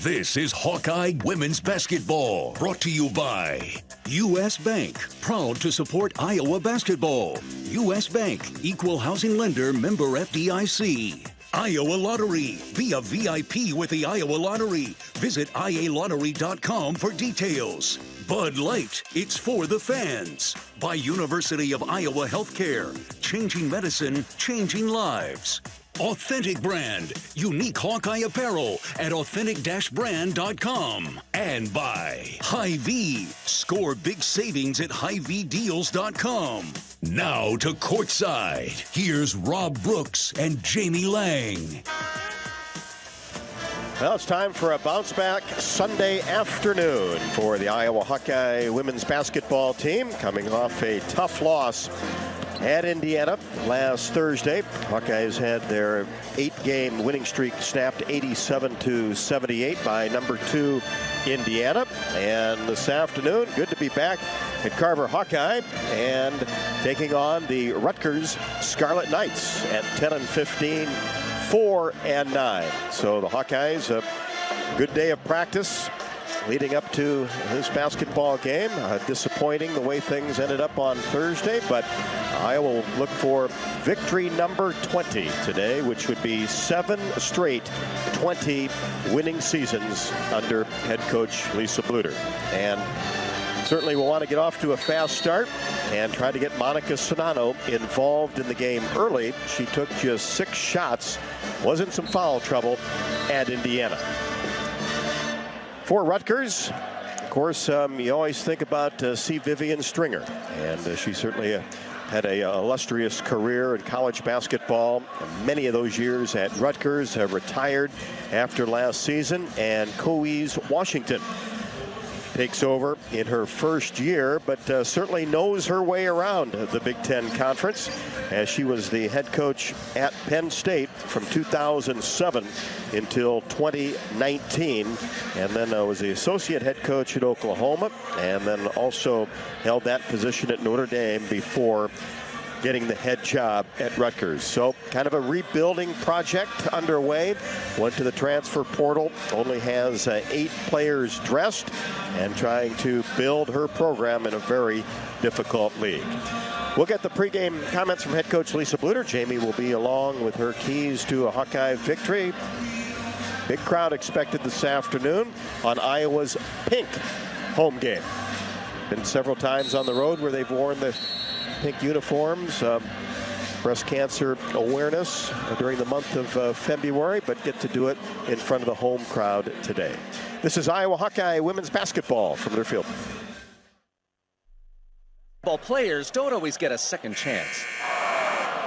This is Hawkeye Women's Basketball, brought to you by U.S. Bank, proud to support Iowa basketball. U.S. Bank, equal housing lender, member FDIC. Iowa Lottery, be a VIP with the Iowa Lottery. Visit ialottery.com for details. Bud Light, it's for the fans. By University of Iowa Healthcare, changing medicine, changing lives. Authentic Brand, unique Hawkeye apparel at authentic-brand.com. And by Hy-Vee, score big savings at HyVeeDeals.com. Now to courtside, here's Rob Brooks and Jamie Lang. Well, it's time for a bounce-back Sunday afternoon for the Iowa Hawkeye women's basketball team, coming off a tough loss at Indiana last Thursday. Hawkeyes had their 8-game winning streak snapped 87-78 by number 2 Indiana. And this afternoon, good to be back at Carver Hawkeye and taking on the Rutgers Scarlet Knights at 10-15, 4-9. So the Hawkeyes, a good day of practice leading up to this basketball game. Disappointing the way things ended up on Thursday, but Iowa will look for victory number 20 today, which would be 7 straight 20 winning seasons under head coach Lisa Bluder. And certainly we'll want to get off to a fast start and try to get Monica Sonano involved in the game early. She took just 6 shots, was in some foul trouble at Indiana. For Rutgers, of course, you always think about C. Vivian Stringer, and she certainly had a illustrious career in college basketball. Many of those years at Rutgers, have retired after last season, and Coease Washington takes over in her first year, but certainly knows her way around the Big Ten Conference, as she was the head coach at Penn State from 2007 until 2019, and then was the associate head coach at Oklahoma, and then also held that position at Notre Dame before getting the head job at Rutgers. So kind of a rebuilding project underway. Went to the transfer portal, only has 8 players dressed, and trying to build her program in a very difficult league. We'll get the pregame comments from head coach Lisa Bluder. Jamie will be along with her keys to a Hawkeye victory. Big crowd expected this afternoon on Iowa's pink home game. Been several times on the road where they've worn the pink uniforms, breast cancer awareness during the month of February, but get to do it in front of the home crowd today. This is Iowa Hawkeye women's basketball from their field. Basketball players don't always get a second chance.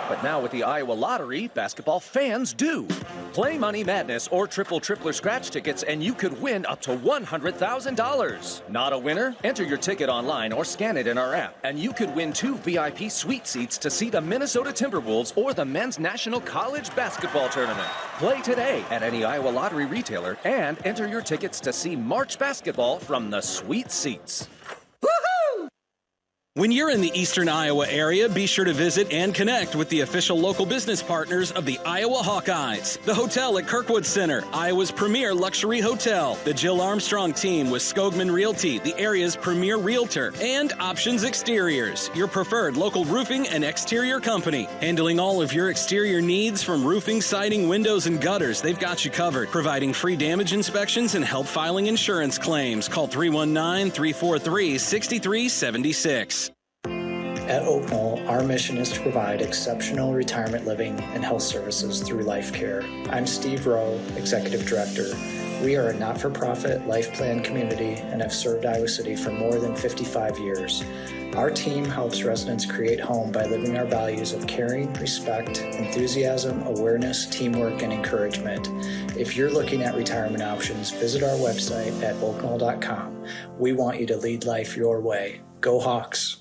But now with the Iowa Lottery, basketball fans do. Play Money Madness or Triple Tripler scratch tickets and you could win up to $100,000. Not a winner? Enter your ticket online or scan it in our app, and you could win 2 VIP suite seats to see the Minnesota Timberwolves or the Men's National College Basketball Tournament. Play today at any Iowa Lottery retailer and enter your tickets to see March basketball from the suite seats. When you're in the eastern Iowa area, be sure to visit and connect with the official local business partners of the Iowa Hawkeyes. The hotel at Kirkwood Center, Iowa's premier luxury hotel. The Jill Armstrong team with Skogman Realty, the area's premier realtor. And Options Exteriors, your preferred local roofing and exterior company. Handling all of your exterior needs from roofing, siding, windows, and gutters, they've got you covered. Providing free damage inspections and help filing insurance claims. Call 319-343-6376. At Oak Knoll, our mission is to provide exceptional retirement living and health services through life care. I'm Steve Rowe, Executive Director. We are a not-for-profit life plan community and have served Iowa City for more than 55 years. Our team helps residents create home by living our values of caring, respect, enthusiasm, awareness, teamwork, and encouragement. If you're looking at retirement options, visit our website at oakknoll.com. We want you to lead life your way. Go Hawks!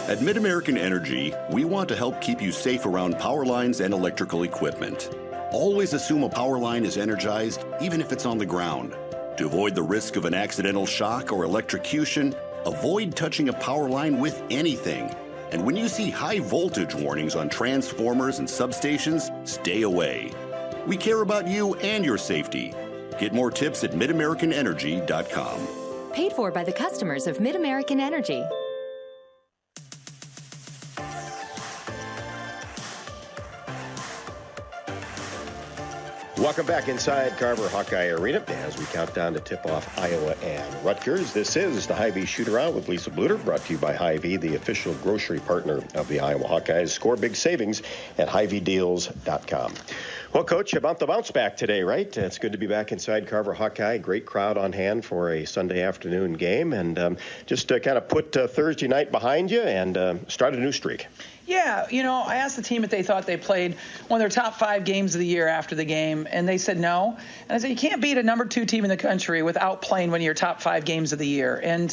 At MidAmerican Energy, we want to help keep you safe around power lines and electrical equipment. Always assume a power line is energized, even if it's on the ground. To avoid the risk of an accidental shock or electrocution, avoid touching a power line with anything. And when you see high voltage warnings on transformers and substations, stay away. We care about you and your safety. Get more tips at MidAmericanEnergy.com. Paid for by the customers of Mid-American Energy. Welcome back inside Carver Hawkeye Arena as we count down to tip off Iowa and Rutgers. This is the Hy-Vee Shoot-Around with Lisa Bluter, brought to you by Hy-Vee, the official grocery partner of the Iowa Hawkeyes. Score big savings at HyVeeDeals.com. Well, Coach, about the bounce back today, right? It's good to be back inside Carver Hawkeye. Great crowd on hand for a Sunday afternoon game. And just kind of put Thursday night behind you and start a new streak. Yeah, I asked the team if they thought they played one of their top 5 games of the year after the game, and they said no. And I said, you can't beat a number 2 team in the country without playing one of your top 5 games of the year. And,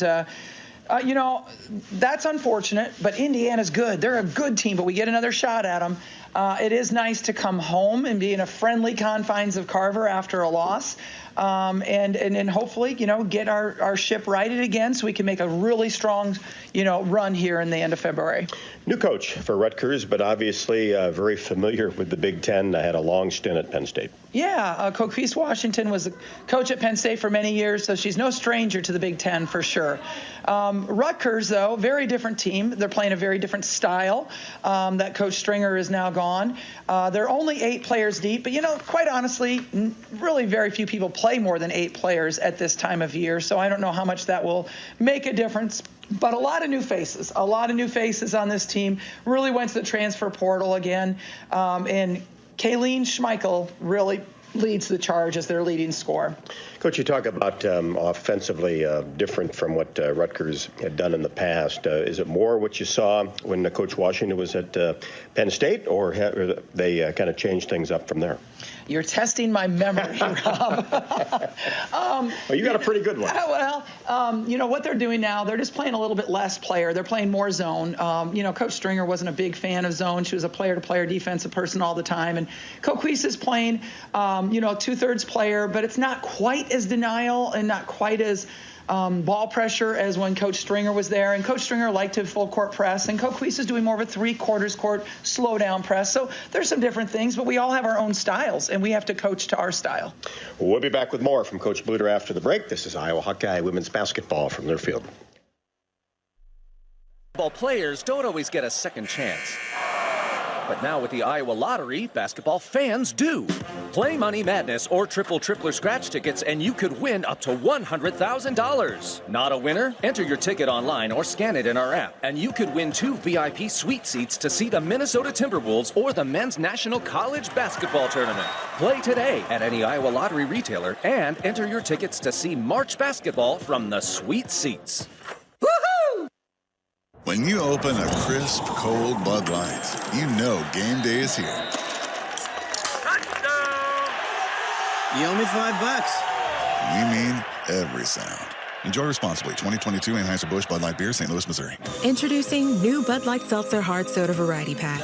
that's unfortunate, but Indiana's good. They're a good team, but we get another shot at them. It is nice to come home and be in a friendly confines of Carver after a loss. And hopefully, get our ship righted again so we can make a really strong, run here in the end of February. New coach for Rutgers, but obviously very familiar with the Big Ten. I had a long stint at Penn State. Yeah, Hawkeyes Washington was a coach at Penn State for many years, so she's no stranger to the Big Ten for sure. Rutgers, though, very different team. They're playing a very different style. That Coach Stringer is now gone. They're only 8 players deep, but, quite honestly, really very few people play more than 8 players at this time of year, so I don't know how much that will make a difference. But a lot of new faces on this team. Really went to the transfer portal again. And Kayleen Schmeichel really leads the charge as their leading scorer. Coach, you talk about offensively different from what Rutgers had done in the past. Is it more what you saw when Coach Washington was at Penn State, or they kind of changed things up from there? You're testing my memory, Rob. Well, you got a pretty good one. Well, what they're doing now, they're just playing a little bit less player. They're playing more zone. Coach Stringer wasn't a big fan of zone. She was a player-to-player defensive person all the time. And Hawkeyes is playing, 2/3 player, but it's not quite as denial and not quite as ball pressure as when Coach Stringer was there. And Coach Stringer liked to full court press, and Hawkeyes is doing more of a 3/4 court slow down press. So there's some different things, but we all have our own styles, and we have to coach to our style. We'll be back with more from Coach Bluter after the break. This is Iowa Hawkeye women's basketball from their field. Ball players don't always get a second chance. But now with the Iowa Lottery, basketball fans do. Play Money Madness or Triple-Tripler scratch tickets and you could win up to $100,000. Not a winner? Enter your ticket online or scan it in our app, and you could win 2 VIP suite seats to see the Minnesota Timberwolves or the Men's National College Basketball Tournament. Play today at any Iowa Lottery retailer and enter your tickets to see March basketball from the sweet seats. When you open a crisp, cold Bud Light, you know game day is here. You owe me $5. We mean every sound. Enjoy responsibly. 2022 Anheuser-Busch Bud Light Beer, St. Louis, Missouri. Introducing new Bud Light Seltzer Hard Soda Variety Pack.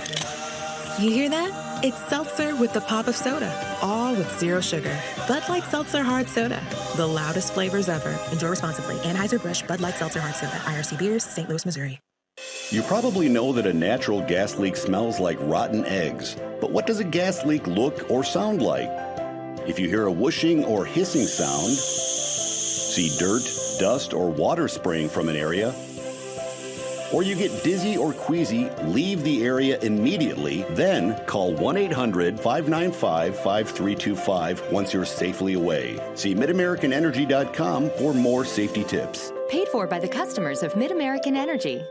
You hear that? It's seltzer with the pop of soda, all with 0 sugar. Bud Light Seltzer Hard Soda, the loudest flavors ever. Enjoy responsibly. Anheuser-Busch Bud Light Seltzer Hard Soda, IRC Beers, St. Louis, Missouri. You probably know that a natural gas leak smells like rotten eggs. But what does a gas leak look or sound like? If you hear a whooshing or hissing sound, see dirt, dust, or water spraying from an area, or you get dizzy or queasy, leave the area immediately, then call 1-800-595-5325 once you're safely away. See MidAmericanEnergy.com for more safety tips. Paid for by the customers of Mid-American Energy.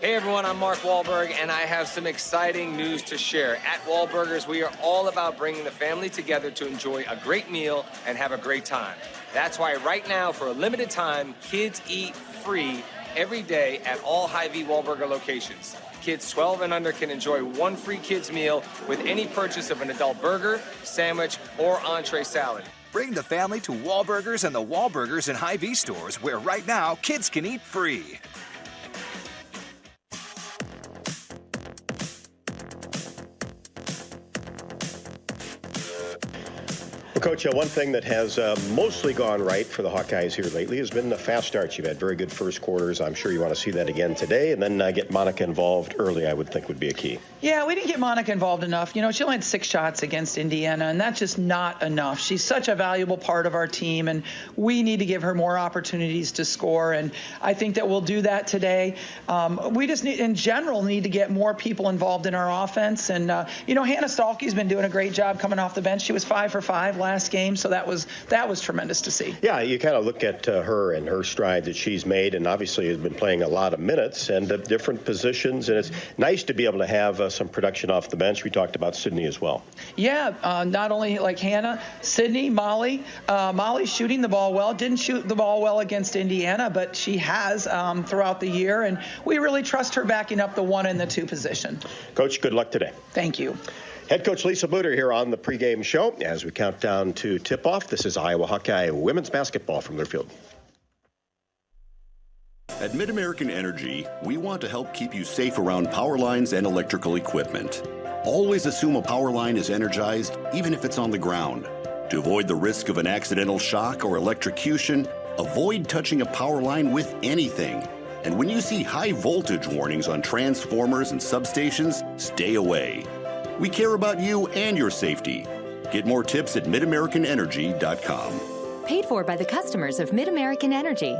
Hey everyone, I'm Mark Wahlberg, and I have some exciting news to share. At Wahlburgers, we are all about bringing the family together to enjoy a great meal and have a great time. That's why right now, for a limited time, kids eat free every day at all Hy-Vee Wahlburger locations. Kids 12 and under can enjoy 1 free kids meal with any purchase of an adult burger, sandwich, or entree salad. Bring the family to Wahlburgers and the Wahlburgers and Hy-Vee stores, where right now kids can eat free. Coach, one thing that has mostly gone right for the Hawkeyes here lately has been the fast starts. You've had very good first quarters. I'm sure you want to see that again today. And then get Monica involved early, I would think, would be a key. Yeah, we didn't get Monica involved enough. You know, she only had 6 shots against Indiana, and that's just not enough. She's such a valuable part of our team, and we need to give her more opportunities to score. And I think that we'll do that today. We just need, in general, need to get more people involved in our offense. And, Hannah Stalkey's been doing a great job coming off the bench. She was 5 for 5 last game, so that was tremendous to see. Yeah, you kind of look at her and her stride that she's made, and obviously has been playing a lot of minutes and different positions, and it's nice to be able to have some production off the bench. We talked about Sydney as well. Yeah, not only like Hannah, Sydney, Molly. Molly's shooting the ball well. Didn't shoot the ball well against Indiana, but she has throughout the year, and we really trust her backing up the 1 and the 2 position. Coach, good luck today. Thank you. Head coach Lisa Bluder here on the pregame show as we count down to tip-off. This is Iowa Hawkeye women's basketball from their field. At Mid-American Energy, we want to help keep you safe around power lines and electrical equipment. Always assume a power line is energized, even if it's on the ground. To avoid the risk of an accidental shock or electrocution, avoid touching a power line with anything. And when you see high voltage warnings on transformers and substations, stay away. We care about you and your safety. Get more tips at midamericanenergy.com. Paid for by the customers of Mid-American Energy.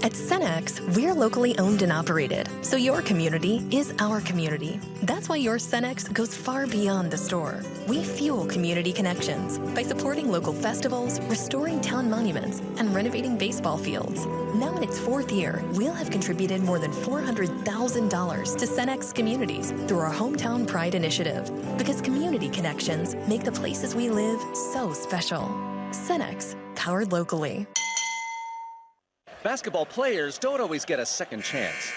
At Cenex, we're locally owned and operated, so your community is our community. That's why your Cenex goes far beyond the store. We fuel community connections by supporting local festivals, restoring town monuments, and renovating baseball fields. Now in its 4th year, we'll have contributed more than $400,000 to Cenex communities through our Hometown Pride initiative, because community connections make the places we live so special. Cenex, powered locally. Basketball players don't always get a second chance.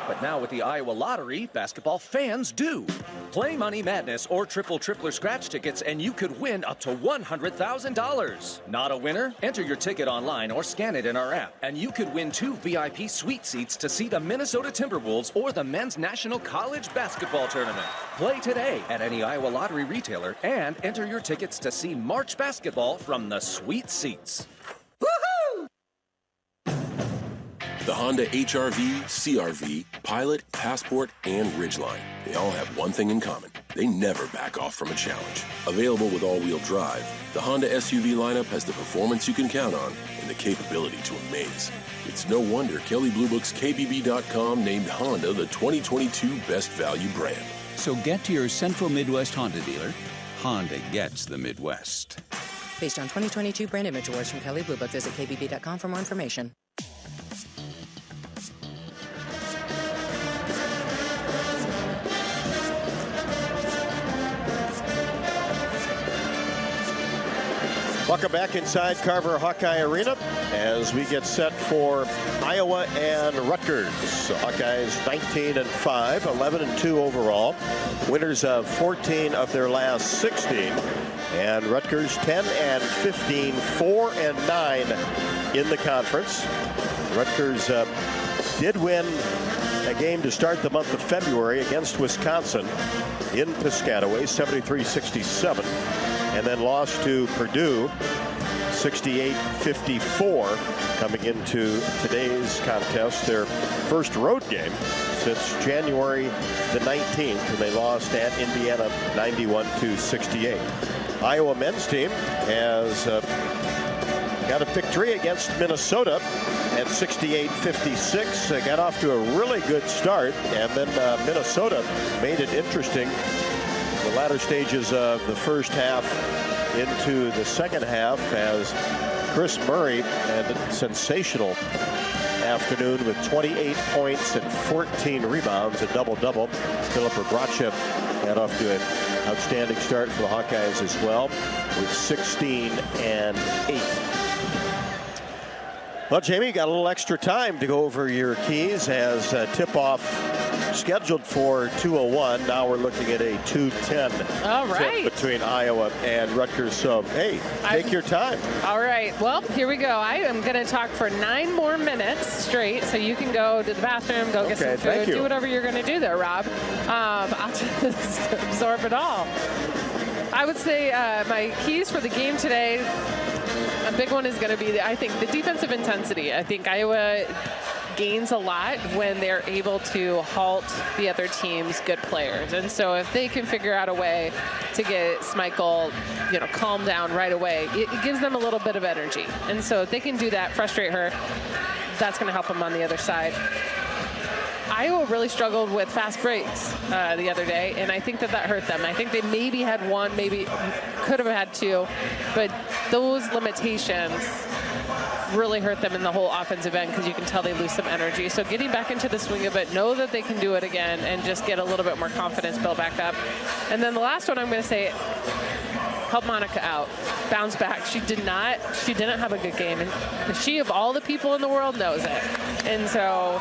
But now with the Iowa Lottery, basketball fans do. Play Money Madness or Tripler Scratch tickets and you could win up to $100,000. Not a winner? Enter your ticket online or scan it in our app, and you could win 2 VIP suite seats to see the Minnesota Timberwolves or the Men's National College Basketball Tournament. Play today at any Iowa Lottery retailer and enter your tickets to see March basketball from the sweet seats. The Honda HR-V, CR-V, Pilot, Passport, and Ridgeline. They all have one thing in common. They never back off from a challenge. Available with all-wheel drive, the Honda SUV lineup has the performance you can count on and the capability to amaze. It's no wonder Kelley Blue Book's KBB.com named Honda the 2022 Best Value brand. So get to your Central Midwest Honda dealer. Honda gets the Midwest. Based on 2022 brand image awards from Kelley Blue Book, visit KBB.com for more information. Welcome back inside Carver Hawkeye Arena as we get set for Iowa and Rutgers. Hawkeyes 19-5, 11-2 overall. Winners of 14 of their last 16. And Rutgers 10-15, 4-9 in the conference. Rutgers did win a game to start the month of February against Wisconsin in Piscataway, 73-67. And then lost to Purdue 68-54 coming into today's contest, their first road game since January the 19th, and they lost at Indiana 91-68. Iowa men's team has got a victory against Minnesota at 68-56. They got off to a really good start, and then Minnesota made it interesting. The latter stages of the first half into the second half as Chris Murray had a sensational afternoon with 28 points and 14 rebounds, a double-double. Philippa Bracha got off to an outstanding start for the Hawkeyes as well with 16 and 8. Well, Jamie, got a little extra time to go over your keys as tip-off scheduled for 2:01. Now we're looking at a 2:10 tip between Iowa and Rutgers. So, hey, take your time. All right. Well, here we go. I am going to talk for 9 more minutes straight, so you can go to the bathroom, go get some food, do whatever you're going to do there, Rob. I'll just absorb it all. I would say my keys for the game today, a big one is going to be, I think, the defensive intensity. I think Iowa gains a lot when they're able to halt the other team's good players. And so if they can figure out a way to get Schmeichel, calm down right away, it gives them a little bit of energy. And so if they can do that, frustrate her, that's going to help them on the other side. Iowa really struggled with fast breaks the other day, and I think that hurt them. I think they maybe had one, maybe could have had two, but those limitations really hurt them in the whole offensive end because you can tell they lose some energy. So getting back into the swing of it, know that they can do it again, and just get a little bit more confidence built back up. And then the last one I'm going to say, help Monica out, bounce back. She didn't have a good game, and she, of all the people in the world, knows it. And so,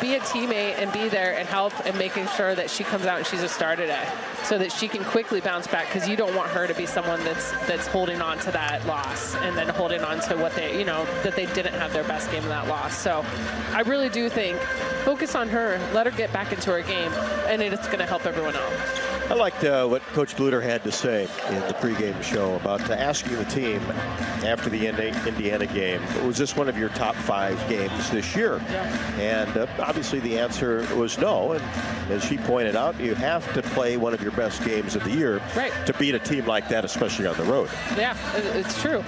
be a teammate and be there and help, and making sure that she comes out and she's a star today, so that she can quickly bounce back, because you don't want her to be someone that's holding on to that loss and then holding on to what they, that they didn't have their best game in that loss. So I really do think focus on her, let her get back into her game, and it's going to help everyone else. I liked what Coach Bluter had to say in the pregame show about asking the team after the Indiana game, was this one of your top 5 games this year? Yeah. And obviously the answer was no. And as she pointed out, you have to play one of your best games of the year to beat a team like that, especially on the road. Yeah, it's true.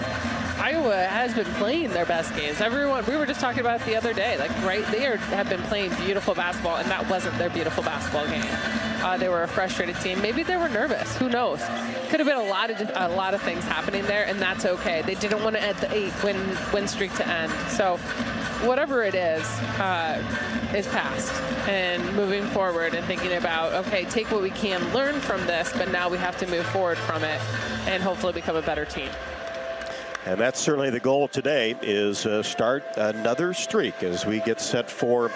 Iowa has been playing their best games. We were just talking about it the other day. They have been playing beautiful basketball, and that wasn't their beautiful basketball game. They were a frustrated team. Maybe they were nervous. Who knows? Could have been a lot of things happening there, and that's okay. They didn't want to add the 8-win streak to end. So whatever it is past. And moving forward and thinking about, okay, take what we can learn from this, but now we have to move forward from it and hopefully become a better team. And that's certainly the goal today, is start another streak as we get set for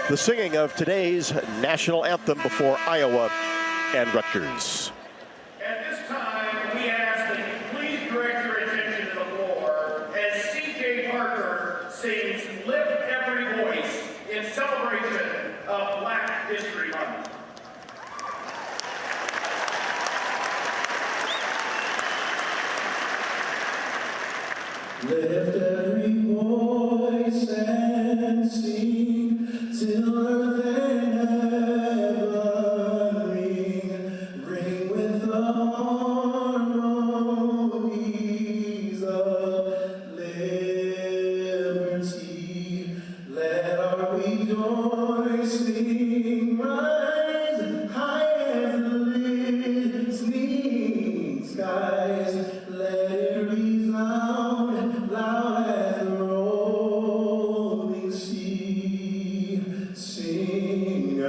the singing of today's national anthem before Iowa and Rutgers. At this time, we ask that you please direct your attention to the floor as C.J. Parker sings Lift Every Voice in celebration of Black History Month. Lift every voice and sing till earth and heaven ring with the harmonies of liberty. Let our rejoicing rise high as the listening skies. Let it resound loud as the rolling sea. Sing a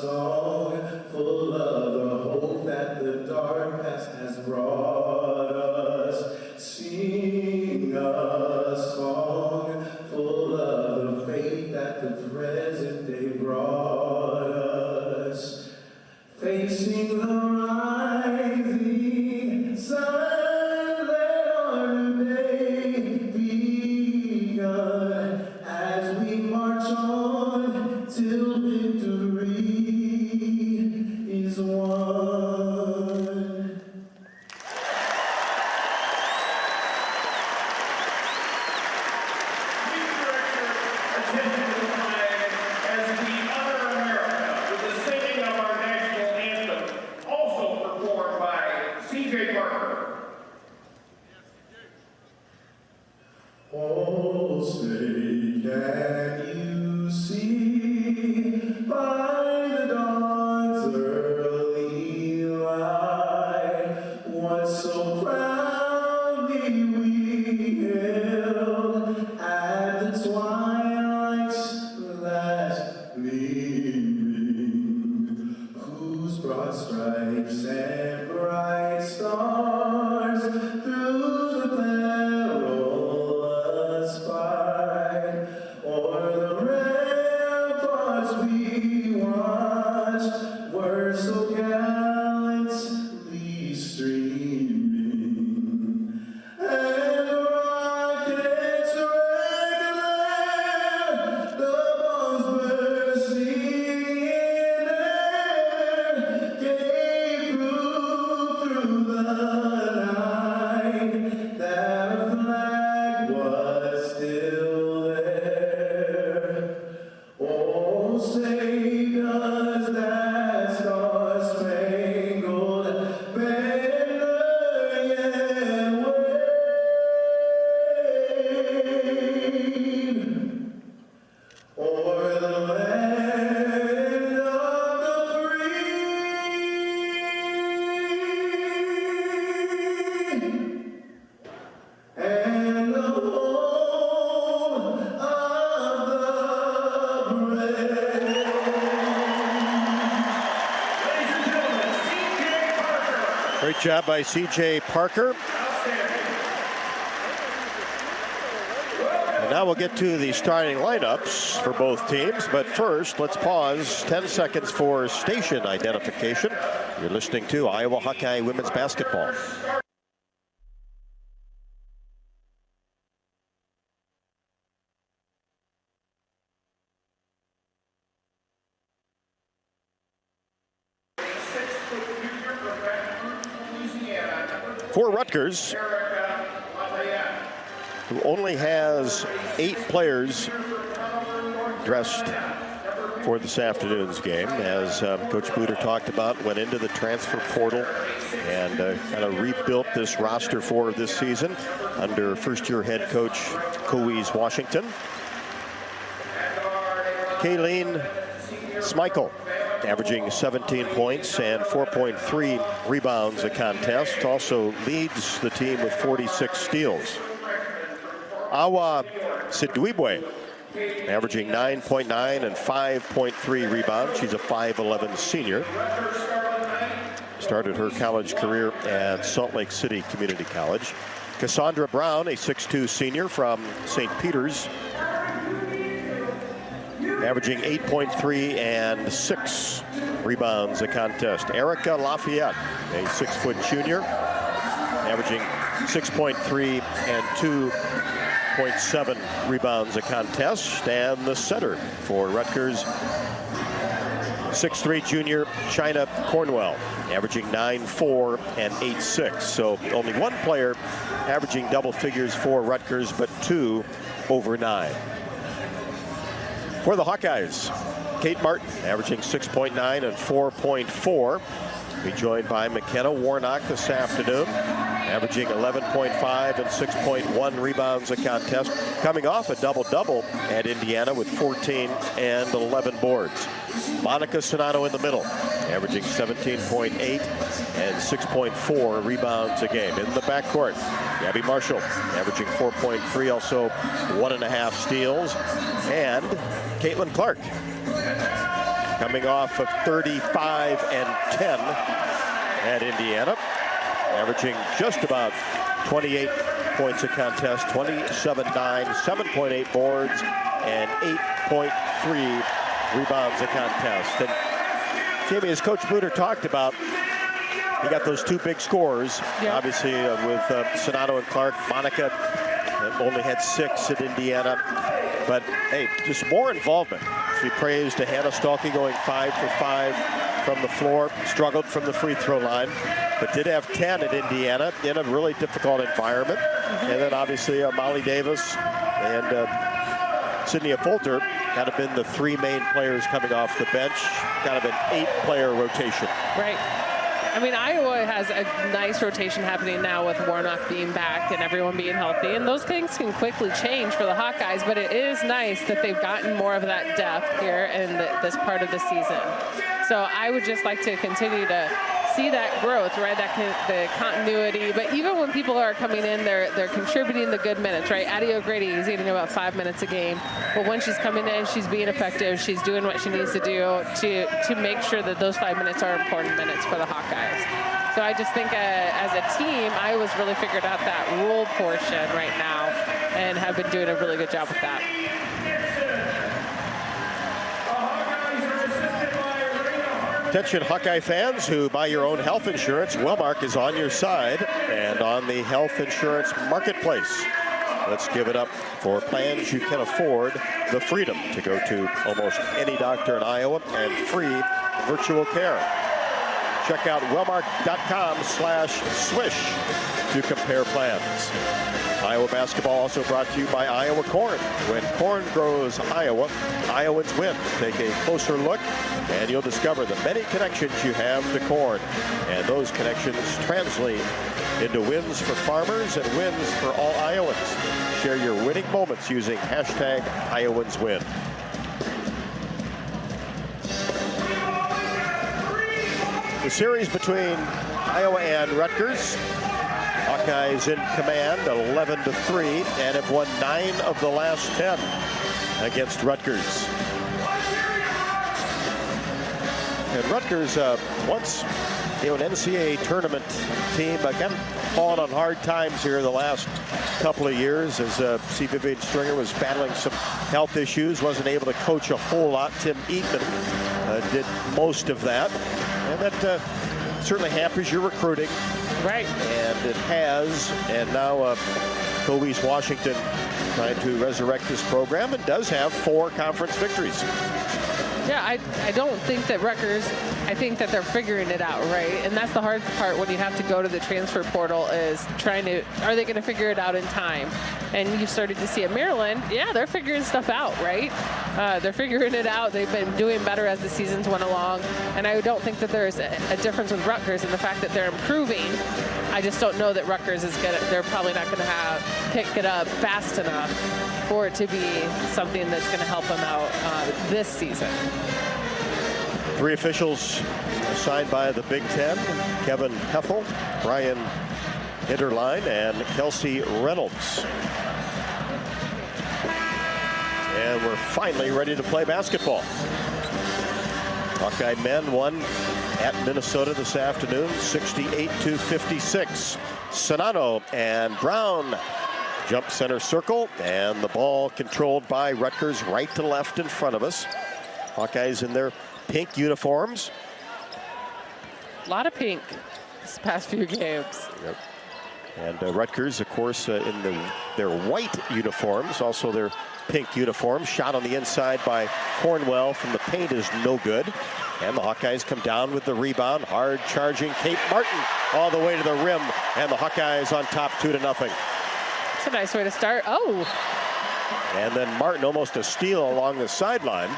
song full of the hope that the dark past has brought us. Sing a song full of the faith that the present day brought us. Facing the rising sun, till victory is won. Please direct your attention to the flag as we honor America with the singing of our national anthem, also performed by C.J. Parker. Oh, say, can you see by the dawn's early light what so proudly we hailed at the twilight's last gleaming, whose broad stripes and bright stars through the perilous fight o'er the red Great job by C.J. Parker. And now we'll get to the starting lineups for both teams. But first, let's pause 10 seconds for station identification. You're listening to Iowa Hawkeye Women's Basketball. For Rutgers, who only has 8 players dressed for this afternoon's game, as Coach Buter talked about, went into the transfer portal and kind of rebuilt this roster for this season under first-year head coach Hawkeyes Washington. Kayleen Smeichel, averaging 17 points and 4.3 rebounds a contest. Also leads the team with 46 steals. Awa Sidwibwe, averaging 9.9 and 5.3 rebounds. She's a 5'11 senior. Started her college career at Salt Lake City Community College. Cassandra Brown, a 6'2 senior from St. Peter's, averaging 8.3 and 6 rebounds a contest. Erica Lafayette, a 6-foot junior, averaging 6.3 and 2.7 rebounds a contest. And the center for Rutgers, 6'3 junior China Cornwell, averaging 9.4 and 8.6. So only one player averaging double figures for Rutgers, but 2 over 9. For the Hawkeyes, Kate Martin, averaging 6.9 and 4.4. Be joined by McKenna Warnock this afternoon, averaging 11.5 and 6.1 rebounds a contest, coming off a double-double at Indiana with 14 and 11 boards. Monica Sonato in the middle, averaging 17.8 and 6.4 rebounds a game. In the backcourt, Gabby Marshall, averaging 4.3, also 1.5 steals. And Caitlin Clark, coming off of 35 and 10 at Indiana, averaging just about 28 points a contest, 27.9, 7.8 boards, and 8.3 rebounds a contest. And Jamie, as Coach Buter talked about, he got those 2 big scores, obviously with Sonato and Clark. Monica only had 6 at Indiana, but hey, just more involvement. She praised Hannah Stalky going 5 for 5 from the floor, struggled from the free throw line, but did have 10 at Indiana in a really difficult environment. And then obviously Molly Davis and Sydney Fulter kind of been the 3 main players coming off the bench, kind of an 8-player rotation. Right. I mean, Iowa has a nice rotation happening now with Warnock being back and everyone being healthy. And those things can quickly change for the Hawkeyes, but it is nice that they've gotten more of that depth here in this part of the season. So I would just like to continue to see that growth, right? The continuity. But even when people are coming in, they're contributing the good minutes, right? Addie O'Grady is eating about 5 minutes a game. But when she's coming in, she's being effective. She's doing what she needs to do to make sure that those 5 minutes are important minutes for the Hawkeyes. So I just think as a team, Iowa's really figured out that rule portion right now and have been doing a really good job with that. Attention Hawkeye fans who buy your own health insurance, Wellmark is on your side and on the health insurance marketplace. Let's give it up for plans you can afford, the freedom to go to almost any doctor in Iowa and free virtual care. Check out wellmark.com/swish to compare plans. Iowa basketball also brought to you by Iowa Corn. When corn grows Iowa, Iowans win. Take a closer look and you'll discover the many connections you have to corn. And those connections translate into wins for farmers and wins for all Iowans. Share your winning moments using #IowansWin. The series between Iowa and Rutgers. Hawkeyes in command, 11-3, and have won 9 of the last 10 against Rutgers. And Rutgers once an NCAA tournament team, again, falling on hard times here the last couple of years as C. Vivian Stringer was battling some health issues, wasn't able to coach a whole lot. Tim Eatman did most of that, and that certainly hampers your recruiting. Right. And it has, and now Hawkeyes Washington trying to resurrect this program and does have 4 conference victories. Yeah, I don't think that Rutgers, I think that they're figuring it out, right? And that's the hard part when you have to go to the transfer portal is are they going to figure it out in time? And you started to see at Maryland, yeah, they're figuring stuff out, right? They're figuring it out. They've been doing better as the seasons went along. And I don't think that there's a difference with Rutgers in the fact that they're improving. I just don't know that Rutgers is they're probably not going to pick it up fast enough for it to be something that's going to help them out this season. 3 officials assigned by the Big Ten: Kevin Heffel, Brian Hinterline, and Kelsey Reynolds. And we're finally ready to play basketball. Hawkeye men won at Minnesota this afternoon, 68-56. Sonano and Brown jump center circle, and the ball controlled by Rutgers right to left in front of us. Hawkeyes in their pink uniforms. A lot of pink this past few games. Yep. And Rutgers, of course, in their white uniforms, also their pink uniforms. Shot on the inside by Cornwell from the paint is no good. And the Hawkeyes come down with the rebound. Hard charging Kate Martin all the way to the rim. And the Hawkeyes on top 2-0. It's a nice way to start. Oh. And then Martin almost a steal along the sideline.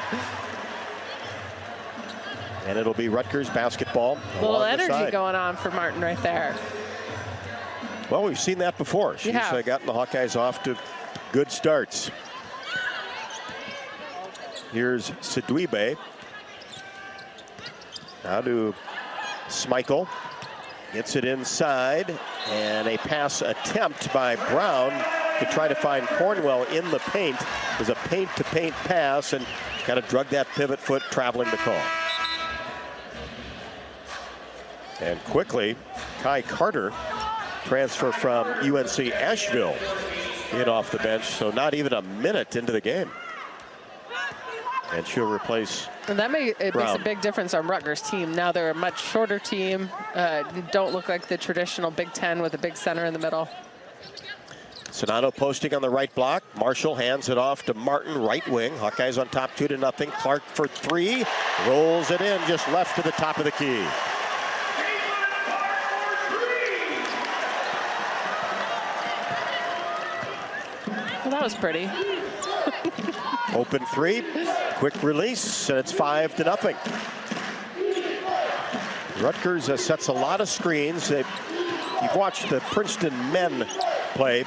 And it'll be Rutgers basketball. A little energy going on for Martin right there. Well, we've seen that before. She's gotten the Hawkeyes off to good starts. Here's Sidwibe. Now to Schmeichel. Gets it inside. And a pass attempt by Brown to try to find Cornwell in the paint. It was a paint-to-paint pass and kind of drug that pivot foot traveling the call. And quickly, Kai Carter, transfer from UNC Asheville, in off the bench. So not even a minute into the game. And she'll replace And that makes a big difference on Rutgers' team. Now they're a much shorter team. Don't look like the traditional Big Ten with a big center in the middle. Sonano posting on the right block. Marshall hands it off to Martin, right wing. Hawkeyes on top 2-0. Clark for 3. Rolls it in just left to the top of the key. Well, that was pretty. Open 3. Quick release, and it's 5-0. Rutgers sets a lot of screens. You've watched the Princeton men play,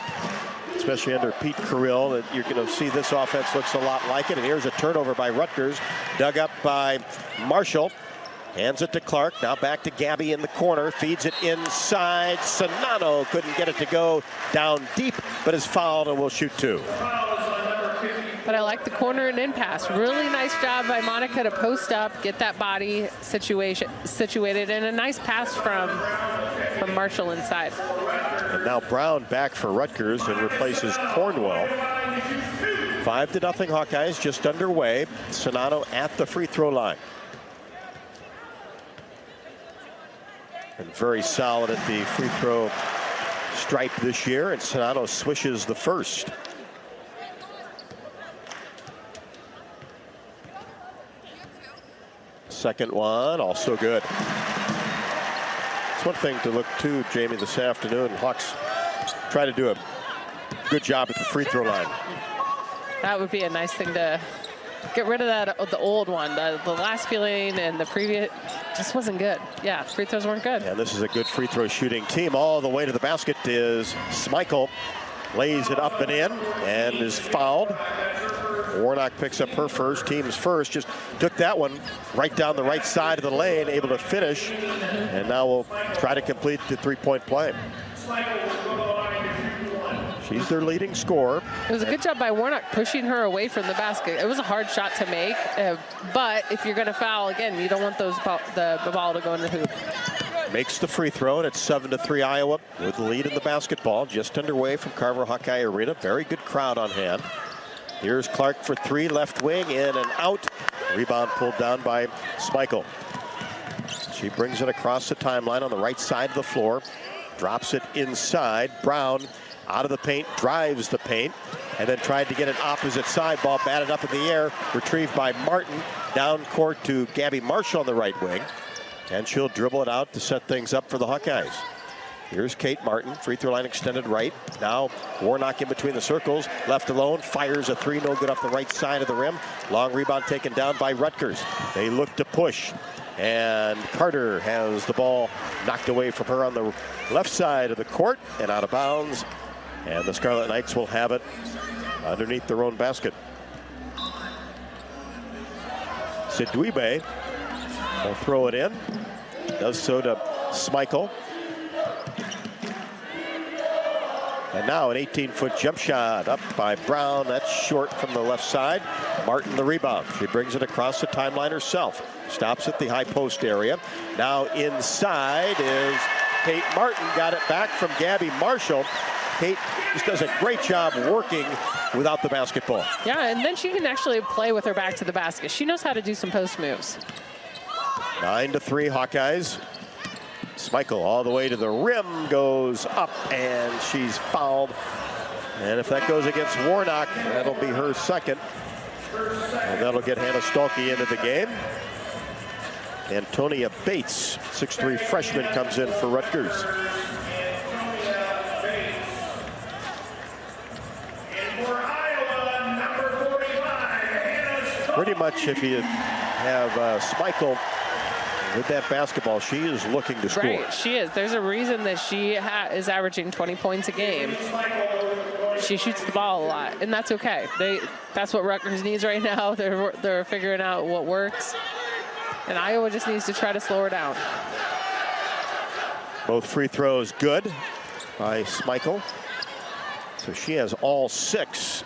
especially under Pete Carrill, that you're going to see this offense looks a lot like it. And here's a turnover by Rutgers, dug up by Marshall. Hands it to Clark, now back to Gabby in the corner, feeds it inside. Sonano couldn't get it to go down deep, but is fouled and will shoot 2. But I like the corner and in pass. Really nice job by Monica to post up, get that body situated, and a nice pass from Marshall inside. And now Brown back for Rutgers and replaces Cornwell. 5-0 Hawkeyes, just underway. Sonano at the free throw line. And very solid at the free throw stripe this year, and Sonano swishes the first. Second one, also good. It's one thing to look to, Jamie, this afternoon. Hawks try to do a good job at the free throw line. That would be a nice thing to get rid of that, the old one. The last feeling and the previous just wasn't good. Yeah, free throws weren't good. And this is a good free throw shooting team. All the way to the basket is Schmeichel. Lays it up and in and is fouled. Warnock picks up her first, team's first. Just took that one right down the right side of the lane, able to finish. And now we'll try to complete the three-point play. She's their leading scorer. It was a good job by Warnock pushing her away from the basket. It was a hard shot to make, but if you're going to foul, again, you don't want the ball to go in the hoop. makes the free throw, and it's 7-3 Iowa with the lead in the basketball. Just underway from Carver Hawkeye Arena. Very good crowd on hand. Here's Clark for three, left wing, in and out. Rebound pulled down by Smeichel. She brings it across the timeline on the right side of the floor. Drops it inside. Brown out of the paint, drives the paint, and then tried to get an opposite side. Ball batted up in the air, retrieved by Martin. Down court to Gabby Marshall on the right wing. And she'll dribble it out to set things up for the Hawkeyes. Here's Kate Martin, free throw line extended right. Now Warnock in between the circles, left alone, fires a three, no good off the right side of the rim. Long rebound taken down by Rutgers. They look to push, and Carter has the ball knocked away from her on the left side of the court and out of bounds. And the Scarlet Knights will have it underneath their own basket. Sidwibe will throw it in. Does so to Smeichel. And now an 18-foot jump shot up by Brown. That's short from the left side. Martin the rebound. She brings it across the timeline herself. Stops at the high post area. Now inside is Kate Martin. Got it back from Gabby Marshall. Kate just does a great job working without the basketball. Yeah, and then she can actually play with her back to the basket. She knows how to do some post moves. 9-3 Hawkeyes. Smeichel all the way to the rim, goes up, and she's fouled. And if that goes against Warnock, that'll be her second. And that'll get Hannah Stolke into the game. Antonia Bates, 6'3" freshman, comes in for Rutgers. Pretty much if you have Smeichel with that basketball, she is looking to score. Right, she is. There's a reason that she is averaging 20 points a game. She shoots the ball a lot, and that's okay. That's what Rutgers needs right now. They're figuring out what works, and Iowa just needs to try to slow her down. Both free throws good by Smeichel. So she has all 6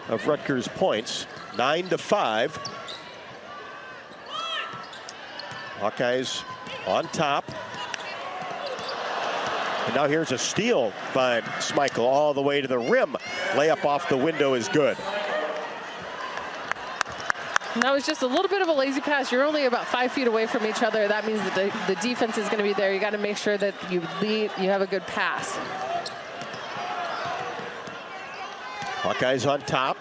of Rutgers' points. 9-5. Hawkeyes on top. And now here's a steal by Smeichel all the way to the rim. Layup off the window is good. And that was just a little bit of a lazy pass. You're only about 5 feet away from each other. That means that the defense is going to be there. You got to make sure that you have a good pass. Hawkeyes on top.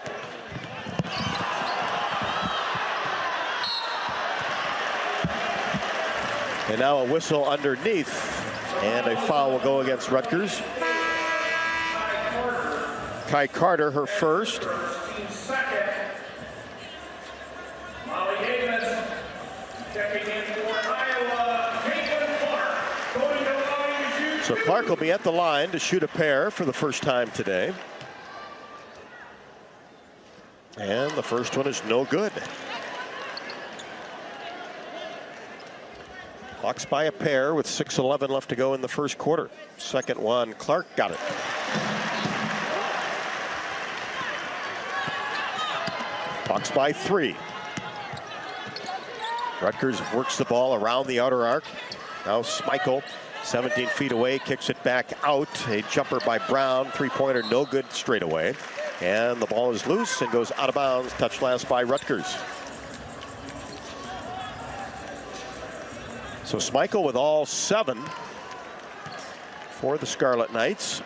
And now a whistle underneath, and a foul will go against Rutgers. Kai Carter, her first. So Clark will be at the line to shoot a pair for the first time today. And the first one is no good. Hawks by a pair with 6:11 left to go in the first quarter. Second one, Clark got it. Hawks by 3. Rutgers works the ball around the outer arc. Now Smeichel, 17 feet away, kicks it back out. A jumper by Brown, three-pointer, no good straight away. And the ball is loose and goes out of bounds. Touch last by Rutgers. So Smeichel with all 7 for the Scarlet Knights.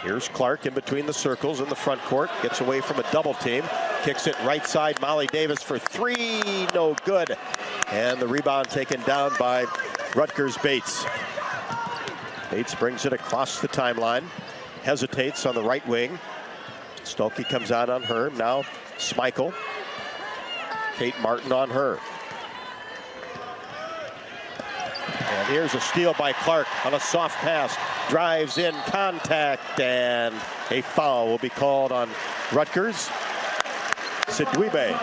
Here's Clark in between the circles in the front court. Gets away from a double team. Kicks it right side. Molly Davis for 3. No good. And the rebound taken down by Rutgers Bates. Bates brings it across the timeline. Hesitates on the right wing. Stolke comes out on her. Now Smeichel. Kate Martin on her. And here's a steal by Clark on a soft pass. Drives in, contact, and a foul will be called on Rutgers. Sidwibe.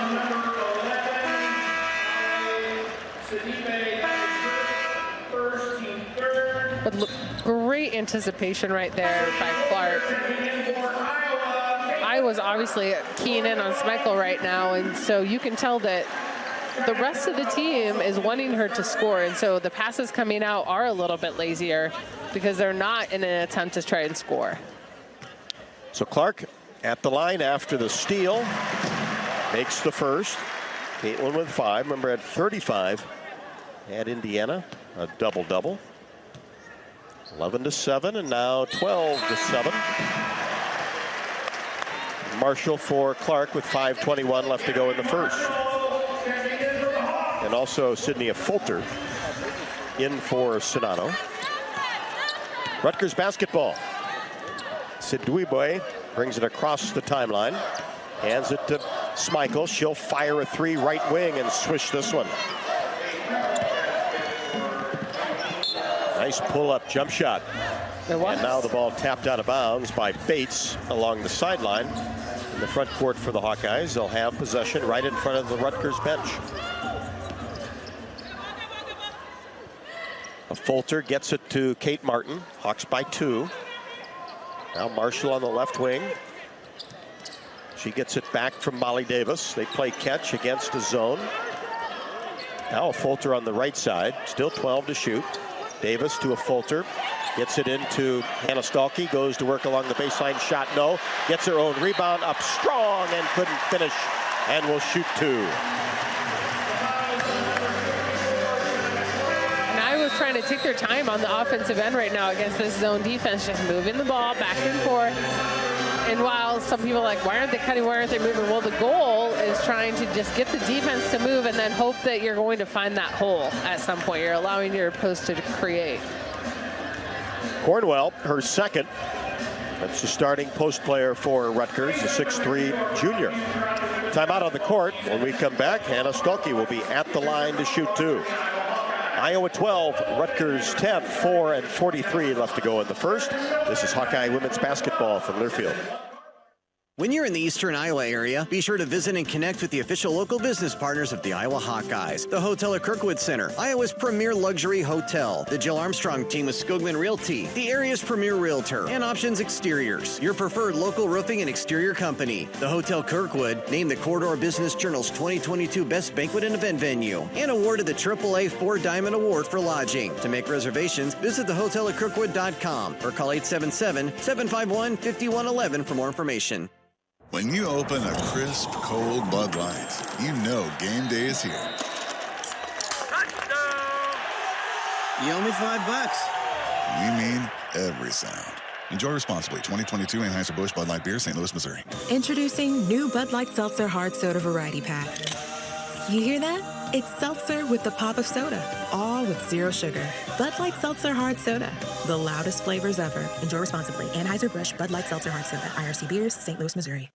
Great anticipation right there by Clark. Iowa's obviously keying in on Smeichel right now, and so you can tell that the rest of the team is wanting her to score, and so the passes coming out are a little bit lazier because they're not in an attempt to try and score. So Clark at the line after the steal, makes the first. Caitlin with 5. Remember, at 35 at Indiana, a double-double. 11-7, and now 12-7. Marshall for Clark with 5:21 left to go in the first. And also Sydney Fulter in for Sonano. Rutgers basketball. Sidwiboy brings it across the timeline. Hands it to Schmeichel. She'll fire a 3 right wing and swish this one. Nice pull-up jump shot. And now the ball tapped out of bounds by Bates along the sideline. In the front court for the Hawkeyes. They'll have possession right in front of the Rutgers bench. Fulter gets it to Kate Martin. Hawks by 2. Now Marshall on the left wing. She gets it back from Molly Davis. They play catch against a zone. Now a Fulter on the right side. Still 12 to shoot. Davis to a Fulter. Gets it into Hannah Stalkey. Goes to work along the baseline. Shot no. Gets her own rebound up strong and couldn't finish. And will shoot 2. Trying to take their time on the offensive end right now against this zone defense, just moving the ball back and forth. And while some people are like, why aren't they cutting, why aren't they moving? Well, the goal is trying to just get the defense to move and then hope that you're going to find that hole at some point. You're allowing your post to create. Cornwell, her second. That's the starting post player for Rutgers, the 6'3" junior. Timeout on the court. When we come back, Hannah Stolke will be at the line to shoot 2. Iowa 12, Rutgers 10, 4:43 left to go in the first. This is Hawkeye women's basketball from Learfield. When you're in the eastern Iowa area, be sure to visit and connect with the official local business partners of the Iowa Hawkeyes. The hotel at Kirkwood Center, Iowa's premier luxury hotel. The Jill Armstrong team with Skogman Realty, the area's premier realtor. And Options Exteriors, your preferred local roofing and exterior company. The Hotel Kirkwood, named the Corridor Business Journal's 2022 Best Banquet and Event Venue. And awarded the AAA 4 Diamond Award for lodging. To make reservations, visit thehotelatKirkwood.com or call 877-751-5111 for more information. When you open a crisp, cold Bud Light, you know game day is here. You owe me $5. We mean every sound. Enjoy responsibly. 2022 Anheuser-Busch Bud Light Beer, St. Louis, Missouri. Introducing new Bud Light Seltzer Hard Soda Variety Pack. You hear that? It's seltzer with the pop of soda, all with 0 sugar. Bud Light Seltzer Hard Soda, the loudest flavors ever. Enjoy responsibly. Anheuser-Busch Bud Light Seltzer Hard Soda, IRC Beers, St. Louis, Missouri.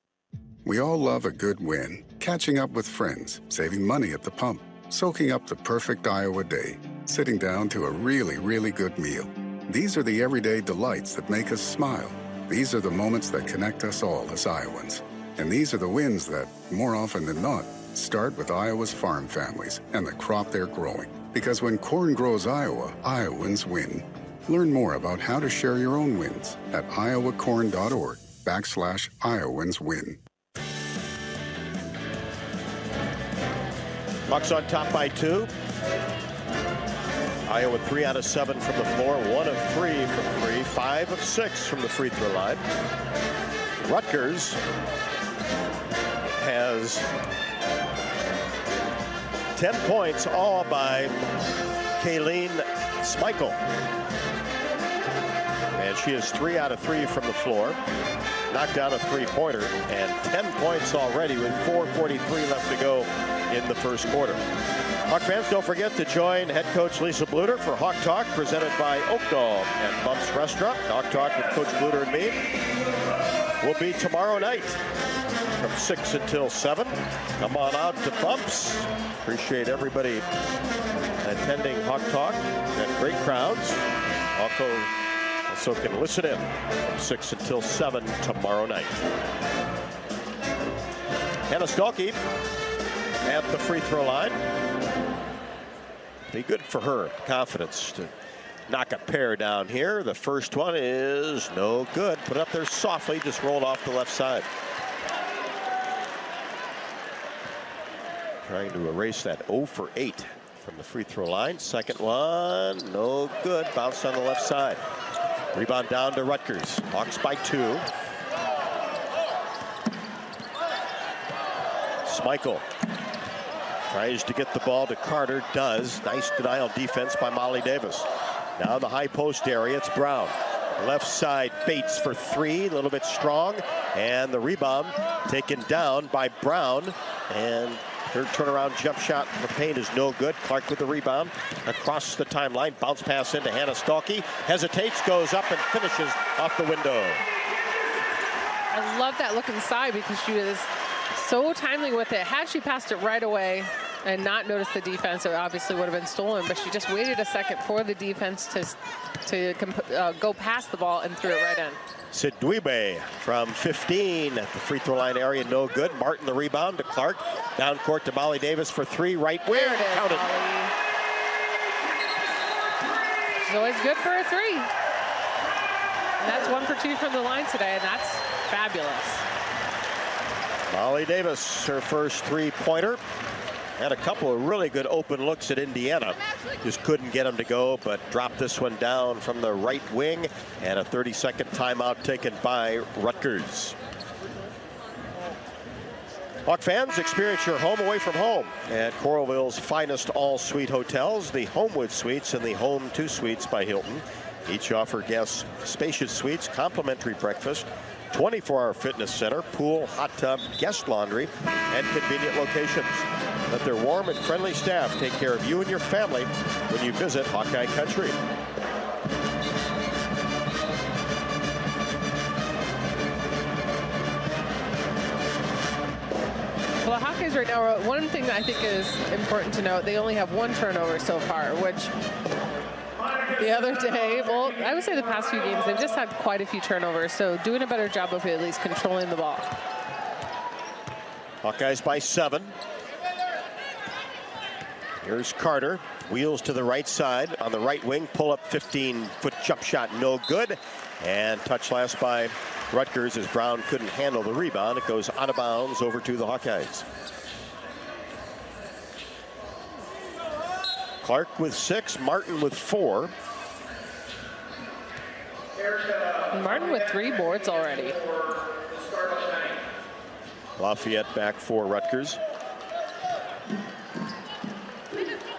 We all love a good win. Catching up with friends, saving money at the pump, soaking up the perfect Iowa day, sitting down to a really, really good meal. These are the everyday delights that make us smile. These are the moments that connect us all as Iowans. And these are the wins that, more often than not, start with Iowa's farm families and the crop they're growing. Because when corn grows Iowa, Iowans win. Learn more about how to share your own wins at iowacorn.org/IowansWin. Bucks on top by 2. Iowa 3 out of 7 from the floor, 1 of 3 from 3, 5 of 6 from the free throw line. Rutgers has 10 points, all by Kayleen Schmeichel. And she is 3 out of 3 from the floor. Knocked down a 3-pointer and 10 points already with 4:43 left to go in the first quarter. Hawk fans, don't forget to join head coach Lisa Bluter for Hawk Talk, presented by Oak Dog and Bumps Restaurant. Hawk Talk with Coach Bluter and me will be tomorrow night from 6 until 7. Come on out to Bumps. Appreciate everybody attending Hawk Talk. Got great crowds. Also can listen in from 6 until 7 tomorrow night. Hannah Stalkey at the free throw line. Be good for her. Confidence to knock a pair down here. The first one is no good. Put it up there softly, just rolled off the left side. trying to erase that 0 for 8 from the free throw line. Second one, no good. Bounced on the left side. Rebound down to Rutgers. Hawks by 2. Schmeichel tries to get the ball to Carter. Does. Nice denial defense by Molly Davis. Now in the high post area, it's Brown. Left side, Bates for 3, a little bit strong. And the rebound taken down by Brown. And her turnaround jump shot in the paint is no good. Clark with the rebound across the timeline. Bounce pass into Hannah Stalkey. Hesitates, goes up and finishes off the window. I love that look inside because she was so timely with it. Had she passed it right away and not noticed the defense, it obviously would have been stolen. But she just waited a second for the defense to go past the ball and threw it right in. Sidwibe from 15 at the free throw line area, no good. Martin the rebound to Clark. Down court to Molly Davis for 3, right wing. There it is, Counted. Molly. She's always good for a 3. And that's 1 for 2 from the line today, and that's fabulous. Molly Davis, her first 3-pointer. Had a couple of really good open looks at Indiana. Just couldn't get them to go, but dropped this one down from the right wing. And a 30-second timeout taken by Rutgers. Hawk fans, experience your home away from home at Coralville's finest all-suite hotels, the Homewood Suites and the Home 2 Suites by Hilton. Each offer guests spacious suites, complimentary breakfast, 24-hour fitness center, pool, hot tub, guest laundry, and convenient locations. Let their warm and friendly staff take care of you and your family when you visit Hawkeye Country. Well, the Hawkeyes right now, one thing that I think is important to note, they only have 1 turnover so far, which the other day, well, I would say the past few games, they've just had quite a few turnovers, so doing a better job of at least controlling the ball. Hawkeyes by 7. Here's Carter, wheels to the right side on the right wing, pull up 15-foot jump shot, no good. And touch last by Rutgers as Brown couldn't handle the rebound. It goes out of bounds over to the Hawkeyes. Clark with 6, Martin with 4. Martin with 3 boards already. Lafayette back for Rutgers.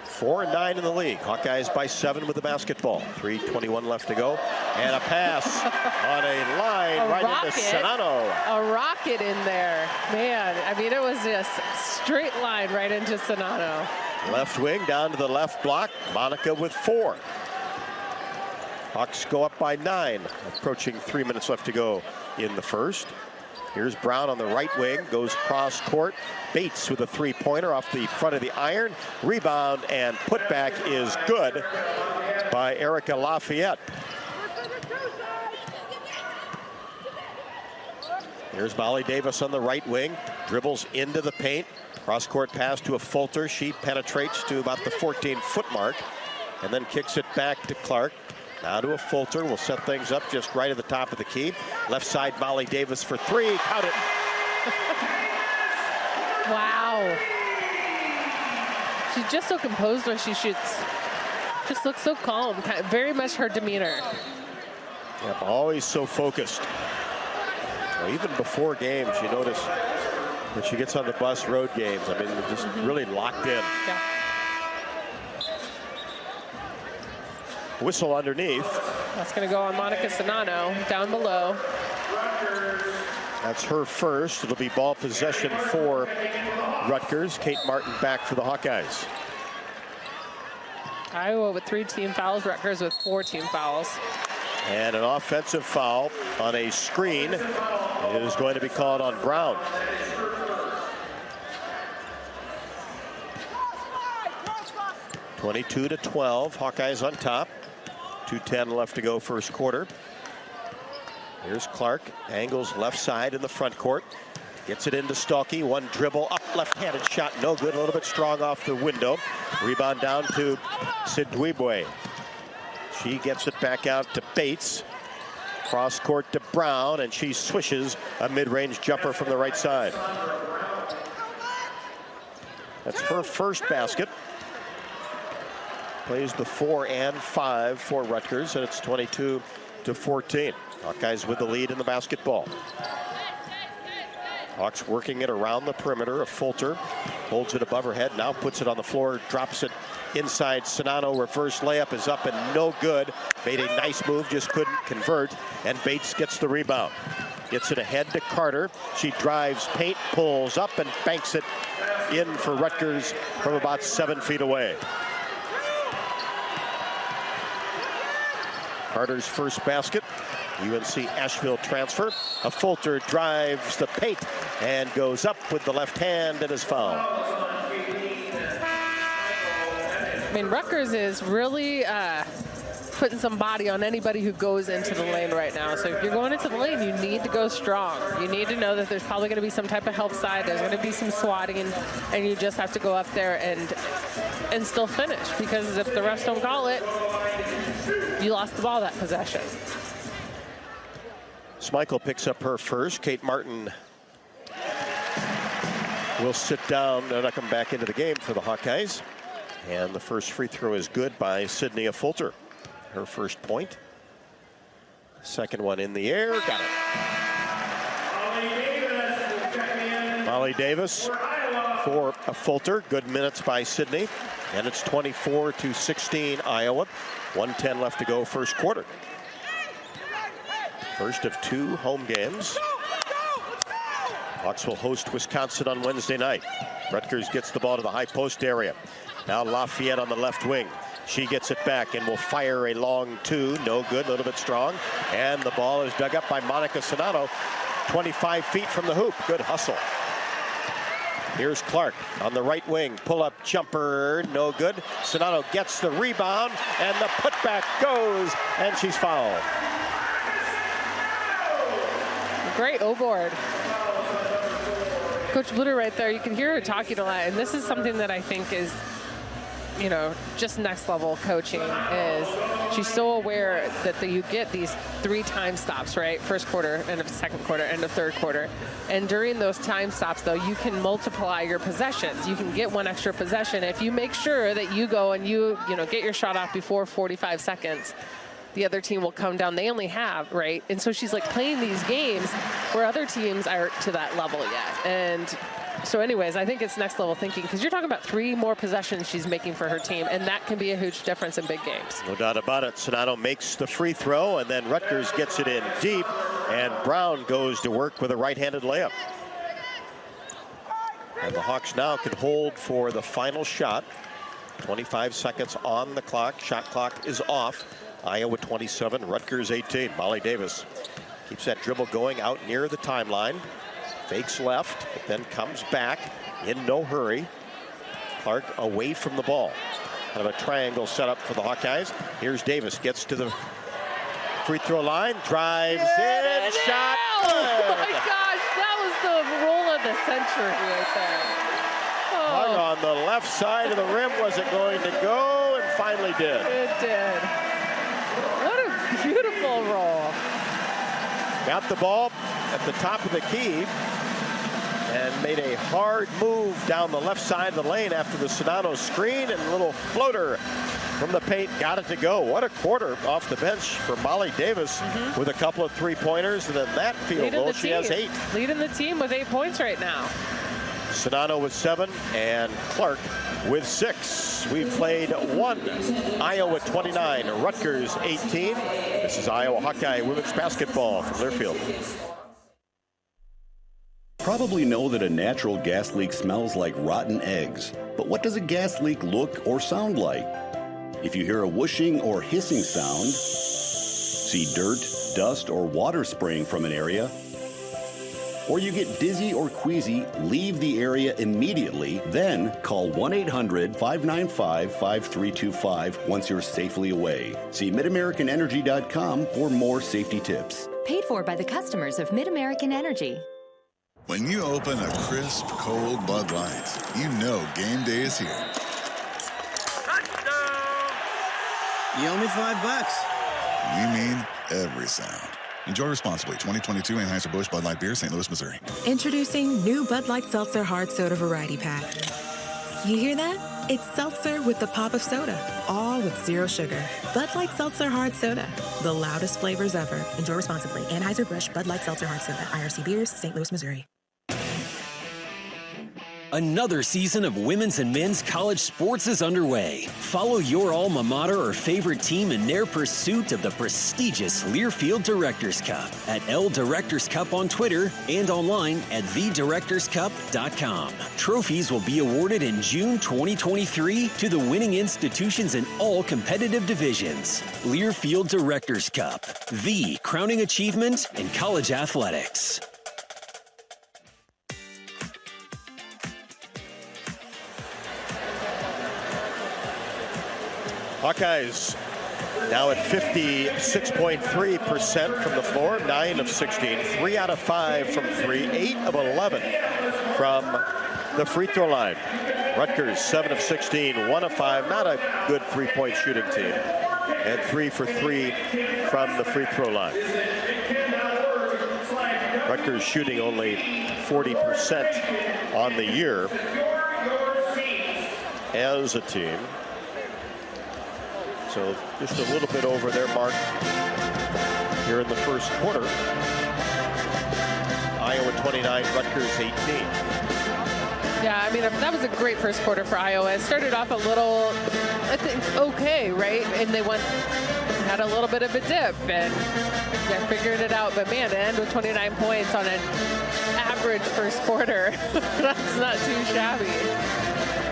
4-9 in the league. Hawkeyes by 7 with the basketball. 3:21 left to go. And a pass on a line right into Sonano. A rocket in there. Man, I mean, it was just straight line right into Sonano. Left wing down to the left block. Monica with 4. Hawks go up by 9. Approaching 3 minutes left to go in the first. Here's Brown on the right wing, goes cross court. Bates with a 3-pointer off the front of the iron. Rebound and putback is good by Erica Lafayette. Here's Molly Davis on the right wing, dribbles into the paint. Cross court pass to a Fulter. She penetrates to about the 14-foot mark and then kicks it back to Clark. Now to a Fulter. Will set things up just right at the top of the key. Left side, Molly Davis for 3. Count it. Wow. She's just so composed when she shoots. Just looks so calm. Very much her demeanor. Yep, always so focused. Well, even before games, you notice when she gets on the bus, road games, I mean, they're just really locked in. Yeah. Whistle underneath. That's going to go on Monica Sonano down below. That's her first. It'll be ball possession for Rutgers. Kate Martin back for the Hawkeyes. Iowa with 3 team fouls. Rutgers with 4 team fouls. And an offensive foul on a screen is going to be called on Brown. (22-12). Hawkeyes on top. 2:10 left to go first quarter. Here's Clark. Angles left side in the front court. Gets it into Stalkey. One dribble up, left-handed shot. No good. A little bit strong off the window. Rebound down to Sidwibe. She gets it back out to Bates. Cross court to Brown, and she swishes a mid-range jumper from the right side. That's her first basket. Plays the 4 and 5 for Rutgers, and it's 22-14. Hawkeyes with the lead in the basketball. Hawks working it around the perimeter of Fulter. Holds it above her head, now puts it on the floor, drops it inside. Sonano, reverse layup is up and no good. Made a nice move, just couldn't convert. And Bates gets the rebound. Gets it ahead to Carter. She drives paint, pulls up and banks it in for Rutgers from about 7 feet away. Carter's first basket. UNC Asheville transfer. A Fulter drives the paint and goes up with the left hand and is fouled. I mean, Rutgers is really putting some body on anybody who goes into the lane right now. So if you're going into the lane, you need to go strong. You need to know that there's probably going to be some type of help side. There's going to be some swatting, and you just have to go up there and still finish. Because if the refs don't call it, you lost the ball that possession. Schmeichel picks up her first. Kate Martin will sit down and come back into the game for the Hawkeyes. And the first free throw is good by Sydney Fulter. Her first point. Second one in the air. Got it. Molly Davis for Fulter. Good minutes by Sydney. And it's 24-16 Iowa. 1:10 left to go first quarter. First of 2 home games. Hawks will host Wisconsin on Wednesday night. Rutgers gets the ball to the high post area. Now Lafayette on the left wing. She gets it back and will fire a long 2. No good, a little bit strong. And the ball is dug up by Monica Sonano. 25 feet from the hoop. Good hustle. Here's Clark on the right wing. Pull-up jumper, no good. Sonano gets the rebound, and the putback goes, and she's fouled. Great O-board. Coach Bluter right there, you can hear her talking a lot, and this is something that I think is, you know, just next level coaching. Is she's so aware that you get these 3 time stops, right? First quarter, end of second quarter, end of third quarter. And during those time stops, though, you can multiply your possessions. You can get 1 extra possession if you make sure that you go and you get your shot off before 45 seconds. The other team will come down. They only have, right? And so she's like playing these games where other teams aren't to that level yet. And so anyways, I think it's next level thinking, because you're talking about 3 more possessions she's making for her team, and that can be a huge difference in big games. No doubt about it. Sonano makes the free throw, and then Rutgers gets it in deep, and Brown goes to work with a right-handed layup. And the Hawks now can hold for the final shot. 25 seconds on the clock. Shot clock is off. Iowa 27, Rutgers 18. Molly Davis keeps that dribble going out near the timeline. Fakes left, but then comes back in no hurry. Clark away from the ball. Kind of a triangle setup for the Hawkeyes. Here's Davis, gets to the free throw line, drives in, shot. Oh my gosh, that was the roll of the century right there. Hung on the left side of the rim. Was it going to go? And finally did. It did. What a beautiful roll. Got the ball at the top of the key and made a hard move down the left side of the lane after the Sonano screen, and a little floater from the paint got it to go. What a quarter off the bench for Molly Davis with a couple of 3-pointers, and then that field goal, she has 8. Leading the team with 8 points right now. Sonano with 7 and Clark with 6. We've played 1. Iowa 29, Rutgers 18. This is Iowa Hawkeye women's basketball from Learfield. Probably know that a natural gas leak smells like rotten eggs. But what does a gas leak look or sound like? If you hear a whooshing or hissing sound, see dirt, dust, or water spraying from an area, or you get dizzy or queasy, leave the area immediately. Then call 1-800-595-5325 once you're safely away. See MidAmericanEnergy.com for more safety tips. Paid for by the customers of Mid-American Energy. When you open a crisp, cold Bud Light, you know game day is here. You owe me $5. We mean every sound. Enjoy responsibly. 2022 Anheuser-Busch Bud Light Beer, St. Louis, Missouri. Introducing new Bud Light Seltzer Hard Soda Variety Pack. You hear that? It's seltzer with the pop of soda, all with zero sugar. Bud Light Seltzer Hard Soda, the loudest flavors ever. Enjoy responsibly. Anheuser-Busch Bud Light Seltzer Hard Soda, IRC Beers, St. Louis, Missouri. Another season of women's and men's college sports is underway. Follow your alma mater or favorite team in their pursuit of the prestigious Learfield Directors Cup at L Directors Cup on Twitter and online at thedirectorscup.com. Trophies will be awarded in June 2023 to the winning institutions in all competitive divisions. Learfield Directors Cup, the crowning achievement in college athletics. Hawkeyes now at 56.3% from the floor, 9 of 16, 3 out of 5 from 3, 8 of 11 from the free throw line. Rutgers 7 of 16, 1 of 5, not a good three-point shooting team, and 3 for 3 from the free throw line. Rutgers shooting only 40% on the year as a team. So just a little bit over their mark here in the first quarter. Iowa 29, Rutgers 18. Yeah, I mean, that was a great first quarter for Iowa. It started off a little, I think, okay, right? And they had a little bit of a dip and they're figuring it out. But man, to end with 29 points on an average first quarter, that's not too shabby.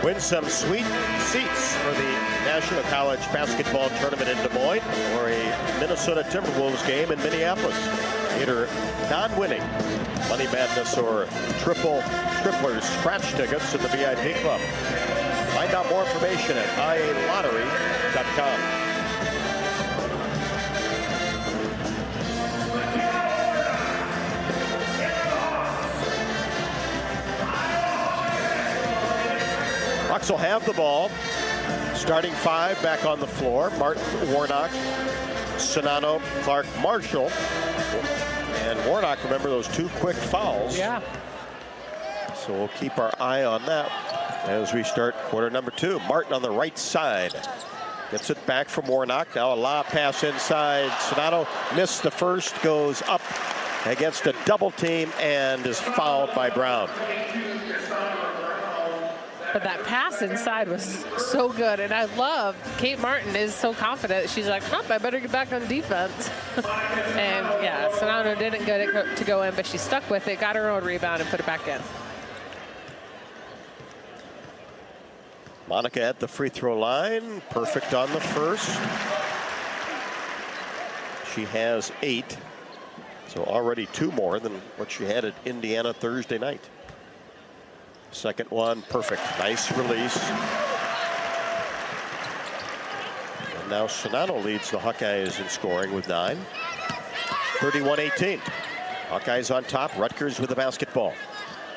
Win some sweet seats for the National College Basketball Tournament in Des Moines or a Minnesota Timberwolves game in Minneapolis. Either non-winning Money Madness or Triplers scratch tickets in the VIP Club. Find out more information at ialottery.com. Hawks will have the ball. Starting 5 back on the floor. Martin, Warnock, Sonano, Clark, Marshall. And Warnock, remember those 2 quick fouls. Yeah. So we'll keep our eye on that as we start quarter number 2. Martin on the right side. Gets it back from Warnock. Now a lob pass inside. Sonano missed the first, goes up against a double team and is fouled by Brown. But that pass inside was so good. And I love Kate Martin is so confident. She's like, I better get back on defense. And yeah, Sonano didn't get it to go in, but she stuck with it, got her own rebound, and put it back in. Monica at the free throw line. Perfect on the first. She has 8. So already 2 more than what she had at Indiana Thursday night. Second one, perfect. Nice release. And now Sonano leads the Hawkeyes in scoring with 9. 31-18. Hawkeyes on top. Rutgers with the basketball.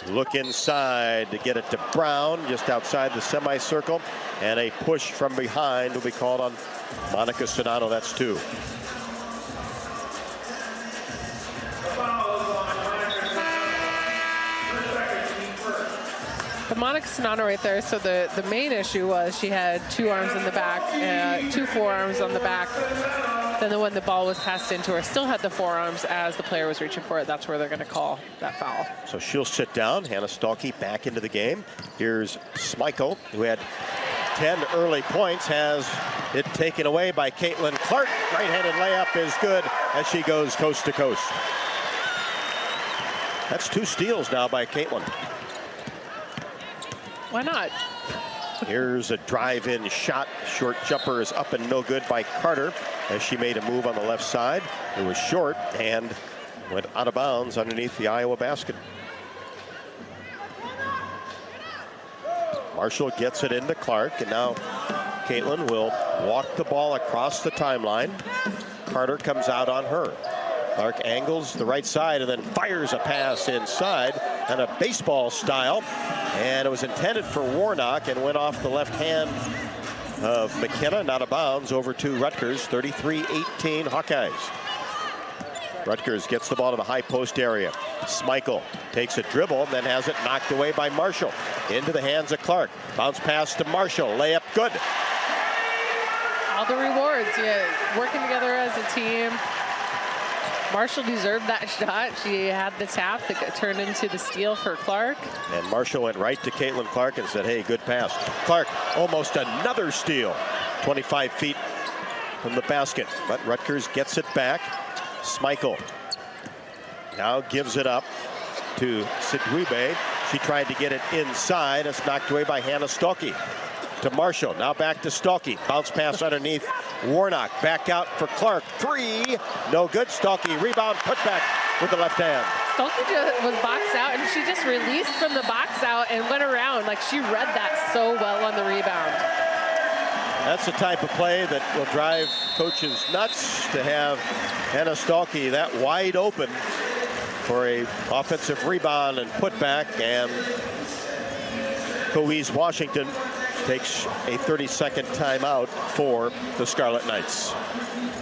Look inside to get it to Brown, just outside the semicircle. And a push from behind will be called on Monica Sonano. That's 2. But Monica Sonano right there, so the main issue was she had 2 arms in the back, 2 forearms on the back. Then when the ball was passed into her, still had the forearms as the player was reaching for it. That's where they're going to call that foul. So she'll sit down. Hannah Stahlke back into the game. Here's Smeichel, who had 10 early points, has it taken away by Caitlin Clark. Right-handed layup is good as she goes coast to coast. That's 2 steals now by Caitlin. Why not? Here's a drive-in shot. Short jumper is up and no good by Carter as she made a move on the left side. It was short and went out of bounds underneath the Iowa basket. Marshall gets it into Clark, and now Caitlin will walk the ball across the timeline. Carter comes out on her. Clark angles the right side and then fires a pass inside and a baseball style. And it was intended for Warnock and went off the left hand of McKenna, not a bounds, over to Rutgers, 33-18 Hawkeyes. Rutgers gets the ball to the high post area. Smeichel takes a dribble, then has it knocked away by Marshall. into the hands of Clark. Bounce pass to Marshall. Layup good. All the rewards, working together as a team. Marshall deserved that shot. She had the tap that got turned into the steal for Clark. And Marshall went right to Caitlin Clark and said, hey, good pass. Clark, almost another steal. 25 feet from the basket. But Rutgers gets it back. Schmeichel now gives it up to Sidwibe. She tried to get it inside. It's knocked away by Hannah Stolke. To Marshall, now back to Stolke. Bounce pass underneath Warnock. Back out for Clark. 3, no good. Stolke, rebound, put back with the left hand. Stolke just was boxed out, and she just released from the box out and went around. Like, she read that so well on the rebound. That's the type of play that will drive coaches nuts, to have Hannah Stolke that wide open for a offensive rebound and putback, and Hawkeyes Washington takes a 30-second timeout for the Scarlet Knights.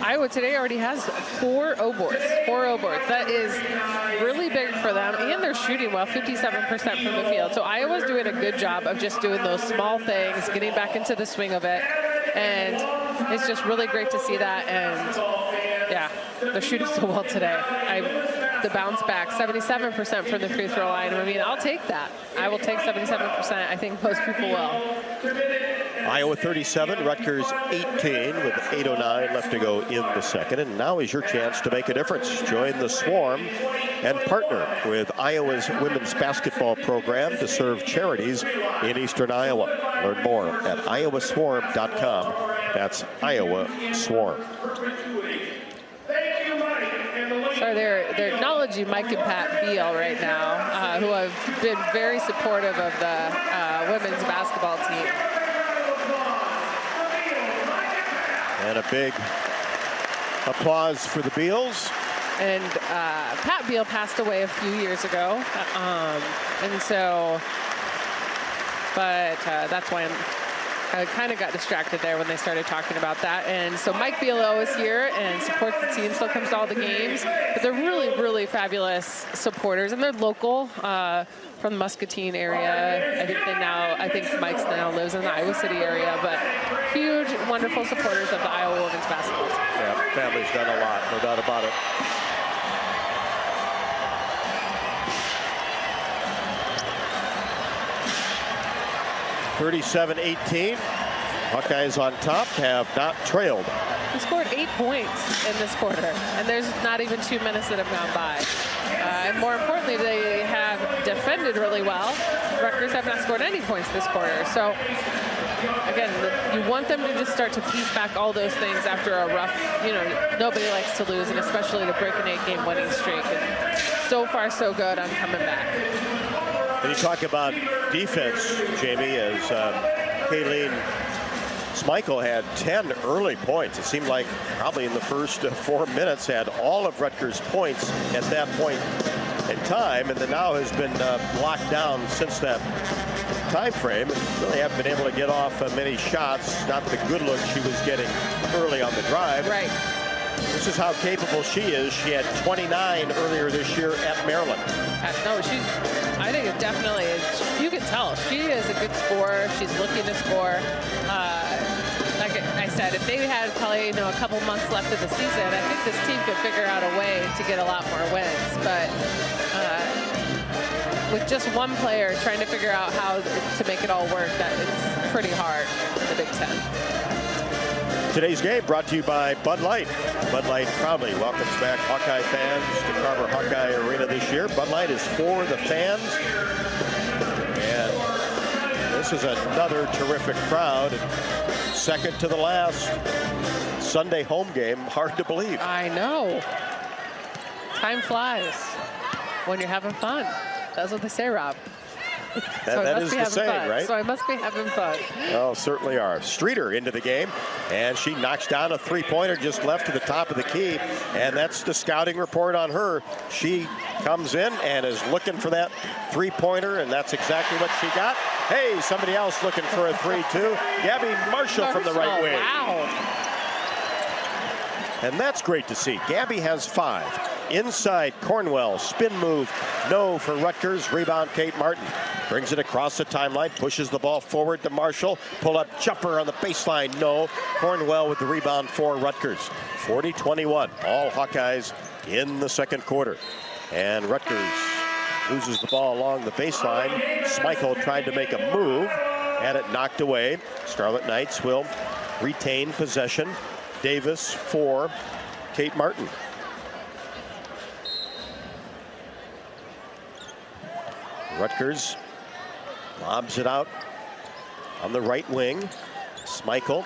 Iowa today already has 4 O-boards. That is really big for them, and they're shooting well, 57% from the field. So Iowa's doing a good job of just doing those small things, getting back into the swing of it, and it's just really great to see that. And yeah, they're shooting so well today. The bounce back, 77% from the free throw line. I mean, I'll take that. I will take 77%. I think most people will. Iowa 37, Rutgers 18 with 8:09 left to go in the second. And now is your chance to make a difference. Join the Swarm and partner with Iowa's women's basketball program to serve charities in Eastern Iowa. Learn more at iowaswarm.com. That's Iowa Swarm. Sorry, they're acknowledging Mike and Pat Beal right now, who have been very supportive of the women's basketball team. And a big applause for the Beals. And Pat Beal passed away a few years ago, and so, but that's why I kind of got distracted there when they started talking about that. And so Mike Bealo is here and supports the team, still comes to all the games. But they're really, really fabulous supporters, and they're local from the Muscatine area. I think Mike's now lives in the Iowa City area, but huge, wonderful supporters of the Iowa women's basketball team. Yeah, family's done a lot, no doubt about it. (37-18). Hawkeyes on top, have not trailed. They scored 8 points in this quarter, and there's not even 2 minutes that have gone by. And more importantly, they have defended really well. Rutgers have not scored any points this quarter. So, again, you want them to just start to piece back all those things after a rough, nobody likes to lose, and especially to break an 8-game winning streak. And so far, so good on coming back. And you talk about defense, Jamie, as Kayleen Schmeichel had 10 early points. It seemed like probably in the first 4 minutes had all of Rutgers' points at that point in time, and then now has been locked down since that time frame. Really haven't been able to get off many shots. Not the good look she was getting early on the drive. Right. This is how capable she is. She had 29 earlier this year at Maryland. No, I think it definitely is. You can tell she is a good scorer. She's looking to score. Like I said, if they had probably a couple months left of the season, I think this team could figure out a way to get a lot more wins. But with just one player trying to figure out how to make it all work, that it's pretty hard in the Big Ten. Today's game brought to you by Bud Light. Bud Light proudly welcomes back Hawkeye fans to Carver Hawkeye Arena this year. Bud Light is for the fans. And this is another terrific crowd. Second to the last Sunday home game. Hard to believe. I know. Time flies when you're having fun. That's what they say, Rob. That is the saying, right? So I must be having fun. Oh, certainly are. Streeter into the game, and she knocks down a three-pointer just left to the top of the key, and that's the scouting report on her. She comes in and is looking for that three-pointer, and that's exactly what she got. Hey, somebody else looking for a 3-2. Gabby Marshall from the right wing. Wow. and that's great to see. Gabby has 5. Inside, Cornwell, spin move, no for Rutgers. Rebound, Kate Martin. Brings it across the timeline, pushes the ball forward to Marshall. Pull-up jumper on the baseline, no. Cornwell with the rebound for Rutgers. 40-21, all Hawkeyes in the second quarter. And Rutgers loses the ball along the baseline. Smeichel tried to make a move, had it knocked away. Scarlet Knights will retain possession. Davis for Kate Martin. Rutgers lobs it out on the right wing. Smeichel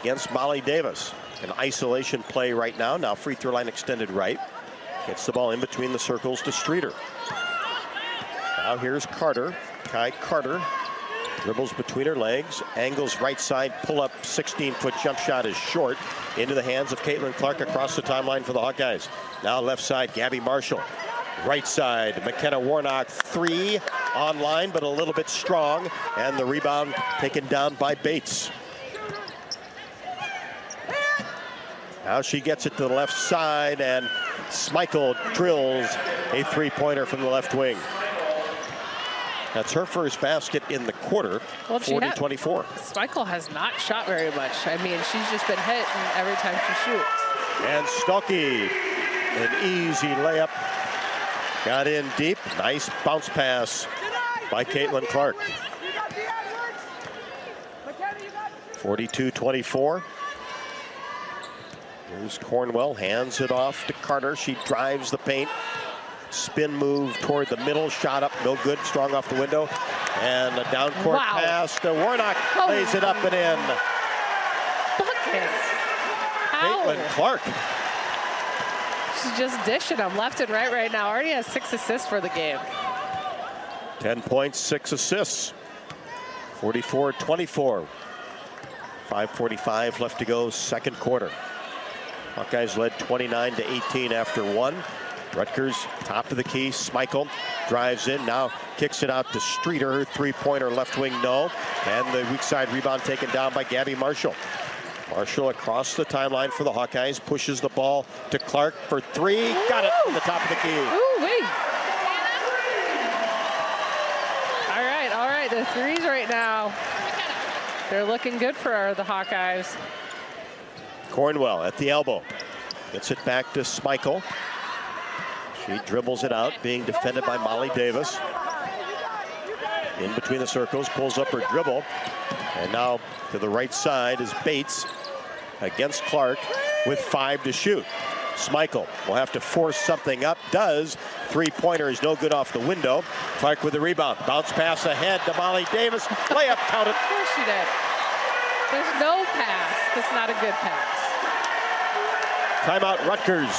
against Molly Davis. An isolation play right now. Now free throw line extended right. Gets the ball in between the circles to Streeter. Now here's Carter. Kai Carter dribbles between her legs. Angles right side. Pull up 16-foot jump shot is short. Into the hands of Caitlin Clark across the timeline for the Hawkeyes. Now left side, Gabby Marshall. Right side, McKenna Warnock, 3 online, but a little bit strong. And the rebound taken down by Bates. Now she gets it to the left side, and Smeichel drills a 3-pointer from the left wing. That's her first basket in the quarter, 40-24. Smeichel has not shot very much. I mean, she's just been hit every time she shoots. And Stuckey, an easy layup. Got in deep. Nice bounce pass by Caitlin Clark. 42-24. Here's Cornwell, hands it off to Carter. She drives the paint. Spin move toward the middle. Shot up, no good. Strong off the window. And a down court pass to Warnock. Lays it up and in. Buckets. Caitlin Clark. She's just dishing them left and right now. Already has 6 assists for the game. 10 points, 6 assists. 44-24. 5:45 left to go, second quarter. Hawkeyes led 29-18 after 1. Rutgers, top of the key. Smeichel drives in, now kicks it out to Streeter. Her 3-pointer left wing, no. And the weak side rebound taken down by Gabby Marshall. Marshall across the timeline for the Hawkeyes, pushes the ball to Clark for 3. Got it from the top of the key. Ooh-wee. All right, the threes right now. They're looking good for the Hawkeyes. Cornwell at the elbow. Gets it back to Smeichel. She dribbles it out, being defended by Molly Davis. In between the circles, pulls up her dribble. And now to the right side is Bates against Clark with 5 to shoot. Smeichel will have to force something up. Does. 3-pointer is no good off the window. Clark with the rebound. Bounce pass ahead to Molly Davis. Layup counted. Of course she did. There's no pass that's not a good pass. Timeout Rutgers.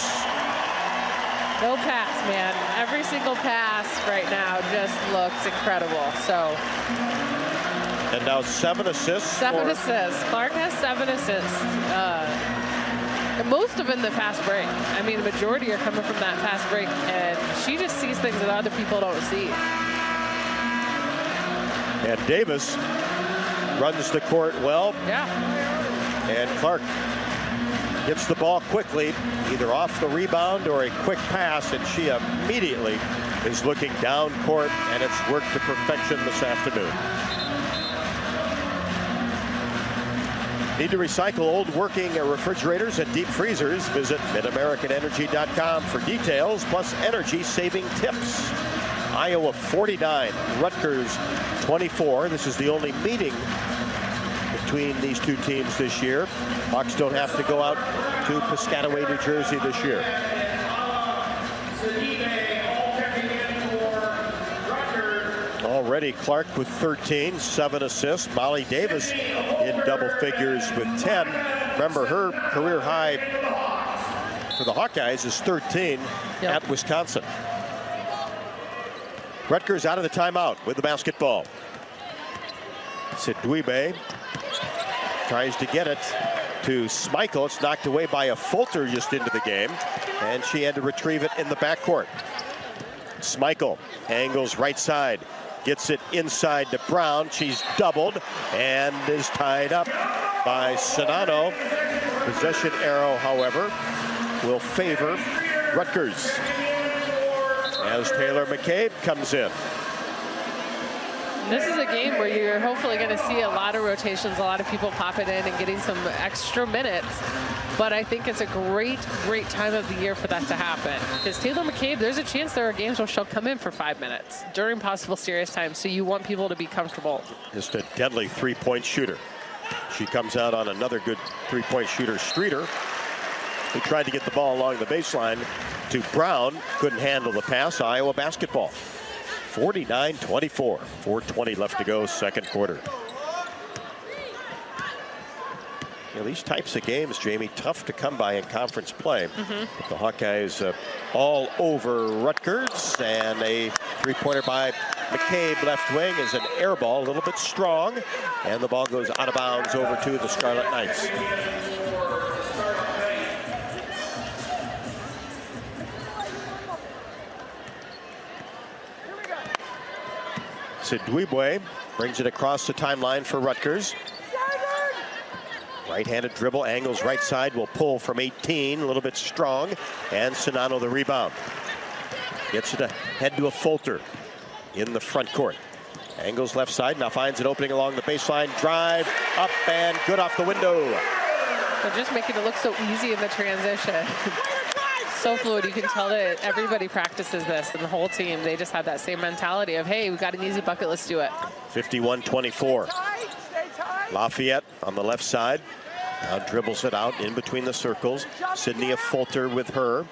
No pass, man. Every single pass right now just looks incredible. So. And now 7 assists. 7 assists. Clark has 7 assists. Most of them in the fast break. I mean, the majority are coming from that fast break, and she just sees things that other people don't see. And Davis runs the court well. Yeah. And Clark gets the ball quickly, either off the rebound or a quick pass, and she immediately is looking down court, and it's worked to perfection this afternoon. Need to recycle old working refrigerators and deep freezers? Visit MidAmericanEnergy.com for details, plus energy-saving tips. Iowa 49, Rutgers 24. This is the only meeting between these two teams this year. Hawks don't have to go out to Piscataway, New Jersey this year. Already Clark with 13, 7 assists. Molly Davis in double figures with 10. Remember, her career high for the Hawkeyes is 13 at Wisconsin. Rutgers out of the timeout with the basketball. Sidwibe tries to get it to Smeichel. It's knocked away by a Fulter just into the game, and she had to retrieve it in the backcourt. Smeichel angles right side, gets it inside to Brown. She's doubled and is tied up by Sonano. Possession arrow, however, will favor Rutgers as Taylor McCabe comes in. This is a game where you're hopefully going to see a lot of rotations, a lot of people popping in and getting some extra minutes. But I think it's a great, great time of the year for that to happen. Because Taylor McCabe, there's a chance there are games where she'll come in for 5 minutes during possible serious times. So you want people to be comfortable. Just a deadly three-point shooter. She comes out on another good three-point shooter, Streeter, who tried to get the ball along the baseline to Brown. Couldn't handle the pass. Iowa basketball. 49-24. 4:20 left to go, second quarter. You know, these types of games, Jamie, tough to come by in conference play. But the Hawkeyes all over Rutgers, and a three-pointer by McCabe left wing is an air ball, a little bit strong, and the ball goes out of bounds over to the Scarlet Knights. Sidwebwe brings it across the timeline for Rutgers. Right-handed dribble, angles right side, will pull from 18, a little bit strong, and Sonano the rebound. Gets it ahead to a Fulter in the front court. Angles left side, now finds an opening along the baseline, drive, up and good off the window. They're just making it look so easy in the transition. So fluid. You can tell that everybody practices this, and the whole team, they just have that same mentality of, hey, we've got an easy bucket, let's do it. 51-24. Lafayette on the left side. Now dribbles it out in between the circles. Sydney Fulter with her.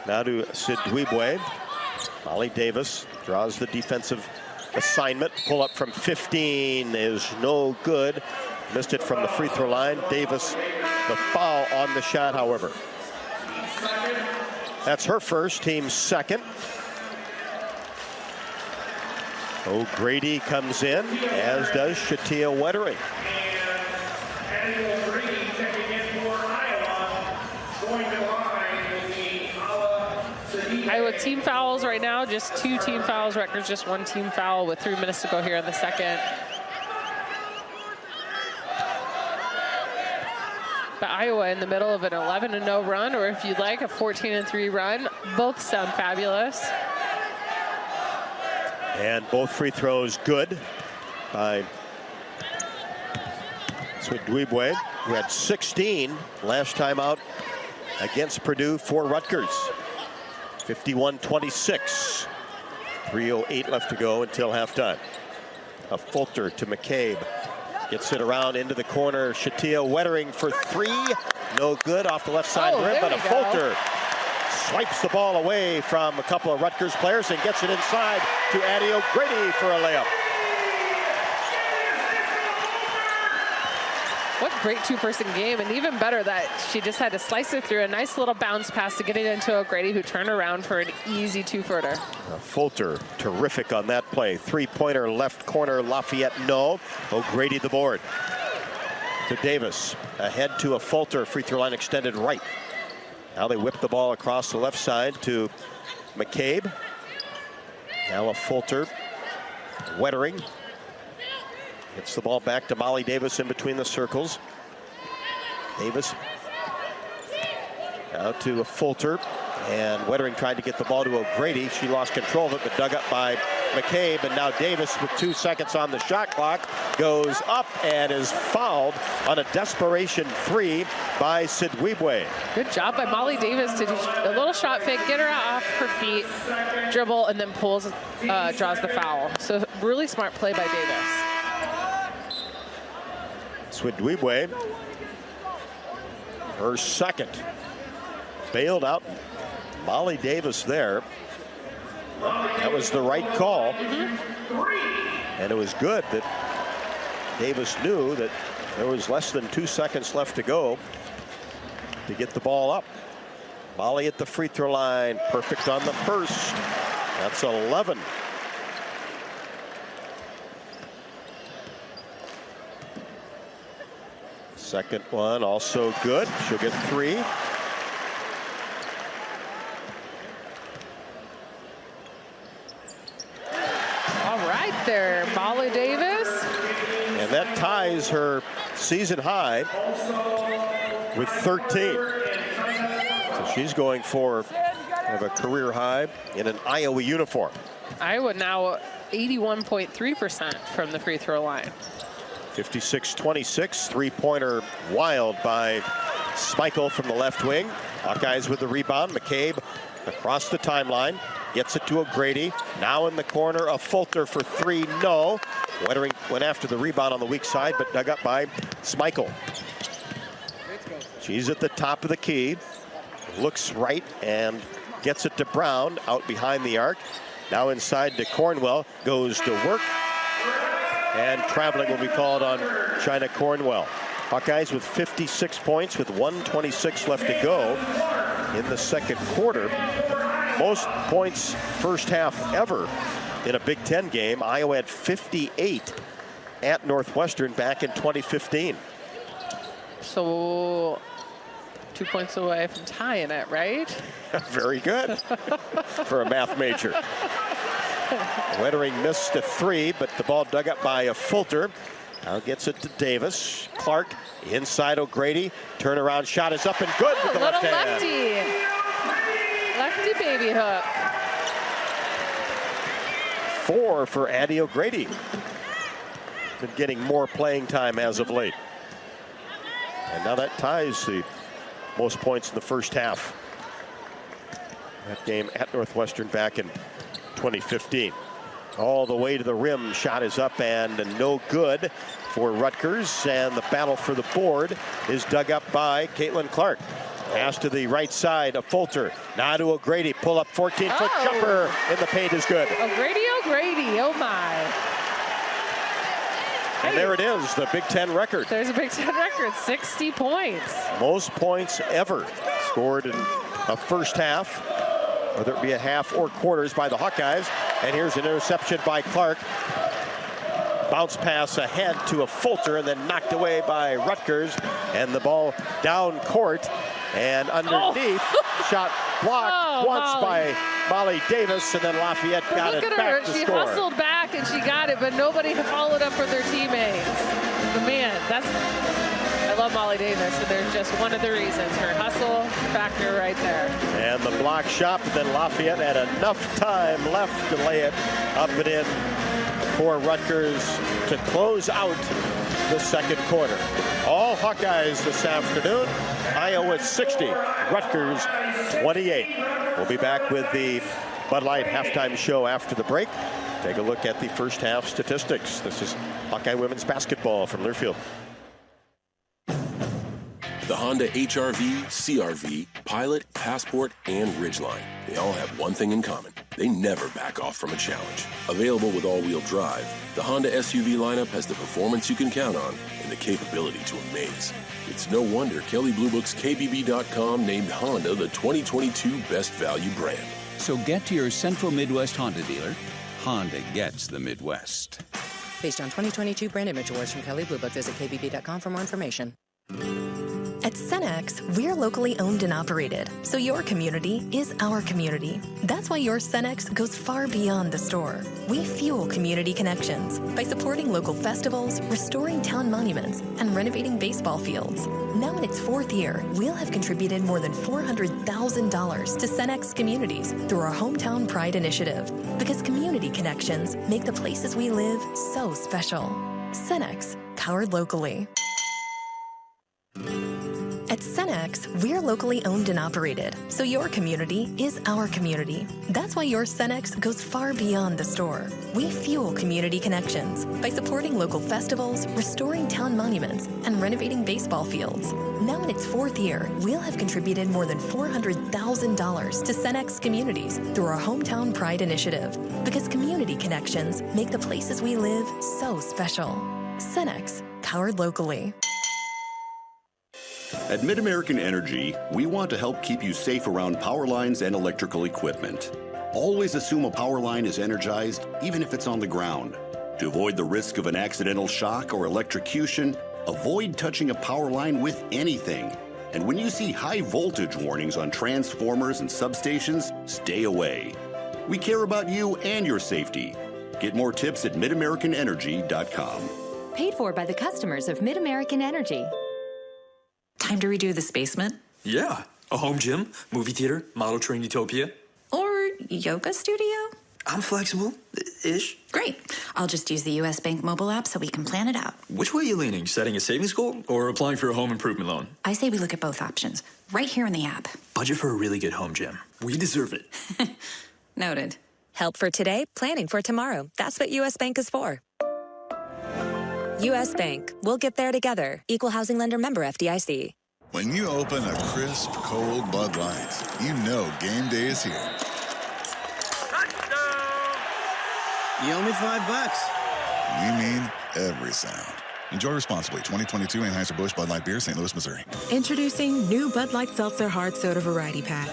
Now to Sidwebwe. Molly Davis draws the defensive assignment. Pull up from 15 is no good. Missed it from the free throw line. Davis, the foul on the shot, however. That's her first, team second. O'Grady comes in, as does Shatia Wettering. Iowa team fouls right now, just 2 team fouls. Rutgers just 1 team foul with 3 minutes to go here in the second. But Iowa in the middle of an 11-0 run, or if you'd like, a 14-3 run. Both sound fabulous. And both free throws good by Sidwebwe, who had 16 last time out against Purdue for Rutgers. 51-26. 3:08 left to go until halftime. A Fulter to McCabe. Gets it around into the corner. Shatia Wettering for 3. No good off the left side rim, but a Fulter swipes the ball away from a couple of Rutgers players and gets it inside to Addie O'Grady for a layup. What great 2-person game, and even better that she just had to slice it through a nice little bounce pass to get it into O'Grady, who turned around for an easy 2-footer. Fulter, terrific on that play. 3-pointer left corner, Lafayette, no. O'Grady the board. To Davis, ahead to a Fulter, free throw line extended right. Now they whip the ball across the left side to McCabe. Now a Fulter, Wettering. Gets the ball back to Molly Davis in between the circles. Davis now to a Fulter, and Wettering tried to get the ball to O'Grady. She lost control of it, but dug up by McCabe. And now Davis, with 2 seconds on the shot clock, goes up and is fouled on a desperation 3 by Sidwebwe. Good job by Molly Davis to do a little shot fake, get her out off her feet, dribble, and then pulls, draws the foul. So really smart play by Davis. Sidwebwe, her second. Bailed out Molly Davis there. That was the right call. And it was good that Davis knew that there was less than 2 seconds left to go to get the ball up. Molly at the free throw line, perfect on the first. That's 11. Second one also good. She'll get 3. All right there, Molly Davis. And that ties her season high with 13. So she's going for kind of a career high in an Iowa uniform. Iowa now 81.3% from the free throw line. 56-26, three-pointer wild by Schmeichel from the left wing. Hawkeyes with the rebound. McCabe across the timeline. Gets it to O'Grady. Now in the corner, a Fulter for three. No. Wettering went after the rebound on the weak side, but dug up by Schmeichel. She's at the top of the key. Looks right and gets it to Brown out behind the arc. Now inside to Cornwell. Goes to work. And traveling will be called on China Cornwell. Hawkeyes with 56 points with 1:26 left to go in the second quarter. Most points first half ever in a Big Ten game. Iowa had 58 at Northwestern back in 2015. So 2 points away from tying it, right? Very good for a math major. Wettering missed a three, but the ball dug up by a Fulter. Now gets it to Davis. Clark inside O'Grady. Turnaround shot is up and good with the left hand. Lefty baby hook. 4 for Addie O'Grady. Been getting more playing time as of late. And now that ties the most points in the first half. That game at Northwestern back in 2015. All the way to the rim. Shot is up and no good for Rutgers. And the battle for the board is dug up by Caitlin Clark. Pass to the right side of Fulter. Now to O'Grady. Pull up 14-foot jumper in the paint is good. O'Grady, oh my. And there it is, the Big Ten record. There's a Big Ten record, 60 points. Most points ever scored in a first half, whether it be a half or quarters by the Hawkeyes. And here's an interception by Clark. Bounce pass ahead to a Fulter and then knocked away by Rutgers. And the ball down court and underneath. Shot blocked once by Molly Davis, and then Lafayette got it back to score. She hustled back and she got it, but nobody followed up for their teammates. But man, I love Molly Davis, and there's just one of the reasons, her hustle factor right there. And the block shot, but then Lafayette had enough time left to lay it up and in for Rutgers to close out the second quarter. All Hawkeyes this afternoon. Iowa 60, Rutgers 28. We'll be back with the Bud Light halftime show after the break. Take a look at the first half statistics. This is Hawkeye women's basketball from Learfield. The Honda HR-V, CR-V, Pilot, Passport, and Ridgeline. They all have one thing in common. They never back off from a challenge. Available with all-wheel drive, the Honda SUV lineup has the performance you can count on and the capability to amaze. It's no wonder Kelley Blue Book's KBB.com named Honda the 2022 Best Value brand. So get to your Central Midwest Honda dealer. Honda gets the Midwest. Based on 2022 brand image awards from Kelley Blue Book, visit KBB.com for more information. At Cenex, we're locally owned and operated, so your community is our community. That's why your Cenex goes far beyond the store. We fuel community connections by supporting local festivals, restoring town monuments, and renovating baseball fields. Now in its fourth year, we'll have contributed more than $400,000 to Cenex communities through our Hometown Pride initiative, because community connections make the places we live so special. Cenex, powered locally. At Cenex, we're locally owned and operated, so your community is our community. That's why your Cenex goes far beyond the store. We fuel community connections by supporting local festivals, restoring town monuments, and renovating baseball fields. Now in its fourth year, we'll have contributed more than $400,000 to Cenex communities through our Hometown Pride initiative, because community connections make the places we live so special. Cenex, powered locally. At MidAmerican Energy, we want to help keep you safe around power lines and electrical equipment. Always assume a power line is energized, even if it's on the ground. To avoid the risk of an accidental shock or electrocution, avoid touching a power line with anything. And when you see high voltage warnings on transformers and substations, stay away. We care about you and your safety. Get more tips at midamericanenergy.com. Paid for by the customers of MidAmerican Energy. Time to redo this basement? Yeah. A home gym, movie theater, model train utopia. Or yoga studio? I'm flexible-ish. Great. I'll just use the U.S. Bank mobile app so we can plan it out. Which way are you leaning? Setting a savings goal or applying for a home improvement loan? I say we look at both options, right here in the app. Budget for a really good home gym. We deserve it. Noted. Help for today, planning for tomorrow. That's what U.S. Bank is for. U.S. Bank. We'll get there together. Equal housing lender member FDIC. When you open a crisp, cold Bud Light, you know game day is here. You owe me $5. We mean every sound. Enjoy responsibly. 2022 Anheuser-Busch Bud Light Beer, St. Louis, Missouri. Introducing new Bud Light Seltzer Hard Soda Variety Pack.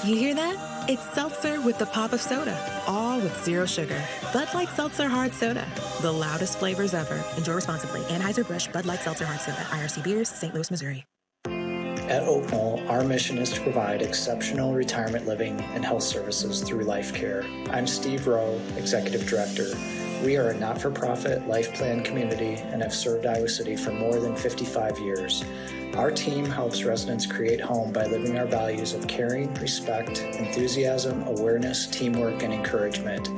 You hear that? It's seltzer with the pop of soda, all with zero sugar. Bud Light Seltzer Hard Soda, the loudest flavors ever. Enjoy responsibly. Anheuser-Busch Bud Light Seltzer Hard Soda, IRC Beers, St. Louis, Missouri. At Oak Knoll, our mission is to provide exceptional retirement living and health services through life care. I'm Steve Rowe, Executive Director. We are a not-for-profit life plan community and have served Iowa City for more than 55 years. Our team helps residents create home by living our values of caring, respect, enthusiasm, awareness, teamwork, and encouragement.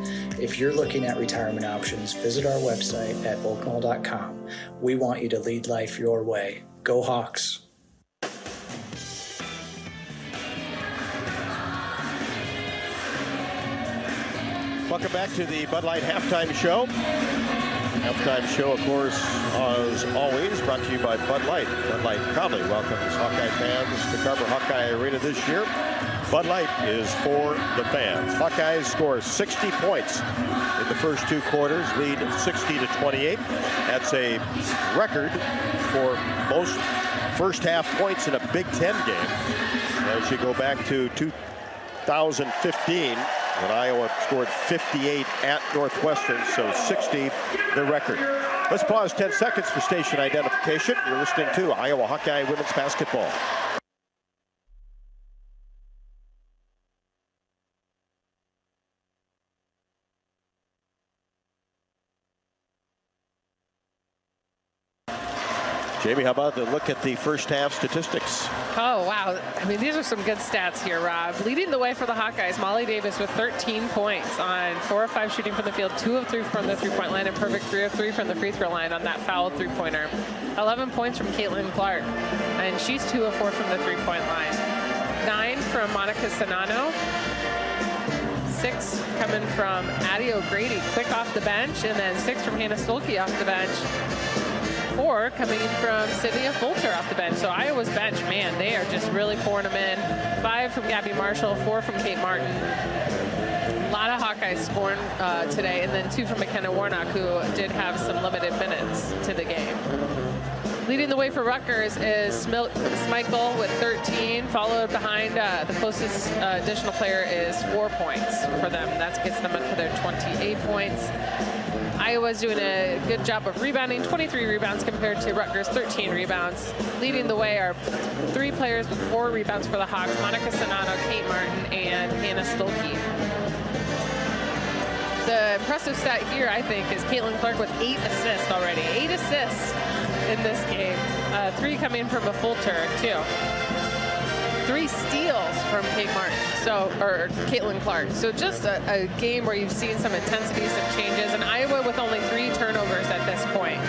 If you're looking at retirement options, visit our website at oakknoll.com. We want you to lead life your way. Go Hawks! Welcome back to the Bud Light Halftime Show. Halftime show, of course, as always, brought to you by Bud Light. Bud Light proudly welcomes Hawkeye fans to Carver Hawkeye Arena this year. Bud Light is for the fans. Hawkeyes score 60 points in the first two quarters, lead 60-28. That's a record for most first half points in a Big Ten game. As you go back to 2015, when Iowa scored 58 at Northwestern, so 60 the record. Let's pause 10 seconds for station identification. You're listening to Iowa Hawkeye Women's Basketball. Jamie, how about the look at the first half statistics? Oh, wow. I mean, these are some good stats here, Rob. Leading the way for the Hawkeyes, Molly Davis with 13 points on 4 of 5 shooting from the field, 2 of 3 from the three-point line, and perfect 3 of 3 from the free throw line on that foul three-pointer. 11 points from Caitlin Clark, and she's 2 of 4 from the three-point line. 9 from Monica Sanano. 6 coming from Addie O'Grady, quick off the bench, and then 6 from Hannah Stolke off the bench. 4 coming from Cynthia Fulcher off the bench. So Iowa's bench, man, they are just really pouring them in. 5 from Gabby Marshall, 4 from Kate Martin. A lot of Hawkeyes scoring today, and then 2 from McKenna Warnock, who did have some limited minutes to the game. Leading the way for Rutgers is Smeichel with 13, followed behind the closest additional player is 4 points for them. That gets them up to their 28 points. Iowa's doing a good job of rebounding, 23 rebounds compared to Rutgers' 13 rebounds. Leading the way are 3 players with 4 rebounds for the Hawks, Monica Sanano, Kate Martin, and Hannah Stolke. The impressive stat here, I think, is Caitlin Clark with 8 assists already. 8 assists in this game. 3 coming from a Fulcher, too. 3 steals from Kate Martin, or Caitlin Clark. So just a game where you've seen some intensity, some changes, and Iowa with only 3 turnovers at this point.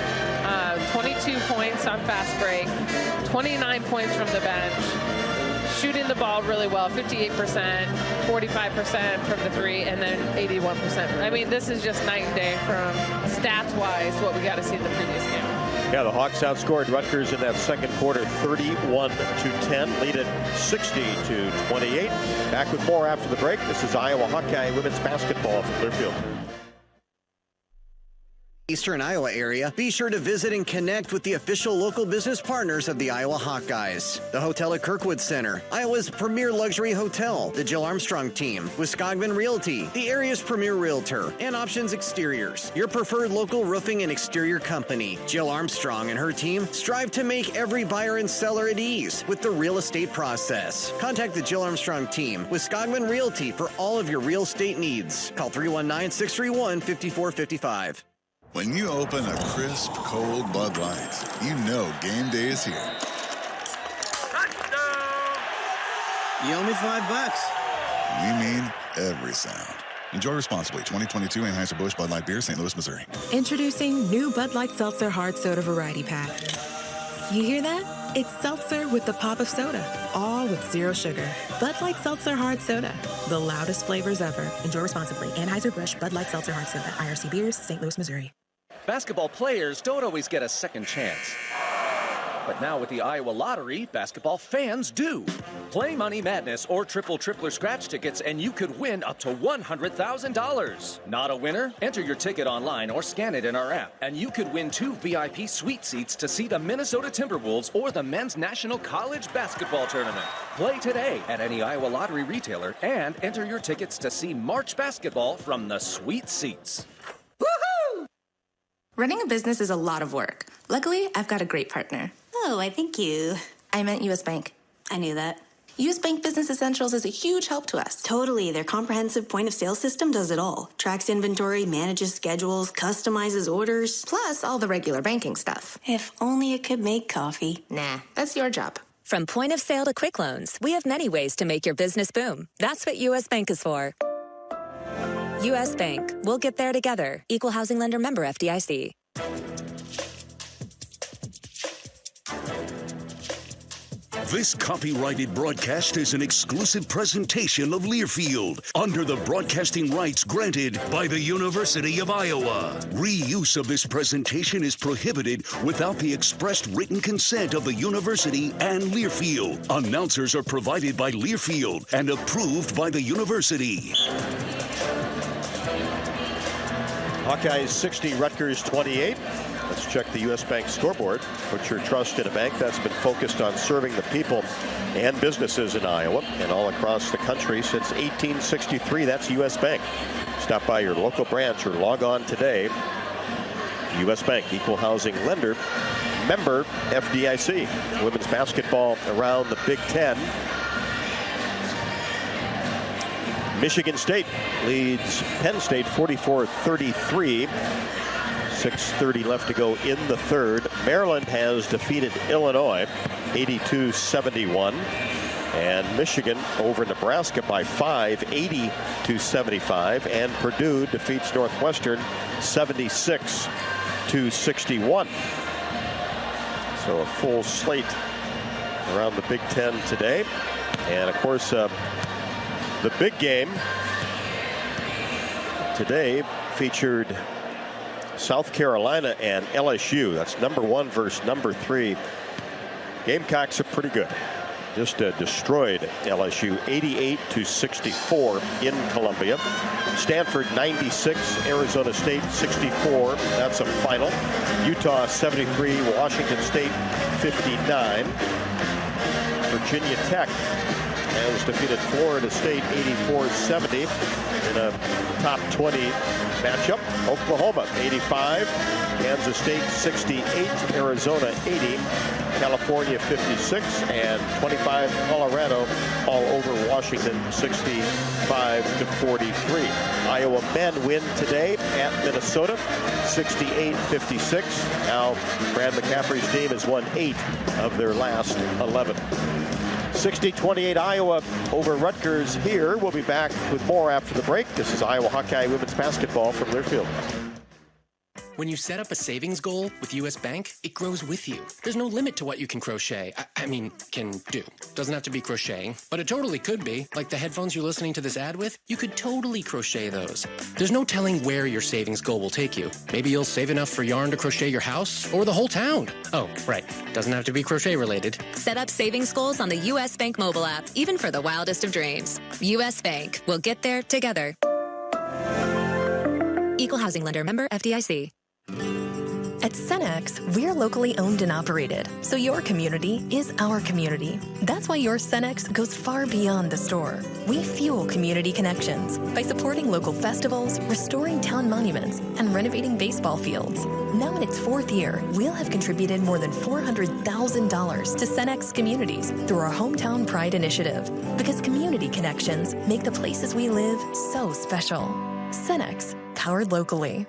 22 points on fast break, 29 points from the bench, shooting the ball really well, 58%, 45% from the 3, and then 81%. I mean, this is just night and day from stats-wise what we got to see in the previous game. Yeah, the Hawks outscored Rutgers in that second quarter 31-10, lead it 60-28. Back with more after the break. This is Iowa Hawkeye Women's Basketball from Clearfield. Eastern Iowa area, be sure to visit and connect with the official local business partners of the Iowa Hawkeyes. The Hotel at Kirkwood Center, Iowa's premier luxury hotel, the Jill Armstrong team, with Skogman Realty, the area's premier realtor, and Options Exteriors, your preferred local roofing and exterior company. Jill Armstrong and her team strive to make every buyer and seller at ease with the real estate process. Contact the Jill Armstrong team with Skogman Realty for all of your real estate needs. Call 319-631-5455. When you open a crisp, cold Bud Light, you know game day is here. You owe me $5. We mean every sound. Enjoy responsibly. 2022 Anheuser-Busch Bud Light Beer, St. Louis, Missouri. Introducing new Bud Light Seltzer Hard Soda Variety Pack. You hear that? It's seltzer with the pop of soda, all with zero sugar. Bud Light Seltzer Hard Soda, the loudest flavors ever. Enjoy responsibly. Anheuser-Busch Bud Light Seltzer Hard Soda, IRC Beers, St. Louis, Missouri. Basketball players don't always get a second chance. But now with the Iowa Lottery, basketball fans do. Play Money Madness or Triple Tripler scratch tickets and you could win up to $100,000. Not a winner? Enter your ticket online or scan it in our app, and you could win 2 VIP suite seats to see the Minnesota Timberwolves or the Men's National College Basketball Tournament. Play today at any Iowa Lottery retailer and enter your tickets to see March basketball from the suite seats. Woohoo! Running a business is a lot of work. Luckily, I've got a great partner. Oh, I think you... I meant U.S. Bank. I knew that. U.S. Bank Business Essentials is a huge help to us. Totally. Their comprehensive point-of-sale system does it all. Tracks inventory, manages schedules, customizes orders. Plus all the regular banking stuff. If only it could make coffee. Nah, that's your job. From point of sale to quick loans, we have many ways to make your business boom. That's what U.S. Bank is for. U.S. Bank. We'll get there together. Equal housing lender, member FDIC. This copyrighted broadcast is an exclusive presentation of Learfield under the broadcasting rights granted by the University of Iowa. Reuse of this presentation is prohibited without the expressed written consent of the university and Learfield. Announcers are provided by Learfield and approved by the university. Hawkeyes 60, Rutgers 28. Let's check the U.S. Bank scoreboard. Put your trust in a bank that's been focused on serving the people and businesses in Iowa and all across the country since 1863. That's U.S. Bank. Stop by your local branch or log on today. U.S. Bank, equal housing lender, member FDIC. Women's basketball around the Big Ten. Michigan State leads Penn State 44-33. 6:30 left to go in the third. Maryland has defeated Illinois 82-71. And Michigan over Nebraska by 5, 80-75. And Purdue defeats Northwestern 76-61. So a full slate around the Big Ten today. And of course, the big game today featured South Carolina and LSU. That's #1 versus #3. Gamecocks are pretty good. Just destroyed LSU 88-64 in Columbia. Stanford 96, Arizona State 64. That's a final. Utah 73, Washington State 59. Virginia Tech has defeated Florida State 84-70 in a top 20 matchup. Oklahoma 85, Kansas State 68, Arizona 80, California 56, and 25 Colorado all over Washington 65-43. Iowa men win today at Minnesota 68-56. Now Brad McCaffrey's team has won 8 of their last 11. 60-28 Iowa over Rutgers here. We'll be back with more after the break. This is Iowa Hawkeye women's basketball from Learfield. When you set up a savings goal with U.S. Bank, it grows with you. There's no limit to what you can crochet. Can do. Doesn't have to be crocheting, but it totally could be. Like the headphones you're listening to this ad with, you could totally crochet those. There's no telling where your savings goal will take you. Maybe you'll save enough for yarn to crochet your house or the whole town. Oh, right. Doesn't have to be crochet related. Set up savings goals on the U.S. Bank mobile app, even for the wildest of dreams. U.S. Bank. We'll get there together. Equal housing lender, member FDIC. At Cenex, we're locally owned and operated, so your community is our community. That's why your Cenex goes far beyond the store. We fuel community connections by supporting local festivals, restoring town monuments, and renovating baseball fields. Now in its 4th year, we'll have contributed more than $400,000 to Cenex communities through our Hometown Pride initiative, because community connections make the places we live so special. Cenex, powered locally.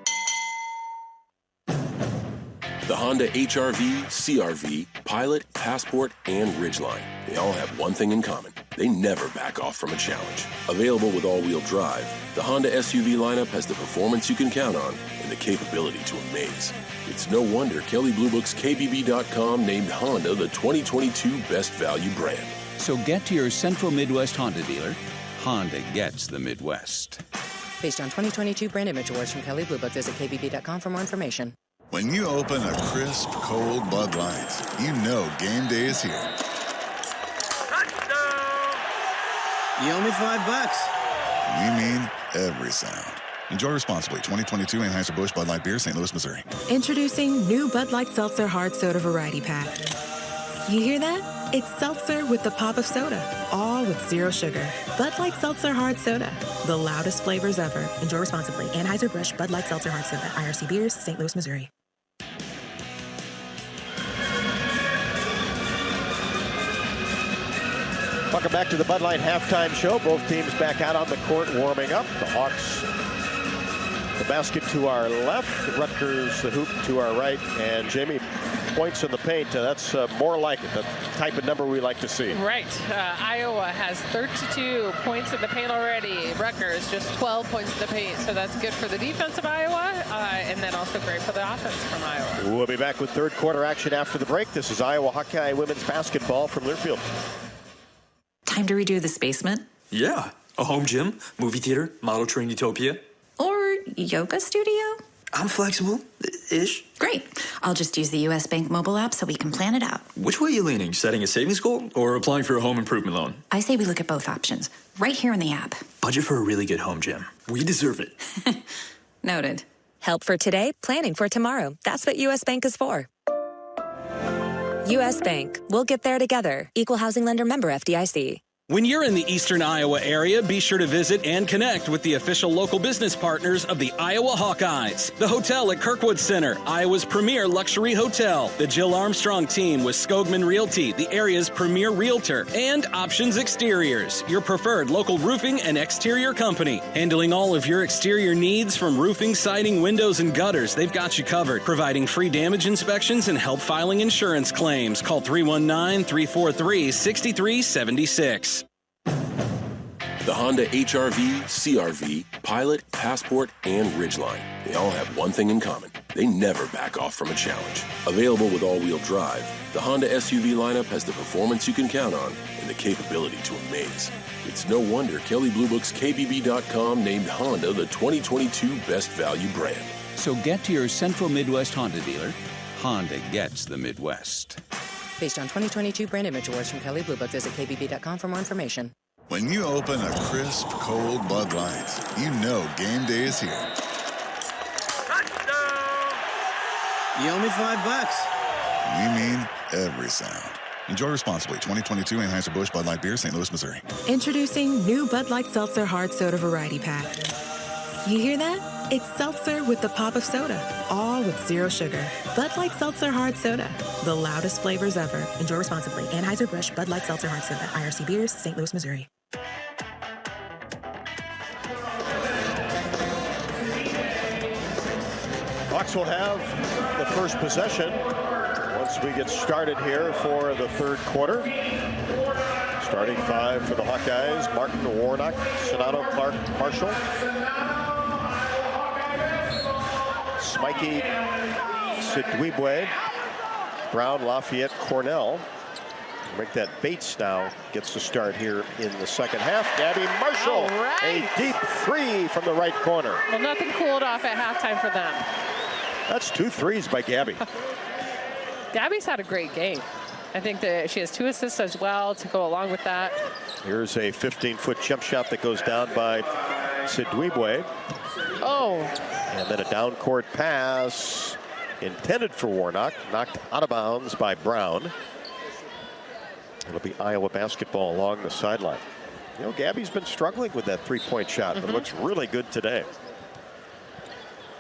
The Honda HR-V, CR-V, Pilot, Passport, and Ridgeline. They all have one thing in common. They never back off from a challenge. Available with all-wheel drive, the Honda SUV lineup has the performance you can count on and the capability to amaze. It's no wonder Kelley Blue Book's KBB.com named Honda the 2022 Best Value brand. So get to your Central Midwest Honda dealer. Honda gets the Midwest. Based on 2022 brand image awards from Kelley Blue Book, visit KBB.com for more information. When you open a crisp, cold Bud Light, you know game day is here. You owe me $5. We mean every sound. Enjoy responsibly. 2022 Anheuser-Busch Bud Light Beer, St. Louis, Missouri. Introducing new Bud Light Seltzer Hard Soda Variety Pack. You hear that? It's seltzer with the pop of soda, all with zero sugar. Bud Light Seltzer Hard Soda, the loudest flavors ever. Enjoy responsibly. Anheuser-Busch Bud Light Seltzer Hard Soda, IRC Beers, St. Louis, Missouri. Welcome back to the Bud Light halftime show. Both teams back out on the court warming up. The Hawks, the basket to our left, Rutgers, the hoop to our right, and Jamie, points in the paint. That's more like it, the type of number we like to see. Right. Iowa has 32 points in the paint already. Rutgers just 12 points in the paint. So that's good for the defense of Iowa, and then also great for the offense from Iowa. We'll be back with third quarter action after the break. This is Iowa Hawkeye women's basketball from Learfield. Time to redo this basement? Yeah. A home gym, movie theater, model train utopia. Or yoga studio? I'm flexible-ish. Great. I'll just use the U.S. Bank mobile app so we can plan it out. Which way are you leaning? Setting a savings goal or applying for a home improvement loan? I say we look at both options, right here in the app. Budget for a really good home gym. We deserve it. Noted. Help for today, planning for tomorrow. That's what U.S. Bank is for. U.S. Bank. We'll get there together. Equal housing lender member FDIC. When you're in the eastern Iowa area, be sure to visit and connect with the official local business partners of the Iowa Hawkeyes. The hotel at Kirkwood Center, Iowa's premier luxury hotel. The Jill Armstrong team with Skogman Realty, the area's premier realtor. And Options Exteriors, your preferred local roofing and exterior company. Handling all of your exterior needs from roofing, siding, windows, and gutters, they've got you covered. Providing free damage inspections and help filing insurance claims. Call 319-343-6376. The Honda HR-V, CR-V, Pilot, Passport, and Ridgeline. They all have one thing in common. They never back off from a challenge. Available with all-wheel drive, the Honda SUV lineup has the performance you can count on and the capability to amaze. It's no wonder Kelley Blue Book's KBB.com named Honda the 2022 Best Value brand. So get to your Central Midwest Honda dealer. Honda gets the Midwest. Based on 2022 brand image awards from Kelley Blue Book, visit KBB.com for more information. When you open a crisp, cold Bud Light, you know game day is here. You owe me $5. We mean every sound. Enjoy responsibly. 2022 Anheuser-Busch Bud Light Beer, St. Louis, Missouri. Introducing new Bud Light Seltzer Hard Soda Variety Pack. You hear that? It's seltzer with the pop of soda, all with zero sugar. Bud Light Seltzer Hard Soda, the loudest flavors ever. Enjoy responsibly. Anheuser-Busch Bud Light Seltzer Hard Soda, IRC Beers, St. Louis, Missouri. Hawks will have the first possession once we get started here for the third quarter. Starting five for the Hawkeyes: Martin, Warnock, Sonato, Clark, Marshall, Smikey, Sidwebwe, Brown, Lafayette, Cornell. Make that Bates now gets to start here in the second half. Gabby Marshall, a deep three from the right corner. Well, nothing cooled off at halftime for them. That's 2 threes by Gabby. Gabby's had a great game. I think that she has 2 assists as well to go along with that. Here's a 15-foot jump shot that goes down by Sidwebwe. Oh. And then a down court pass intended for Warnock, knocked out of bounds by Brown. It'll be Iowa basketball along the sideline. You know, Gabby's been struggling with that three-point shot, but it looks really good today.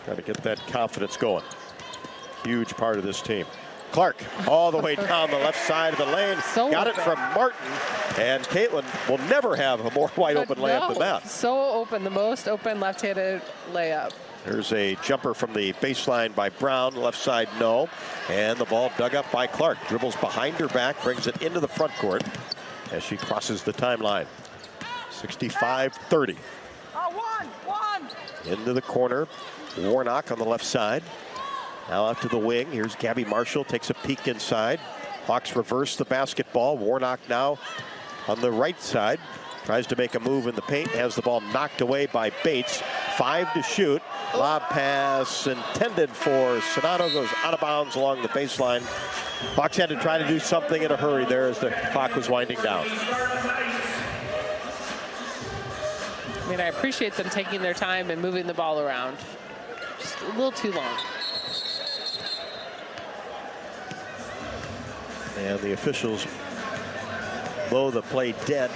Got to get that confidence going. Huge part of this team. Clark all the way down the left side of the lane. Got it from Martin. And Caitlin will never have a more wide open layup than that. So open, the most open left-handed layup. There's a jumper from the baseline by Brown. Left side, no. And the ball dug up by Clark. Dribbles behind her back, brings it into the front court. as she crosses the timeline. 65-30. Into the corner. Warnock on the left side. Now out to the wing. Here's Gabby Marshall. Takes a peek inside. Hawks reverse the basketball. Warnock now on the right side. Tries to make a move in the paint. Has the ball knocked away by Bates. 5 to shoot. Lob pass intended for Sonato. Goes out of bounds along the baseline. Hawks had to try to do something in a hurry there as the clock was winding down. I mean, I appreciate them taking their time and moving the ball around. Just a little too long. And the officials blow the play dead.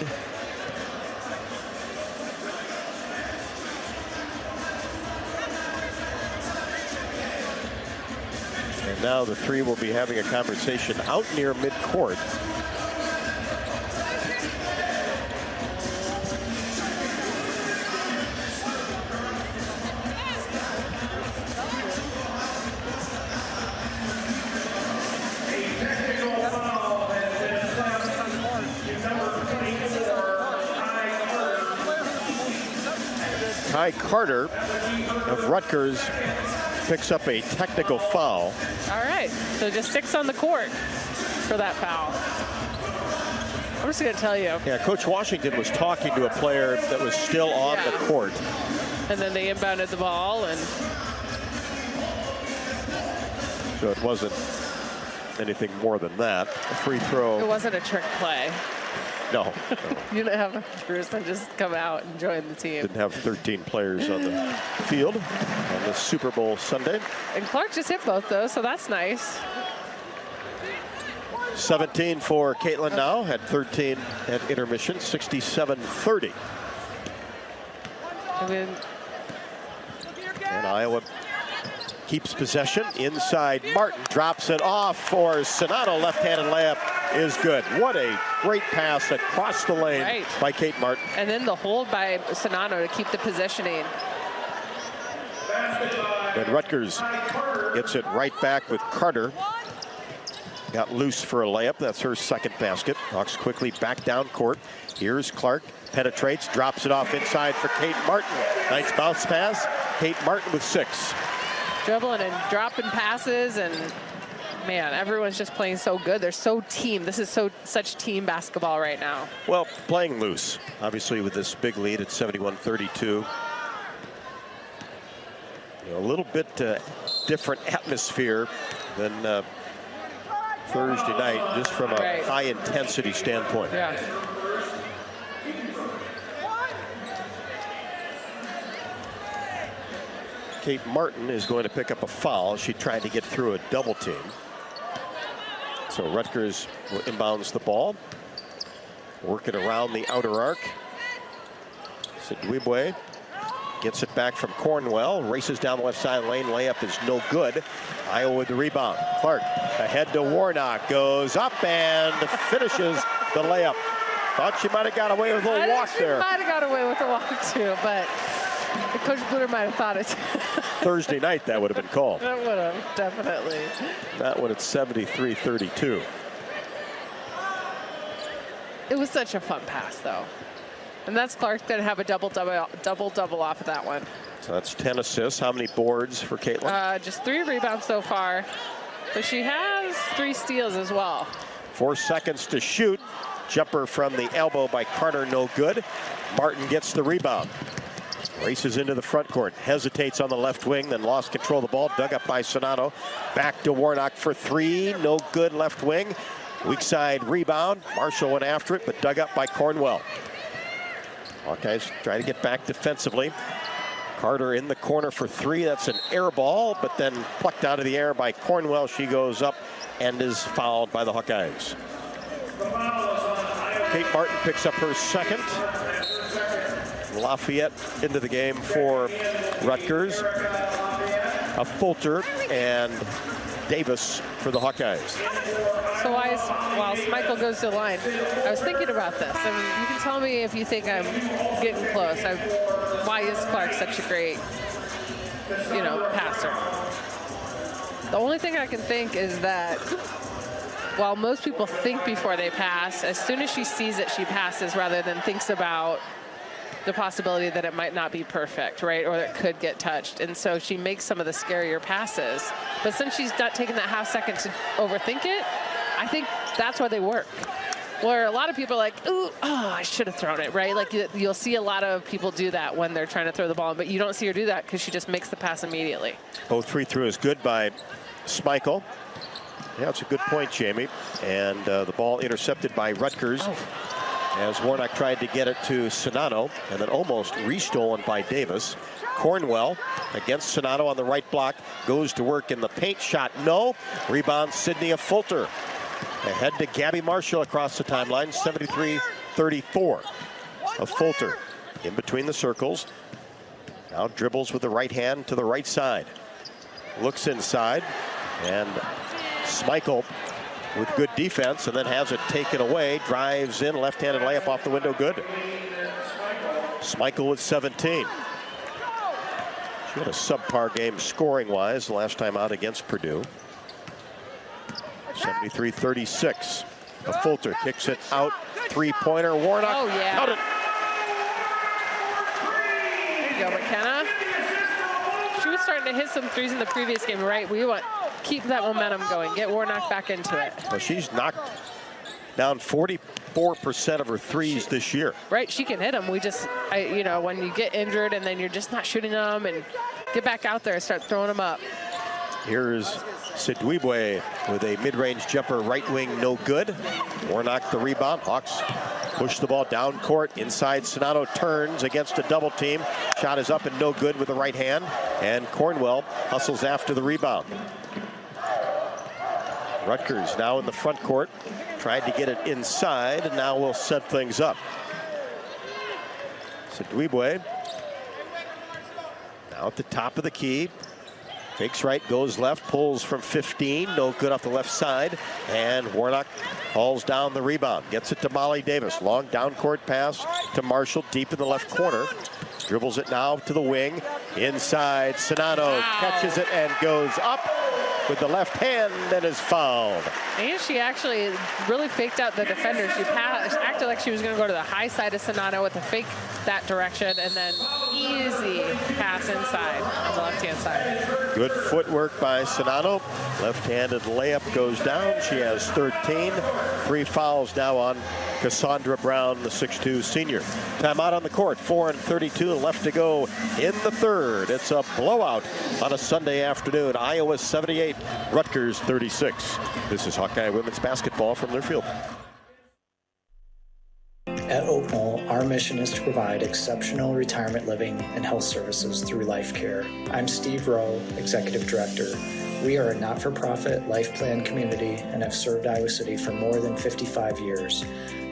And now the three will be having a conversation out near midcourt. Ty Carter of Rutgers picks up a technical foul. All right, so just 6 on the court for that foul. I'm just going to tell you. Yeah, Coach Washington was talking to a player that was still on the court. And then they inbounded the ball, and so it wasn't anything more than that. A free throw. It wasn't a trick play. No. You didn't have Pearson just come out and join the team. Didn't have 13 players on the field on this Super Bowl Sunday. And Clark just hit both those, so that's nice. 17 for Caitlin now, had 13 at intermission, 67-30. And Iowa keeps possession inside. Martin drops it off for Sonato. Left-handed layup is good. What a great pass across the lane by Kate Martin. And then the hold by Sonato to keep the positioning. And Rutgers gets it right back with Carter. Got loose for a layup. That's her second basket. Hawks quickly back down court. Here's Clark. Penetrates, drops it off inside for Kate Martin. Nice bounce pass. Kate Martin with 6. Dribbling and dropping passes, and man, everyone's just playing so good. They're so team. This is such team basketball right now. Well, playing loose, obviously, with this big lead at 71-32. A little bit different atmosphere than Thursday night, just from a high-intensity standpoint. Yeah. Kate Martin is going to pick up a foul. She tried to get through a double team. So Rutgers will inbounds the ball. Work it around the outer arc. Sidwebwe gets it back from Cornwell. Races down the left side lane. Layup is no good. Iowa with the rebound. Clark ahead to Warnock. Goes up and finishes the layup. Thought she might have got away with a little walk there. She might have got away with a walk too, but Coach Bluter might have thought it. Thursday night, that would have been called. That would have, definitely. That one at 73-32. It was such a fun pass, though. And that's Clark going to have a double-double off of that one. So that's 10 assists. How many boards for Caitlin? Just 3 rebounds so far. But she has 3 steals as well. 4 seconds to shoot. Jumper from the elbow by Carter, no good. Martin gets the rebound. Races into the front court. Hesitates on the left wing, then lost control of the ball. Dug up by Sonato. Back to Warnock for 3. No good left wing. Weak side rebound. Marshall went after it, but dug up by Cornwell. Hawkeyes try to get back defensively. Carter in the corner for 3. That's an air ball, but then plucked out of the air by Cornwell. She goes up and is fouled by the Hawkeyes. Kate Martin picks up her second. Lafayette into the game for Rutgers. A Fulter and Davis for the Hawkeyes. So while Michael goes to the line, I was thinking about this. I mean, you can tell me if you think I'm getting close. Why is Clark such a great, passer? The only thing I can think is that while most people think before they pass, as soon as she sees it, she passes rather than thinks about the possibility that it might not be perfect, right? Or it could get touched. And so she makes some of the scarier passes. But since she's not taking that half second to overthink it, I think that's why they work. Where a lot of people are like, ooh, oh, I should have thrown it, right? Like you'll see a lot of people do that when they're trying to throw the ball, but you don't see her do that because she just makes the pass immediately. Both free throws good by Schmeichel. Yeah, it's a good point, Jamie. And the ball intercepted by Rutgers. As Warnock tried to get it to Sonato, and then almost restolen by Davis. Cornwell against Sonato on the right block, goes to work in the paint, shot no. Rebound Sydney Fulter. Ahead to Gabby Marshall across the timeline, 73-34 of Fulter. In between the circles. Now dribbles with the right hand to the right side. Looks inside, and Schmeichel with good defense, and then has it taken away. Drives in, left-handed layup off the window, good. Schmeichel with 17. She had a subpar game scoring-wise the last time out against Purdue. 73-36. Fulter kicks it out. Three-pointer. Warnock. Oh, yeah. Got it. There you go, McKenna. She was starting to hit some threes in the previous game, right? We want keep that momentum going. Get Warnock back into it. Well, she's knocked down 44% of her threes this year. Right, she can hit them. We just, you know, when you get injured and then you're just not shooting them, and get back out there and start throwing them up. Here's Sidwebwe with a mid-range jumper, right wing, no good. Warnock the rebound. Hawks push the ball down court. Inside, Sonato turns against a double team. Shot is up and no good with the right hand. And Cornwell hustles after the rebound. Rutgers now in the front court. Tried to get it inside, and now we'll set things up. Sidwebwe now at the top of the key. Fakes right, goes left, pulls from 15. No good off the left side. And Warnock hauls down the rebound. Gets it to Molly Davis. Long down court pass to Marshall deep in the left corner. Dribbles it now to the wing. Inside, Sonato catches it and goes up with the left hand and is fouled. And she actually really faked out the defender. She acted like she was going to go to the high side of Sonato with a fake that direction, and then easy pass inside on the left-hand side. Good footwork by Sonato. Left-handed layup goes down. She has 13. 3 fouls now on Cassandra Brown, the 6'2 senior. Timeout on the court. 4:32 left to go in the third. It's a blowout on a Sunday afternoon. Iowa 78, Rutgers 36. This is Hawkeye women's basketball from Learfield. At Oak Knoll, our mission is to provide exceptional retirement living and health services through life care. I'm Steve Rowe, Executive Director. We are a not-for-profit life plan community and have served Iowa City for more than 55 years.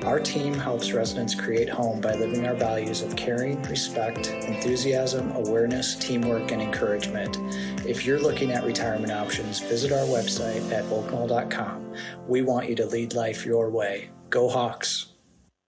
Our team helps residents create home by living our values of caring, respect, enthusiasm, awareness, teamwork, and encouragement. If you're looking at retirement options, visit our website at oakknoll.com. We want you to lead life your way. Go Hawks!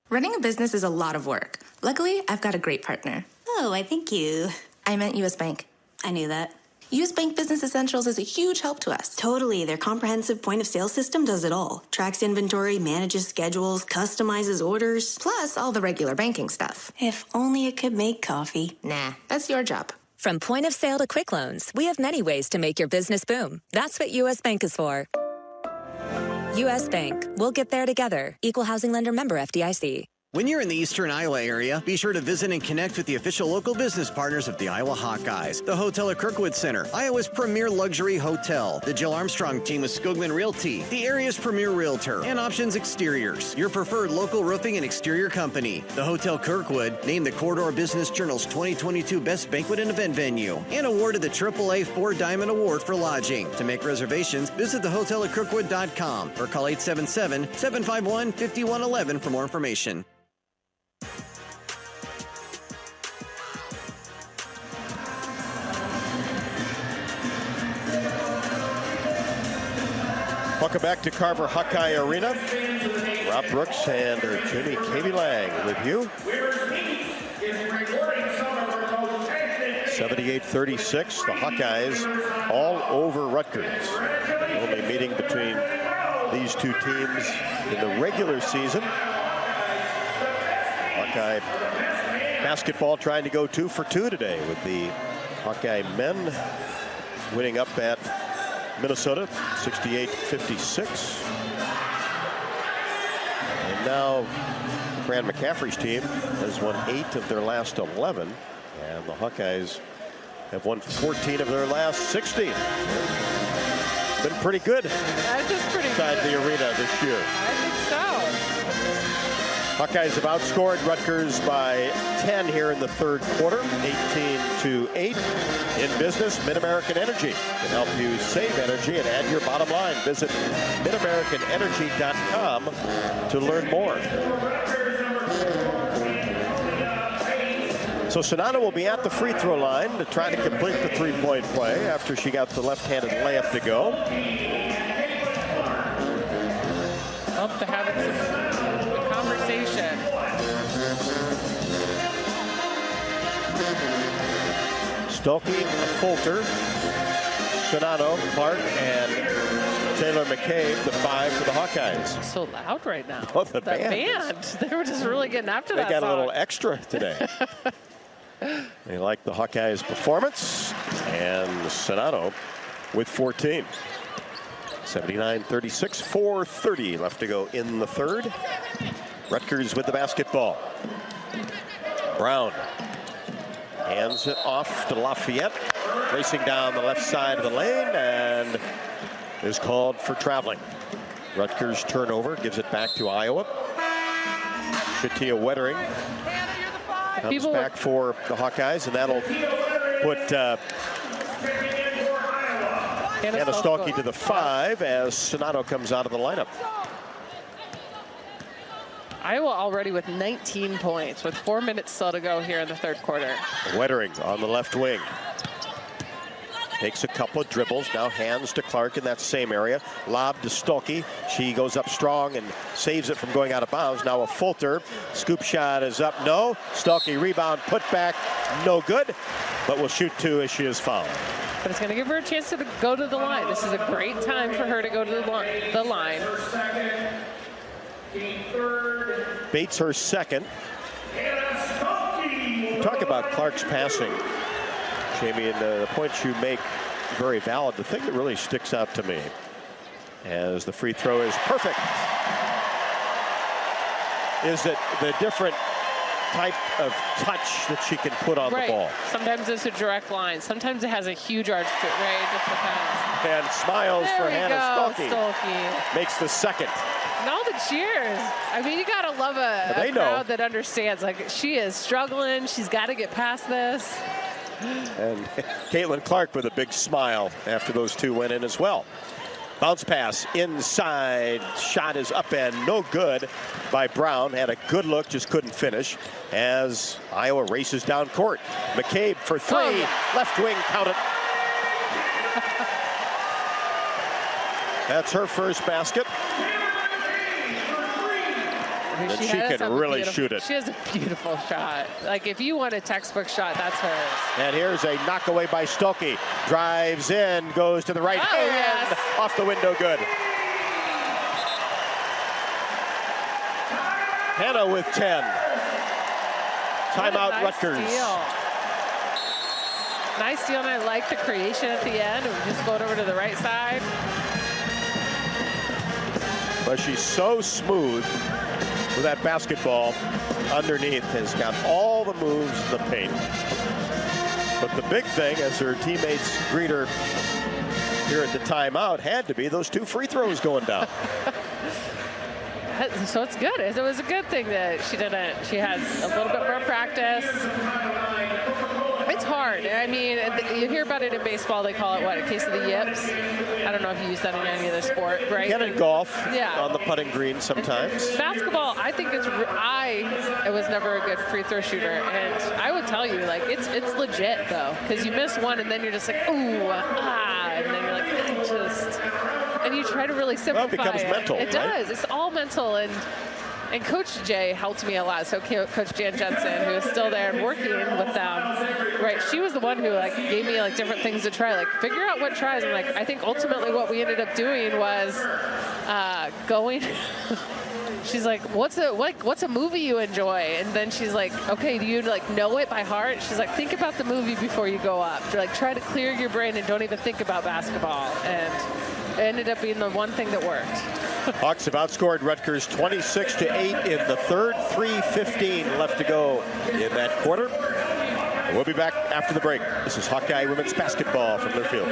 Running a business is a lot of work. Luckily, I've got a great partner. Oh, I thank you. I meant U.S. Bank. I knew that. U.S. Bank Business Essentials is a huge help to us. Totally. Their comprehensive point-of-sale system does it all. Tracks inventory, manages schedules, customizes orders. Plus, all the regular banking stuff. If only it could make coffee. Nah, that's your job. From point of sale to quick loans, we have many ways to make your business boom. That's what U.S. Bank is for. U.S. Bank. We'll get there together. Equal housing lender member FDIC. When you're in the eastern Iowa area, be sure to visit and connect with the official local business partners of the Iowa Hawkeyes. The Hotel at Kirkwood Center, Iowa's premier luxury hotel. The Jill Armstrong team with Skogman Realty, the area's premier realtor. And Options Exteriors, your preferred local roofing and exterior company. The Hotel Kirkwood, named the Corridor Business Journal's 2022 Best Banquet and Event Venue. And awarded the AAA 4 Diamond Award for lodging. To make reservations, visit thehotelatkirkwood.com or call 877-751-5111 for more information. Welcome back to Carver Hawkeye Arena. Rob Brooks and Jimmy Katie Lang with you. 78-36, the Hawkeyes all over Rutgers. The only meeting between these two teams in the regular season. Hawkeye basketball trying to go 2 for 2 today, with the Hawkeye men winning up at Minnesota 68-56. And now Fran McCaffrey's team has won 8 of their last 11, and the Hawkeyes have won 14 of their last 16. Been pretty good. That's just pretty inside good. the arena this year. I think so. Hawkeyes have outscored Rutgers by 10 here in the third quarter, 18-8. In business, Mid-American Energy can help you save energy and add your bottom line. Visit midamericanenergy.com to learn more. So Sonata will be at the free throw line to try to complete the three-point play after she got the left-handed layup to go. Up to having some conversation. Stokey, Fulter, Sonato, Clark, and Taylor McCabe, the 5 for the Hawkeyes. So loud right now. Oh, the band. They were just really getting after that They got song. a little extra today. They like the Hawkeyes' performance, and Sonato with 14. 79-36, 4:30 left to go in the third. Rutgers with the basketball. Brown hands it off to Lafayette, racing down the left side of the lane, and is called for traveling. Rutgers turnover, gives it back to Iowa. Shatia Wettering comes back for the Hawkeyes, and that'll put Hannah Stalkey to the 5 as Sonato comes out of the lineup. Iowa already with 19 points with 4 minutes still to go here in the third quarter. Wettering on the left wing. Takes a couple of dribbles, now hands to Clark in that same area. Lob to Stolke. She goes up strong and saves it from going out of bounds. Now a Fulter. Scoop shot is up, no. Stolke rebound, put back, no good. But will shoot 2 as she is fouled. But it's going to give her a chance to go to the line. This is a great time for her to go to the line. Bates her second. Talk about Clark's passing, Jamie, and the points you make very valid. The thing that really sticks out to me as the free throw is perfect is that the different type of touch that she can put on the ball. Sometimes it's a direct line. Sometimes it has a huge arch to it, right? It just depends. And smiles for Hannah Stolke. Makes the second. And all the cheers. I mean, you got to love a crowd that understands. Like, she is struggling. She's got to get past this. And Caitlin Clark with a big smile after those 2 went in as well. Bounce pass inside. Shot is up and no good by Brown. Had a good look, just couldn't finish as Iowa races down court. McCabe for 3. Left wing, count it. That's her first basket. And she can really shoot it. She has a beautiful shot. Like, if you want a textbook shot, that's hers. And here's a knockaway by Stolke. Drives in, goes to the right hand. Yes. Off the window, good. Hannah with 10. Timeout, nice Rutgers. Steal. Nice steal, and I like the creation at the end. And just going over to the right side. But she's so smooth with that basketball underneath. Has got all the moves in the paint. But the big thing, as her teammates greet her here at the timeout, had to be those 2 free throws going down. So it's good. It was a good thing that she didn't. She had a little bit more practice. It's hard. I mean, you hear about it in baseball. They call it, what, a case of the yips? I don't know if you use that in any other sport, right? Can in golf, yeah, on the putting green sometimes. Basketball, I think I was never a good free throw shooter. And I would tell you, like, it's legit, though. Because you miss one, and then you're just like, ooh, and then you're like, and you try to really simplify it becomes mental, It does. It's all mental. And Coach Jay helped me a lot. So Coach Jan Jensen, who is still there and working with them, right? She was the one who gave me different things to try, figure out what tries. And I think ultimately what we ended up doing was going. She's like, what's a movie you enjoy? And then she's like, okay, do you like know it by heart? She's like, think about the movie before you go up. Like, try to clear your brain and don't even think about basketball. And it ended up being the one thing that worked. Hawks have outscored Rutgers 26-8 in the third. 3:15 left to go in that quarter. We'll be back after the break. This is Hawkeye women's basketball from Learfield.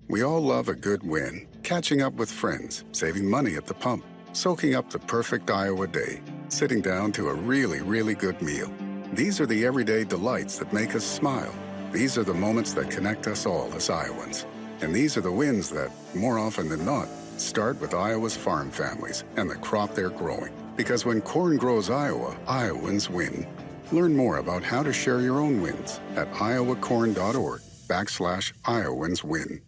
We all love a good win. Catching up with friends, saving money at the pump, soaking up the perfect Iowa day, sitting down to a really, really good meal. These are the everyday delights that make us smile. These are the moments that connect us all as Iowans. And these are the wins that, more often than not, start with Iowa's farm families and the crop they're growing. Because when corn grows Iowa, Iowans win. Learn more about how to share your own wins at iowacorn.org/IowansWin.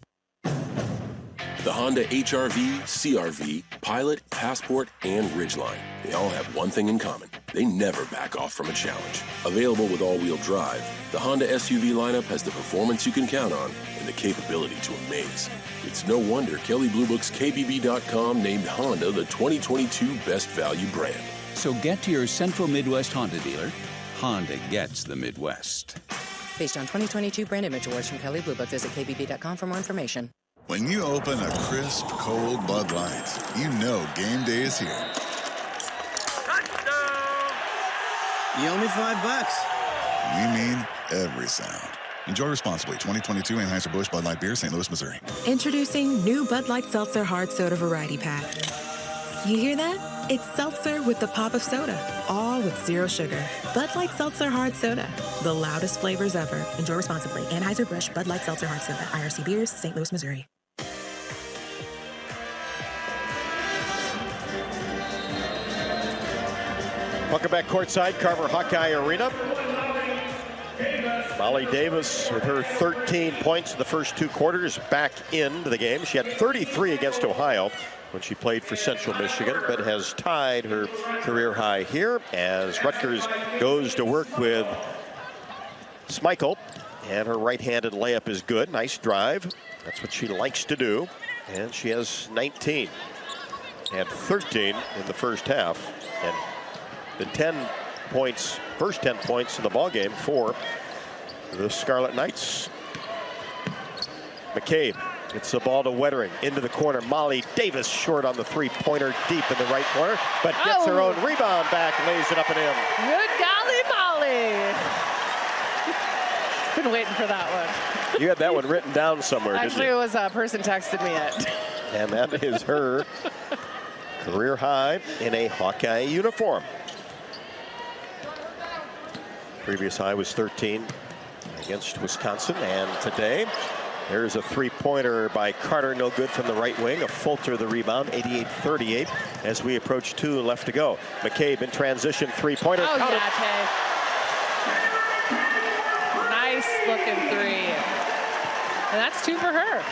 The Honda HR-V, CR-V, Pilot, Passport, and Ridgeline. They all have one thing in common. They never back off from a challenge. Available with all-wheel drive, the Honda SUV lineup has the performance you can count on and the capability to amaze. It's no wonder Kelley Blue Book's KBB.com named Honda the 2022 Best Value brand. So get to your Central Midwest Honda dealer. Honda gets the Midwest. Based on 2022 brand image awards from Kelley Blue Book, visit KBB.com for more information. When you open a crisp, cold Bud Light, you know game day is here. You owe me $5. We mean every sound. Enjoy responsibly. 2022 Anheuser-Busch Bud Light Beer, St. Louis, Missouri. Introducing new Bud Light Seltzer Hard Soda Variety Pack. You hear that? It's seltzer with the pop of soda, all with zero sugar. Bud Light Seltzer Hard Soda, the loudest flavors ever. Enjoy responsibly. Anheuser-Busch Bud Light Seltzer Hard Soda, IRC Beers, St. Louis, Missouri. Welcome back courtside, Carver Hawkeye Arena. Molly Davis with her 13 points in the first two quarters back into the game. She had 33 against Ohio when she played for Central Michigan, but has tied her career high here as Rutgers goes to work with Smeichel, and her right-handed layup is good. Nice drive. That's what she likes to do, and she has 19. Had 13 in the first half, and the 10 points, first 10 points in the ballgame for the Scarlet Knights. McCabe gets the ball to Wettering into the corner. Molly Davis short on the three-pointer deep in the right corner, but gets her own rebound back, lays it up and in. Good golly, Molly. Been waiting for that one. You had that one written down somewhere, Actually, didn't you? it was a person texted me it. And that is her career high in a Hawkeye uniform. Previous high was 13 against Wisconsin, and today there's a three-pointer by Carter, no good from the right wing. A Fulter the rebound, 88-38 as we approach 2 left to go. McCabe in transition, three-pointer. Oh, yeah, Tay. Nice looking three. And that's 2 for her.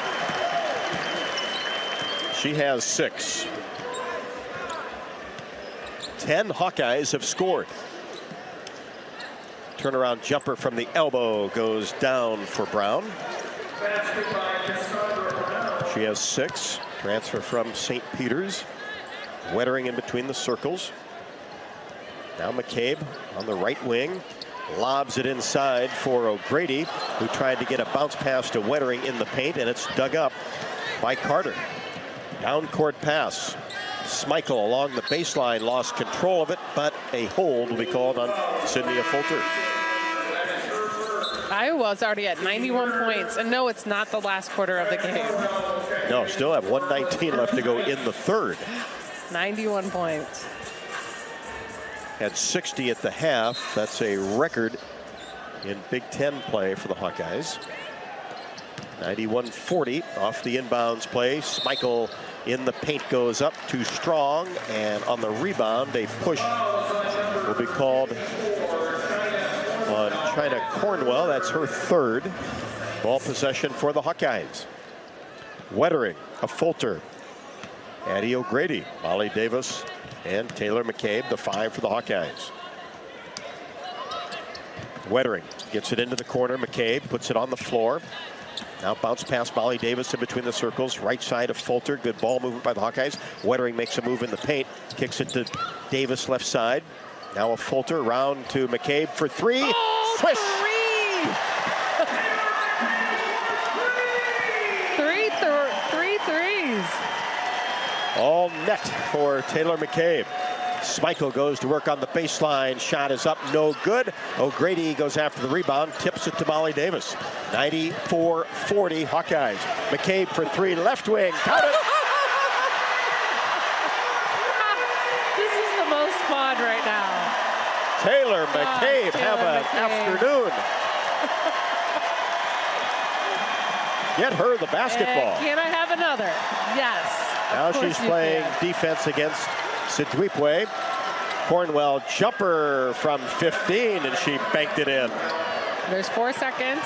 She has 6. 10 Hawkeyes have scored. Turnaround jumper from the elbow goes down for Brown. She has 6. Transfer from St. Peter's. Wettering in between the circles. Now McCabe on the right wing. Lobs it inside for O'Grady, who tried to get a bounce pass to Wettering in the paint, and it's dug up by Carter. Down court pass. Smeichel along the baseline lost control of it, but a hold will be called on Sydney Fulter. Iowa's already at 91 points, and no, it's not the last quarter of the game. No, still have 1:19 left to go in the third. 91 points. Had 60 at the half. That's a record in Big Ten play for the Hawkeyes. 91-40 off the inbounds play. Smeichel in the paint goes up too strong, and on the rebound, a push will be called on China Cornwell. That's her third. Ball possession for the Hawkeyes. Wettering, a Fulter, Addie O'Grady, Molly Davis, and Taylor McCabe, the 5 for the Hawkeyes. Wettering gets it into the corner. McCabe puts it on the floor. Now bounce past Molly Davis in between the circles. Right side of Fulter. Good ball movement by the Hawkeyes. Wettering makes a move in the paint. Kicks it to Davis left side. Now a Fulter around to McCabe for three. Oh, Swish! Three threes. All net for Taylor McCabe. Schmeichel goes to work on the baseline. Shot is up, no good. O'Grady goes after the rebound, tips it to Molly Davis. 94-40 Hawkeyes. McCabe for three, left wing. Count it! This is the most fun right now. Taylor McCabe, have an afternoon. Get her the basketball. Can I have another? Yes. Now she's playing defense against Sidwipwe. Cornwell jumper from 15, and she banked it in. There's 4 seconds.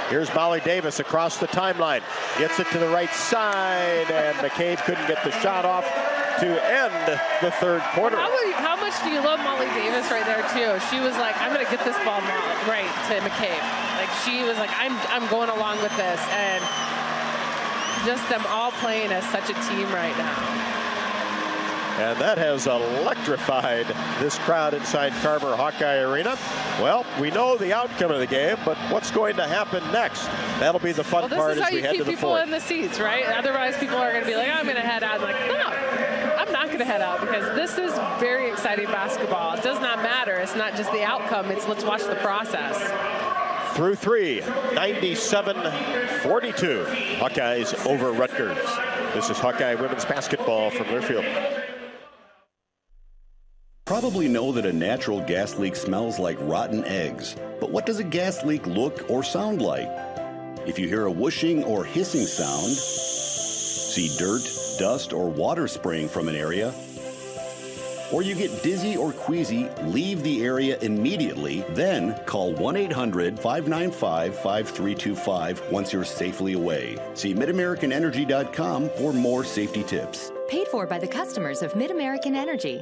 Here's Molly Davis across the timeline. Gets it to the right side, and McCabe couldn't get the shot off to end the third quarter. How much do you love Molly Davis right there, too? She was like, I'm going to get this ball right to McCabe. Like, she was like, I'm going along with this. And just them all playing as such a team right now. And that has electrified this crowd inside Carver Hawkeye Arena. Well, we know the outcome of the game, but what's going to happen next? That'll be the fun part as we head to the fourth. This is how you keep people in the seats, right? Otherwise, people are going to be like, I'm going to head out. I'm like, no, I'm not going to head out because this is very exciting basketball. It does not matter. It's not just the outcome. It's let's watch the process. Through three, 97-42. Hawkeyes over Rutgers. This is Hawkeye women's basketball from Learfield. Probably know that a natural gas leak smells like rotten eggs. But what does a gas leak look or sound like? If you hear a whooshing or hissing sound, see dirt, dust, or water spraying from an area, or you get dizzy or queasy, leave the area immediately, then call 1-800-595-5325 once you're safely away. See MidAmericanEnergy.com for more safety tips. Paid for by the customers of MidAmerican Energy.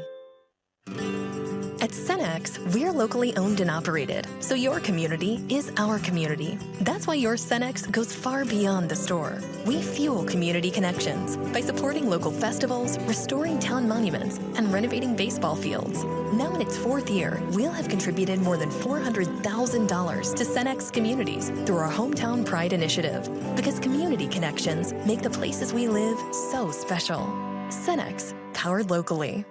At Cenex, we're locally owned and operated, so your community is our community. That's why your Cenex goes far beyond the store. We fuel community connections by supporting local festivals, restoring town monuments, and renovating baseball fields. Now in its 4th year, we'll have contributed more than $400,000 to Cenex communities through our Hometown Pride initiative, because community connections make the places we live so special. Cenex, powered locally.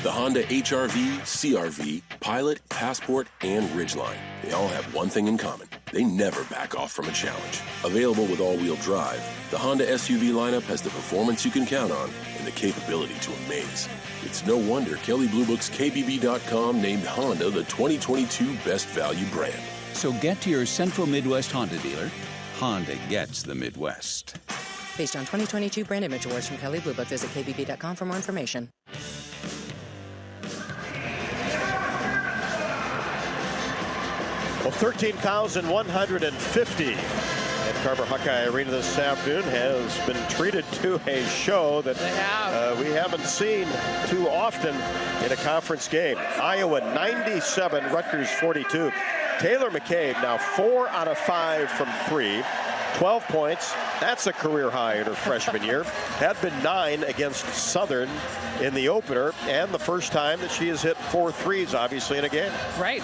The Honda HR-V, CR-V, Pilot, Passport, and Ridgeline. They all have one thing in common. They never back off from a challenge. Available with all-wheel drive, the Honda SUV lineup has the performance you can count on and the capability to amaze. It's no wonder Kelley Blue Book's KBB.com named Honda the 2022 Best Value brand. So get to your Central Midwest Honda dealer. Honda gets the Midwest. Based on 2022 brand image awards from Kelley Blue Book, visit KBB.com for more information. Well, 13,150 at Carver Hawkeye Arena this afternoon has been treated to a show that we haven't seen too often in a conference game. Iowa 97, Rutgers 42. Taylor McCabe now 4 out of 5 from 3. 12 points. That's a career high in her freshman year. Had been 9 against Southern in the opener, and the first time that she has hit 4 threes, obviously, in a game. Right.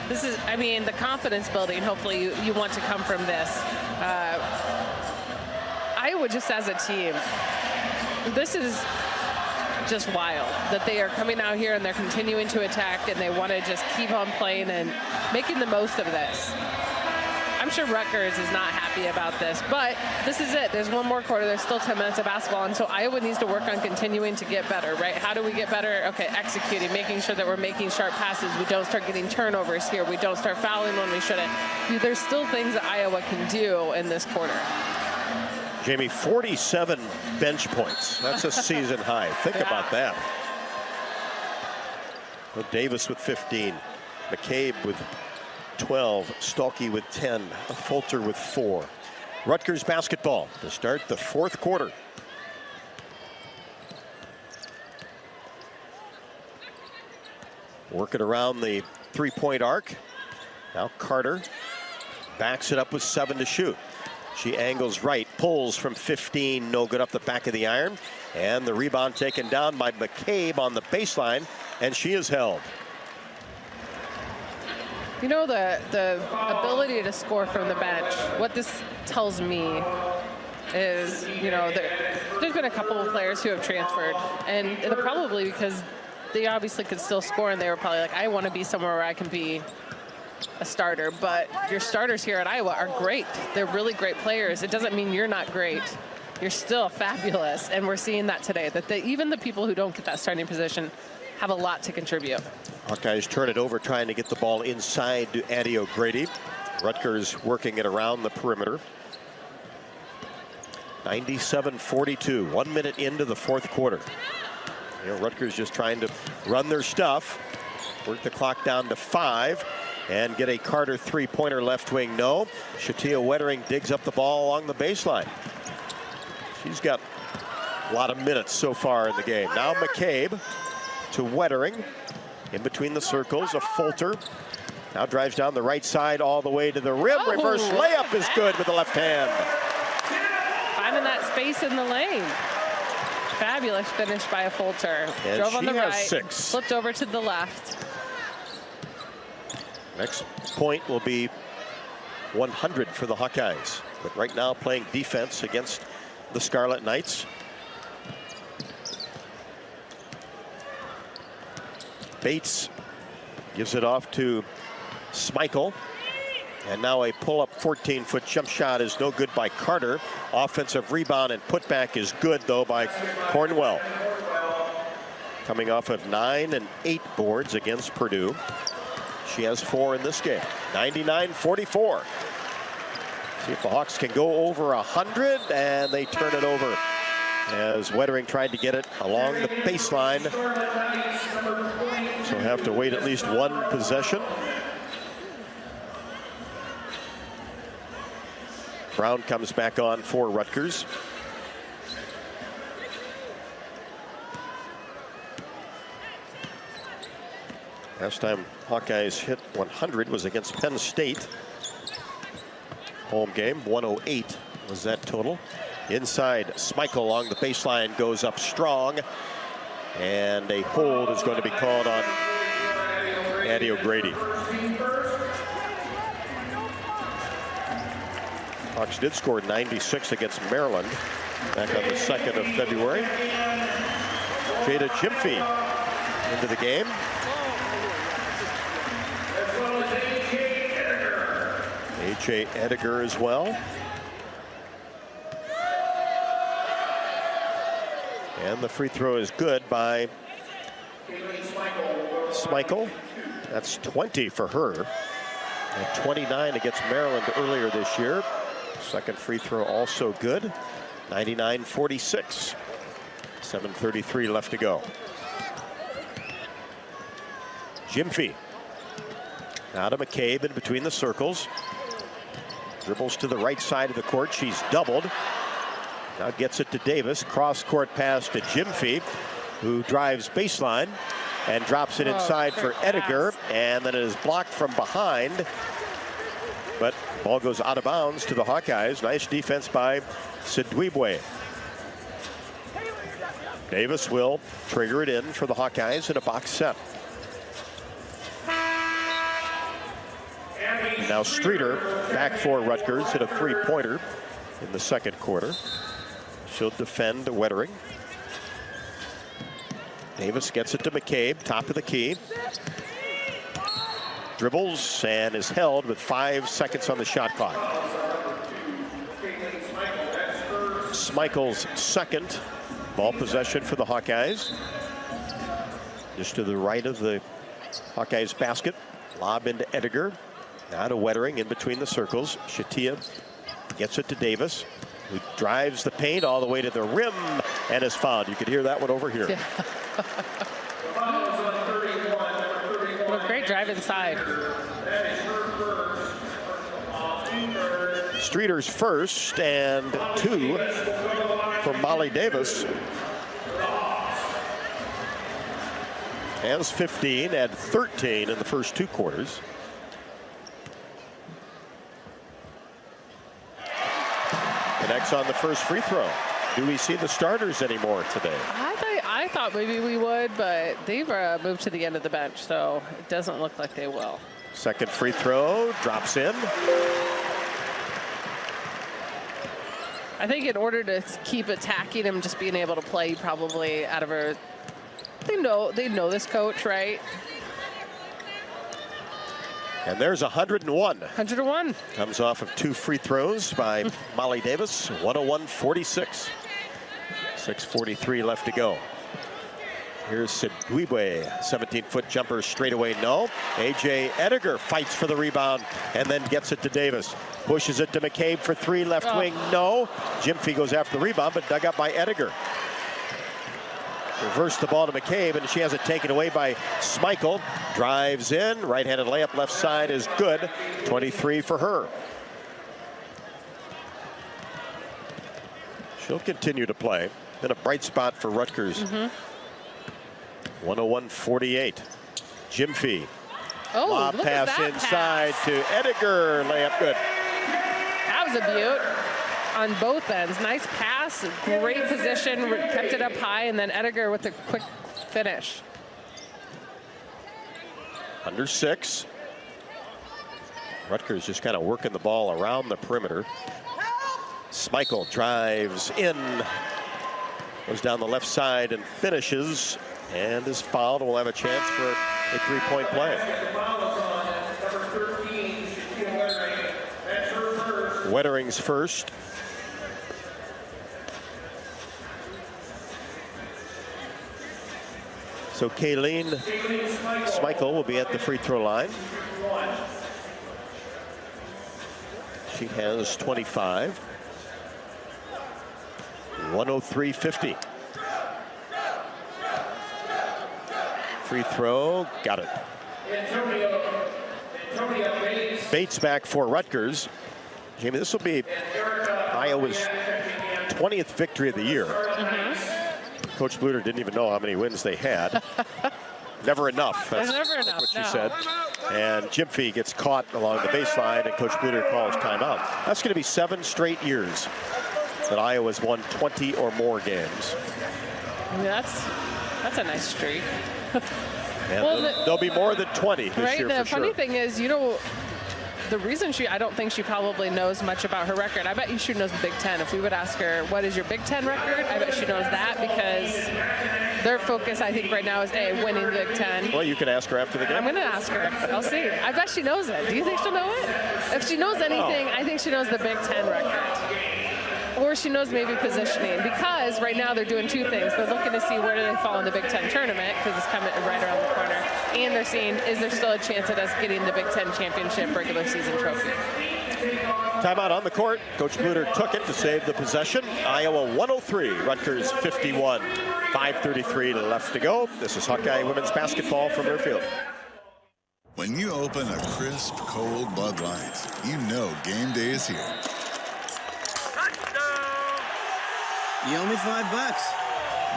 This is, I mean, the confidence building, hopefully you want to come from this. Iowa just as a team, this is just wild that they are coming out here and they're continuing to attack and they want to just keep on playing and making the most of this. I'm sure Rutgers is not happy about this, but this is it. There's one more quarter. There's still 10 minutes of basketball, and so Iowa needs to work on continuing to get better, right? How do we get better? Okay, executing, making sure that we're making sharp passes. We don't start getting turnovers here. We don't start fouling when we shouldn't. There's still things that Iowa can do in this quarter. Jamie, 47 bench points. That's a season high. Think about that. Well, Davis with 15. McCabe with 12, Stalkey with 10, Fulter with 4. Rutgers basketball to start the 4th quarter. Working around the 3-point arc. Now Carter backs it up with 7 to shoot. She angles right, pulls from 15, no good up the back of the iron. And the rebound taken down by McCabe on the baseline, and she is held. You know, the ability to score from the bench, what this tells me is, you know, there's been a couple of players who have transferred, and probably because they obviously could still score, and they were probably like, I want to be somewhere where I can be a starter. But your starters here at Iowa are great. They're really great players. It doesn't mean you're not great. You're still fabulous, and we're seeing that today, that even the people who don't get that starting position have a lot to contribute. Hawkeyes turn it over, trying to get the ball inside to Addie O'Grady. Rutgers working it around the perimeter. 97-42, 1 minute into the fourth quarter. You know, Rutgers just trying to run their stuff, work the clock down to 5, and get a Carter three-pointer left wing. No. Shatia Wettering digs up the ball along the baseline. She's got a lot of minutes so far in the game. Now McCabe to Wettering. In between the circles, a Fulter. Now drives down the right side all the way to the rim. Oh, reverse layup is good with the left hand. Finding that space in the lane. Fabulous finish by a Fulter. And drove on the right, 6. flipped over to the left. Next point will be 100 for the Hawkeyes. But right now playing defense against the Scarlet Knights. Bates gives it off to Schmeichel. And now a pull-up 14-foot jump shot is no good by Carter. Offensive rebound and putback is good, though, by Cornwell. Coming off of 9 and 8 boards against Purdue. She has 4 in this game. 99-44. See if the Hawks can go over 100, and they turn it over as Wettering tried to get it along the baseline. So have to wait at least one possession. Brown comes back on for Rutgers. Last time Hawkeyes hit 100 was against Penn State. Home game, 108 was that total. Inside, Schmeichel along the baseline goes up strong. And a hold is going to be called on Addie O'Grady. Hawks did score 96 against Maryland back on the 2nd of February. Jada Jimphy into the game. H.A. Ediger as well. And the free throw is good by Schmeichel. That's 20 for her. And 29 against Maryland earlier this year. Second free throw also good. 99-46. 7:33 left to go. Jimphy. Now to McCabe in between the circles. Dribbles to the right side of the court. She's doubled. Now gets it to Davis. Cross-court pass to Jimphy, who drives baseline and drops it inside for Ediger. And then it is blocked from behind. But ball goes out of bounds to the Hawkeyes. Nice defense by Sidwebwe. Davis will trigger it in for the Hawkeyes in a box set. And now Streeter back for Rutgers, hit a three-pointer in the second quarter. She'll defend Wettering. Davis gets it to McCabe, top of the key. Dribbles and is held with 5 seconds on the shot clock. Schmeichel's second ball possession for the Hawkeyes. Just to the right of the Hawkeyes basket. Lob into Ediger. Now to Wettering in between the circles. Shatia gets it to Davis, who drives the paint all the way to the rim and is fouled. You could hear that one over here. Yeah. Well, great drive inside. Streeter's first and 2 for Molly Davis. Has 15 and 13 in the first 2 quarters. Connects on the first free throw. Do we see the starters anymore today? I thought maybe we would, but they've moved to the end of the bench, so it doesn't look like they will. Second free throw, drops in. I think in order to keep attacking him, just being able to play probably out of her, they know this coach, right? And there's 101. 101. Comes off of 2 free throws by Molly Davis, 101-46. 6:43 left to go. Here's Sidwebwe, 17-foot jumper straight away, no. A.J. Ediger fights for the rebound and then gets it to Davis. Pushes it to McCabe for 3, left wing, no. Gyamfi goes after the rebound, but dug up by Ediger. Reverse the ball to McCabe, and she has it taken away by Schmeichel. Drives in, right-handed layup, left side is good. 23 for her. She'll continue to play. Been a bright spot for Rutgers. 101-48. Gyamfi. Lob pass inside to Ediger. Layup good. That was a beaut on both ends. Nice pass, great position, kept it up high, and then Ediger with a quick finish. Under 6. Rutgers just kind of working the ball around the perimeter. Schmeichel drives in. Goes down the left side and finishes. And is fouled. We'll have a chance for a 3-point play. Wettering's first. So Kayleen Schmeichel will be at the free throw line. She has 25. 103-50. Free throw, got it. Bates back for Rutgers. Jamie, this will be Iowa's 20th victory of the year. Coach Bluter didn't even know how many wins they had. Never enough. There's never enough. That's what she said. And Gyamfi gets caught along the baseline, and Coach Bluter calls timeout. That's going to be 7 straight years that Iowa's won 20 or more games. I mean, that's a nice streak. And well, there'll be more than 20 this year, the for funny sure. thing is, you know, the reason I don't think she probably knows much about her record. I bet you she knows the Big Ten. If we would ask her, what is your Big Ten record? I bet she knows that, because their focus, I think, right now is winning the Big Ten. Well, you can ask her after the game. I'm going to ask her. I'll see. I bet she knows it. Do you think she'll know it? If she knows anything, I think she knows the Big Ten record. Or she knows maybe positioning, because right now they're doing 2 things. They're looking to see where do they fall in the Big Ten tournament, because it's coming right around the corner. And they're seeing, is there still a chance at us getting the Big Ten championship regular season trophy? Timeout on the court. Coach Bluter took it to save the possession. Iowa 103, Rutgers 51. 5:33 left to go. This is Hawkeye women's basketball from their field. When you open a crisp, cold Bud Light, you know game day is here. You owe me $5.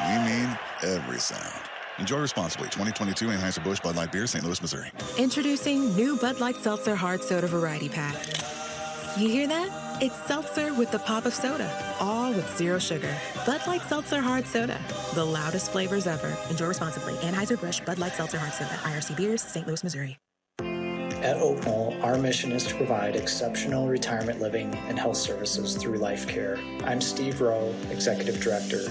We mean every sound. Enjoy responsibly. 2022 Anheuser-Busch Bud Light Beer, St. Louis, Missouri. Introducing new Bud Light Seltzer Hard Soda Variety Pack. You hear that? It's seltzer with the pop of soda, all with 0 sugar. Bud Light Seltzer Hard Soda, the loudest flavors ever. Enjoy responsibly. Anheuser-Busch Bud Light Seltzer Hard Soda, IRC Beers, St. Louis, Missouri. At Oak Knoll, our mission is to provide exceptional retirement living and health services through life care. I'm Steve Rowe, Executive Director.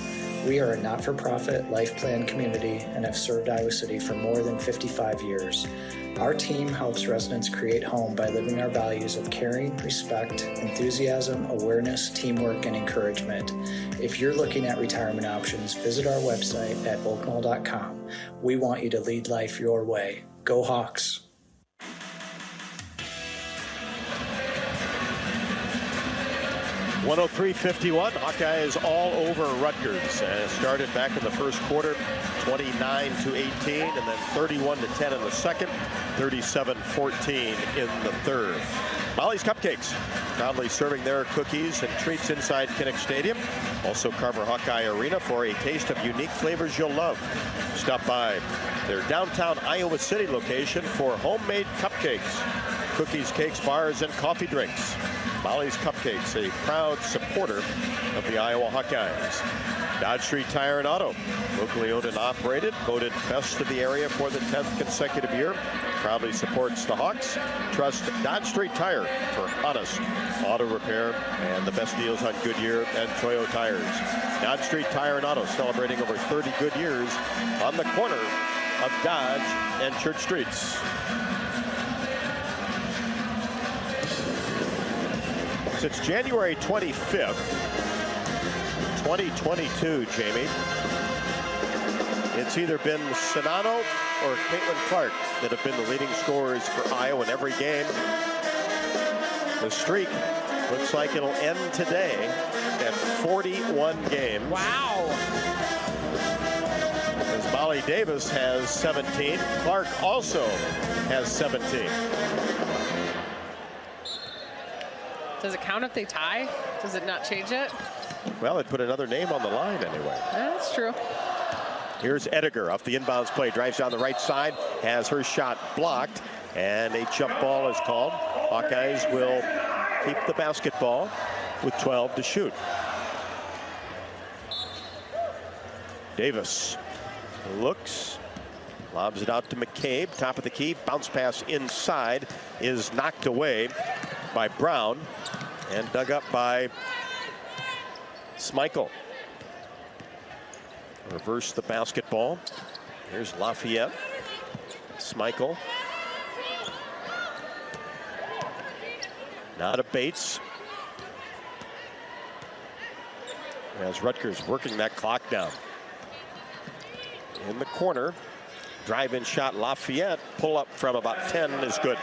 We are a not-for-profit life plan community and have served Iowa City for more than 55 years. Our team helps residents create home by living our values of caring, respect, enthusiasm, awareness, teamwork, and encouragement. If you're looking at retirement options, visit our website at oakknoll.com. We want you to lead life your way. Go Hawks! 103-51. Hawkeyes all over Rutgers. Started back in the first quarter, 29-18, and then 31-10 in the second, 37-14 in the third. Molly's Cupcakes, proudly serving their cookies and treats inside Kinnick Stadium. Also Carver Hawkeye Arena for a taste of unique flavors you'll love. Stop by their downtown Iowa City location for homemade cupcakes, cookies, cakes, bars, and coffee drinks. Molly's Cupcakes, a proud supporter of the Iowa Hawkeyes. Dodge Street Tire and Auto, locally owned and operated, voted best of the area for the 10th consecutive year. Proudly supports the Hawks. Trust Dodge Street Tire for honest auto repair and the best deals on Goodyear and Toyo tires. Dodge Street Tire and Auto, celebrating over 30 good years on the corner of Dodge and Church Streets. Since January 25th, 2022, Jamie, it's either been Sonano or Caitlin Clark that have been the leading scorers for Iowa in every game. The streak looks like it'll end today at 41 games. Wow. As Molly Davis has 17, Clark also has 17. Does it count if they tie? Does it not change it? Well, it put another name on the line anyway. That's true. Here's Ediger off the inbounds play, drives down the right side, has her shot blocked, and a jump ball is called. Hawkeyes will keep the basketball with 12 to shoot. Davis looks, lobs it out to McCabe, top of the key, bounce pass inside is knocked away by Brown and dug up by Smeichel. Reverse the basketball. Here's Lafayette. Smeichel. Now to Bates. As Rutgers working that clock down. In the corner. Drive-in shot, Lafayette. Pull up from about 10 is good.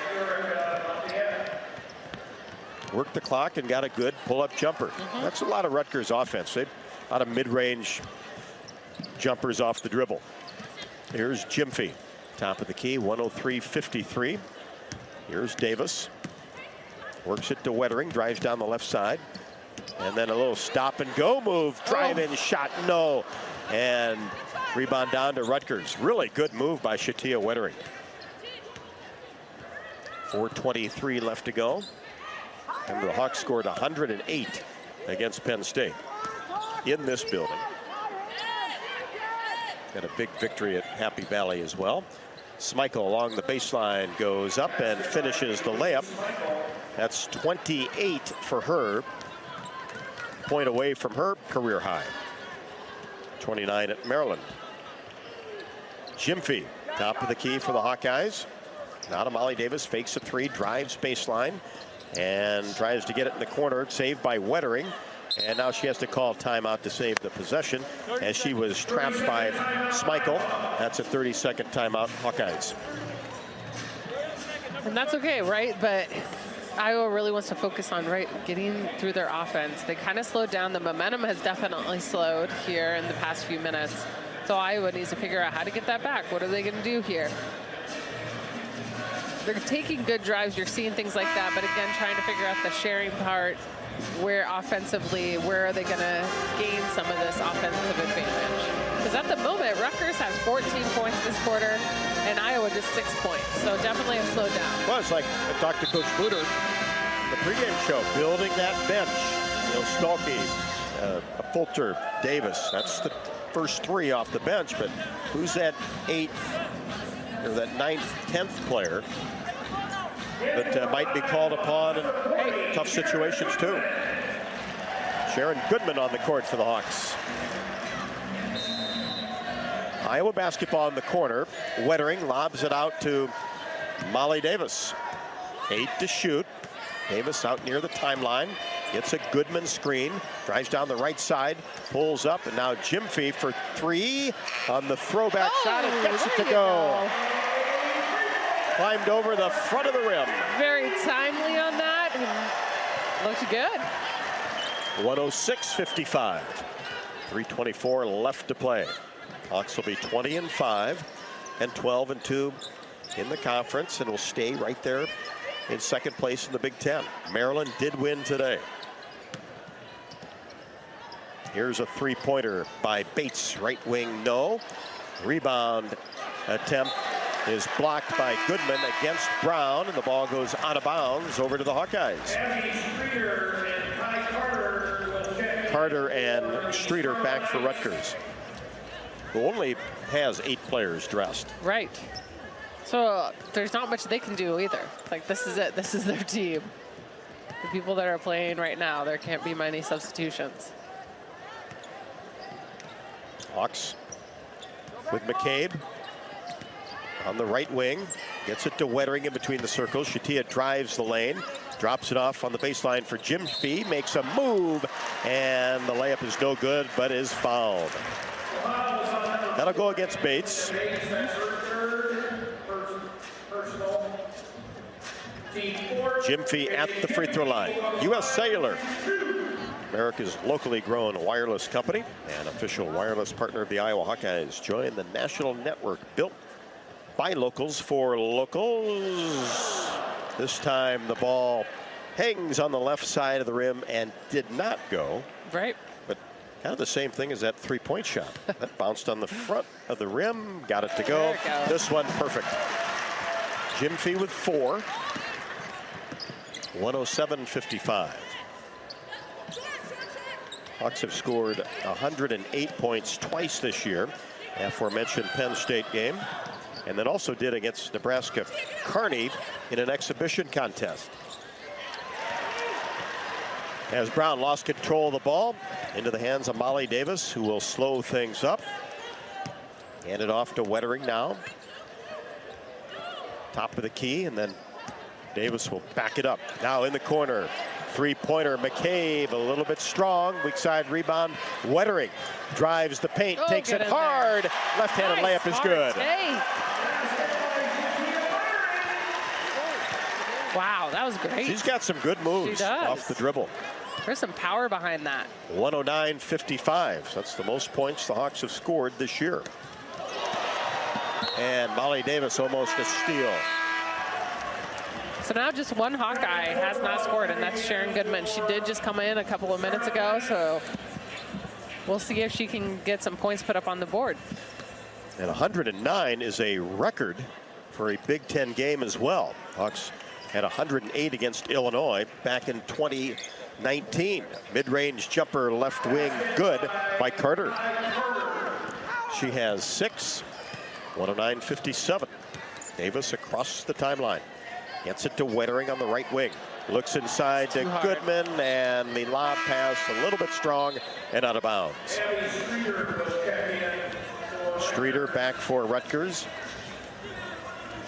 Worked the clock and got a good pull-up jumper. That's a lot of Rutgers offense. A lot of mid-range jumpers off the dribble. Here's Gyamfi, top of the key, 103-53. Here's Davis. Works it to Wettering, drives down the left side. And then a little stop-and-go move. Drive-in shot, no. And rebound down to Rutgers. Really good move by Shatia Wettering. 4:23 left to go. And the Hawks scored 108 against Penn State in this building. Got a big victory at Happy Valley as well. Smeichel along the baseline goes up and finishes the layup. That's 28 for her. Point away from her career high. 29 at Maryland. Gyamfi, top of the key for the Hawkeyes. Now to Molly Davis, fakes a three, drives baseline, and tries to get it in the corner. Saved by Wettering. And now she has to call timeout to save the possession as she was trapped by Smeichel. That's a 30-second timeout, Hawkeyes. And that's okay, right? But Iowa really wants to focus on getting through their offense. They kind of slowed down. The momentum has definitely slowed here in the past few minutes. So Iowa needs to figure out how to get that back. What are they going to do here? They're taking good drives. You're seeing things like that. But again, trying to figure out the sharing part. Where offensively, where are they going to gain some of this offensive advantage? Because at the moment, Rutgers has 14 points this quarter, and Iowa just 6 points. So definitely have slowed down. Well, it's like I talked to Coach Booter, the pregame show, building that bench. You know, Stolke, Fulter, Davis. That's the first three off the bench. But who's that 8th or that 9th, 10th player that might be called upon in tough situations too? Sharon Goodman on the court for the Hawks. Iowa basketball in the corner. Wettering lobs it out to Molly Davis. 8 to shoot. Davis out near the timeline. Gets a Goodman screen. Drives down the right side. Pulls up. And now Gyamfi for 3 on the throwback shot and gets it to go. Climbed over the front of the rim. Very timely on that. And looked good. 106-55. 3:24 left to play. Hawks will be 20-5 and 12-2 in the conference and will stay right there in second place in the Big Ten. Maryland did win today. Here's a three-pointer by Bates. Right wing, no. Rebound attempt is blocked by Goodman against Brown, and the ball goes out of bounds over to the Hawkeyes. Carter and Streeter back for Rutgers, who only has 8 players dressed. Right. So there's not much they can do either. Like, this is it. This is their team. The people that are playing right now, there can't be many substitutions. Hawks with McCabe on the right wing. Gets it to Wettering in between the circles. Shatia drives the lane. Drops it off on the baseline for Jim Fee. Makes a move. And the layup is no good, but is fouled. That'll go against Bates. Jim Fee at the free throw line. U.S. Cellular, America's locally grown wireless company and official wireless partner of the Iowa Hawkeyes, join the national network built by locals for locals. This time the ball hangs on the left side of the rim and did not go. Right. But kind of the same thing as that three-point shot. That bounced on the front of the rim, got it to go. This one perfect. Jim Fee with 4. 107-55. Hawks have scored 108 points twice this year. Aforementioned Penn State game. And then also did against Nebraska Kearney in an exhibition contest. As Brown lost control of the ball into the hands of Molly Davis, who will slow things up. Hand it off to Wettering now. Top of the key, and then Davis will back it up. Now in the corner, three-pointer, McCabe a little bit strong. Weak side rebound. Wettering drives the paint, takes it hard. Left-handed layup is good. Wow, that was great. She's got some good moves off the dribble. There's some power behind that. 109-55. So that's the most points the Hawks have scored this year. And Molly Davis almost a steal. So now just one Hawkeye has not scored, and that's Sharon Goodman. She did just come in a couple of minutes ago, so we'll see if she can get some points put up on the board. And 109 is a record for a Big Ten game as well. Hawks had 108 against Illinois back in 2019. Mid-range jumper left wing good by Carter. She has 6. 109-57. Davis across the timeline. Gets it to Wettering on the right wing. Looks inside to Goodman, and the lob pass a little bit strong and out of bounds. Streeter back for Rutgers.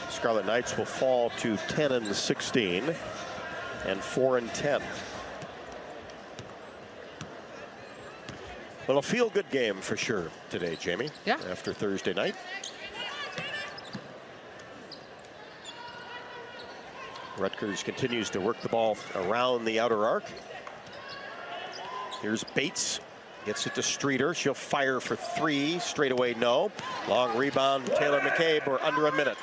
Scarlet Knights will fall to 10-16 and 4-10. Well, a feel-good game for sure today, Jamie. Yeah. After Thursday night. Rutgers continues to work the ball around the outer arc. Here's Bates. Gets it to Streeter. She'll fire for 3. Straight away, no. Long rebound, Taylor McCabe. We're under a minute.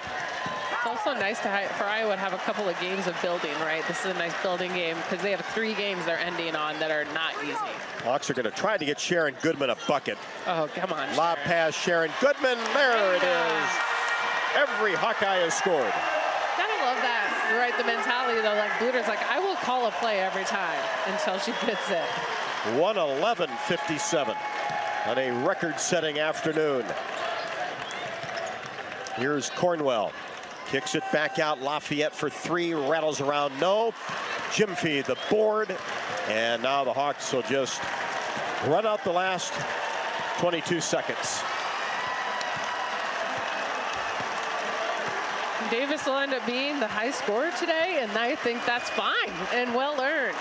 It's also nice for Iowa to have a couple of games of building, right? This is a nice building game because they have 3 games they're ending on that are not easy. Hawks are going to try to get Sharon Goodman a bucket. Oh, come on. Lob pass, Sharon Goodman. There it is. Every Hawkeye has scored. Gotta love that. Right, the mentality though, like Bluter's like, I will call a play every time until she gets it. 111-57 on a record-setting afternoon. Here's Cornwell. Kicks it back out. Lafayette for 3. Rattles around. No. Jim Fee the board. And now the Hawks will just run out the last 22 seconds. Davis will end up being the high scorer today, and I think that's fine and well earned.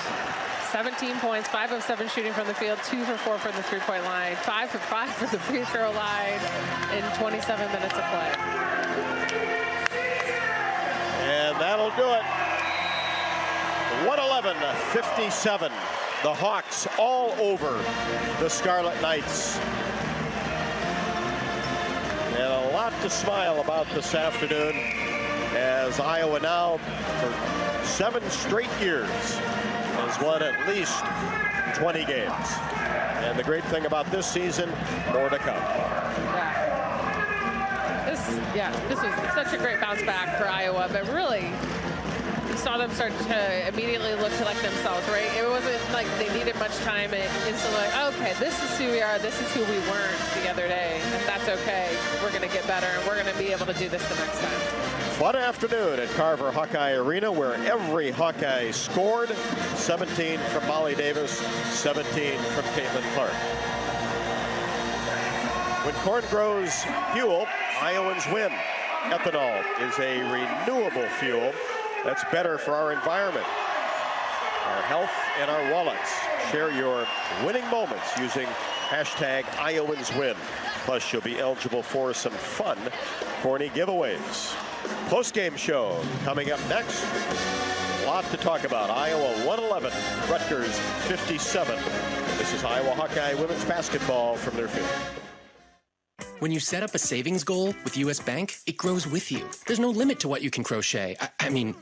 17 points, 5 of 7 shooting from the field, 2 for 4 from the three-point line, 5 for 5 from the free throw line in 27 minutes of play. And that'll do it. 111-57. The Hawks all over the Scarlet Knights. And a lot to smile about this afternoon, as Iowa now, for 7 straight years, has won at least 20 games. And the great thing about this season, more to come. Yeah. This this was such a great bounce back for Iowa, but really, you saw them start to immediately look like themselves, right? It wasn't like they needed much time. It's like, okay, this is who we are. This is who we weren't the other day, and that's okay. We're going to get better, and we're going to be able to do this the next time. Fun afternoon at Carver Hawkeye Arena, where every Hawkeye scored. 17 from Molly Davis, 17 from Caitlin Clark. When corn grows fuel, Iowans win. Ethanol is a renewable fuel that's better for our environment, our health, and our wallets. Share your winning moments using hashtag #IowansWin. Plus, you'll be eligible for some fun corny giveaways. Post-game show coming up next. A lot to talk about. Iowa 111, Rutgers 57. This is Iowa Hawkeye women's basketball from their field. When you set up a savings goal with U.S. Bank, it grows with you. There's no limit to what you can crochet. Can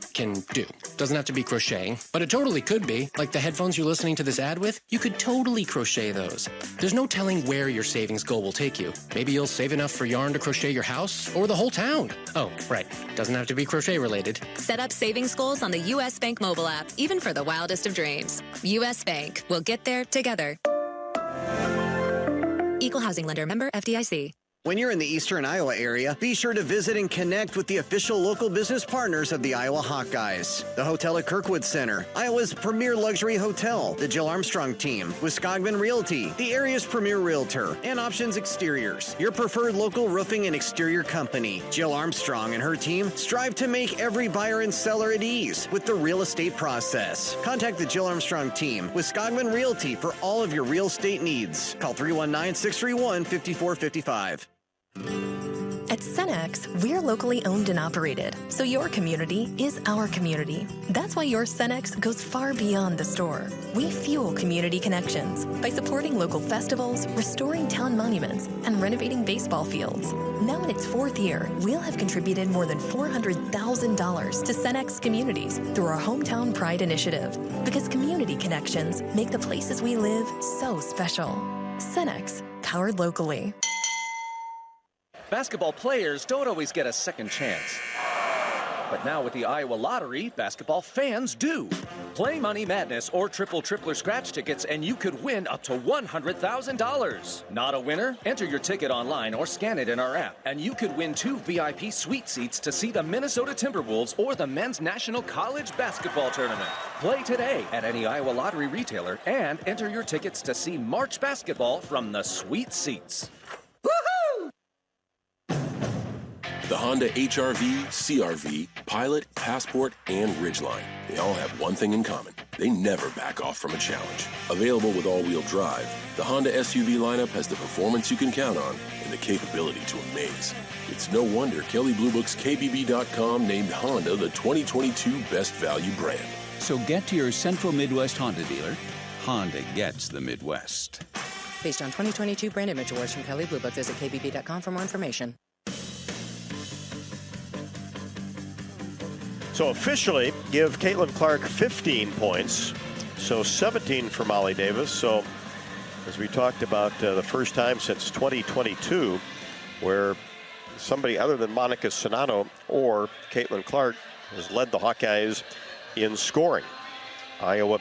do. Doesn't have to be crocheting, but it totally could be. Like the headphones you're listening to this ad with, you could totally crochet those. There's no telling where your savings goal will take you. Maybe you'll save enough for yarn to crochet your house or the whole town. Oh, right. Doesn't have to be crochet related. Set up savings goals on the U.S. Bank mobile app, even for the wildest of dreams. U.S. Bank. We'll get there together. Equal housing lender, member FDIC. When you're in the eastern Iowa area, be sure to visit and connect with the official local business partners of the Iowa Hawkeyes. The hotel at Kirkwood Center, Iowa's premier luxury hotel, the Jill Armstrong team, Wisconsin Realty, the area's premier realtor, and Options Exteriors, your preferred local roofing and exterior company. Jill Armstrong and her team strive to make every buyer and seller at ease with the real estate process. Contact the Jill Armstrong team, Wisconsin Realty, for all of your real estate needs. Call 319-631-5455. At Cenex, we're locally owned and operated, so your community is our community. That's why your Cenex goes far beyond the store. We fuel community connections by supporting local festivals, restoring town monuments, and renovating baseball fields. Now in its 4th year, we'll have contributed more than $400,000 to Cenex communities through our Hometown Pride initiative, because community connections make the places we live so special. Cenex, powered locally. Basketball players don't always get a second chance. But now with the Iowa Lottery, basketball fans do. Play Money Madness or Triple Tripler scratch tickets and you could win up to $100,000. Not a winner? Enter your ticket online or scan it in our app and you could win 2 VIP suite seats to see the Minnesota Timberwolves or the Men's National College Basketball Tournament. Play today at any Iowa Lottery retailer and enter your tickets to see March basketball from the sweet seats. The Honda HR-V, CR-V, Pilot, Passport, and Ridgeline. They all have one thing in common. They never back off from a challenge. Available with all-wheel drive, the Honda SUV lineup has the performance you can count on and the capability to amaze. It's no wonder Kelley Blue Book's KBB.com named Honda the 2022 Best Value brand. So get to your Central Midwest Honda dealer. Honda gets the Midwest. Based on 2022 brand image awards from Kelley Blue Book, visit KBB.com for more information. So officially, give Caitlin Clark 15 points. So 17 for Molly Davis. So as we talked about, the first time since 2022 where somebody other than Monica Sonano or Caitlin Clark has led the Hawkeyes in scoring. Iowa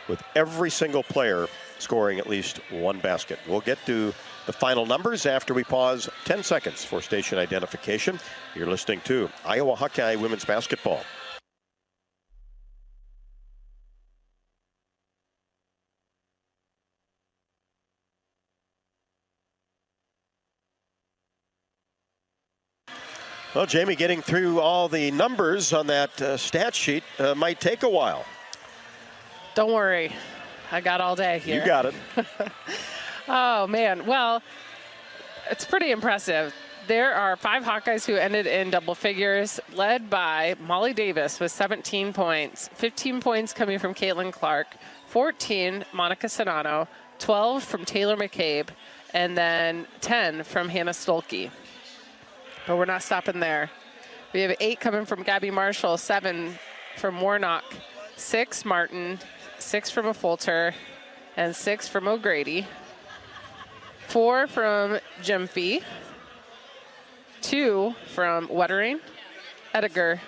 with every single player scoring at least one basket. We'll get to the final numbers after we pause 10 seconds for station identification. You're listening to Iowa Hawkeye women's basketball. Well, Jamie, getting through all the numbers on that stat sheet might take a while. Don't worry. I got all day here. You got it. Oh, man. Well, it's pretty impressive. There are 5 Hawkeyes who ended in double figures, led by Molly Davis with 17 points, 15 points coming from Caitlin Clark, 14 Monica Sonano, 12 from Taylor McCabe, and then 10 from Hannah Stolke. But we're not stopping there. We have 8 coming from Gabby Marshall, 7 from Warnock, 6 Martin, 6 from Affolter, and 6 from O'Grady, 4 from Gyamfi, 2 from Wettering, Ediger,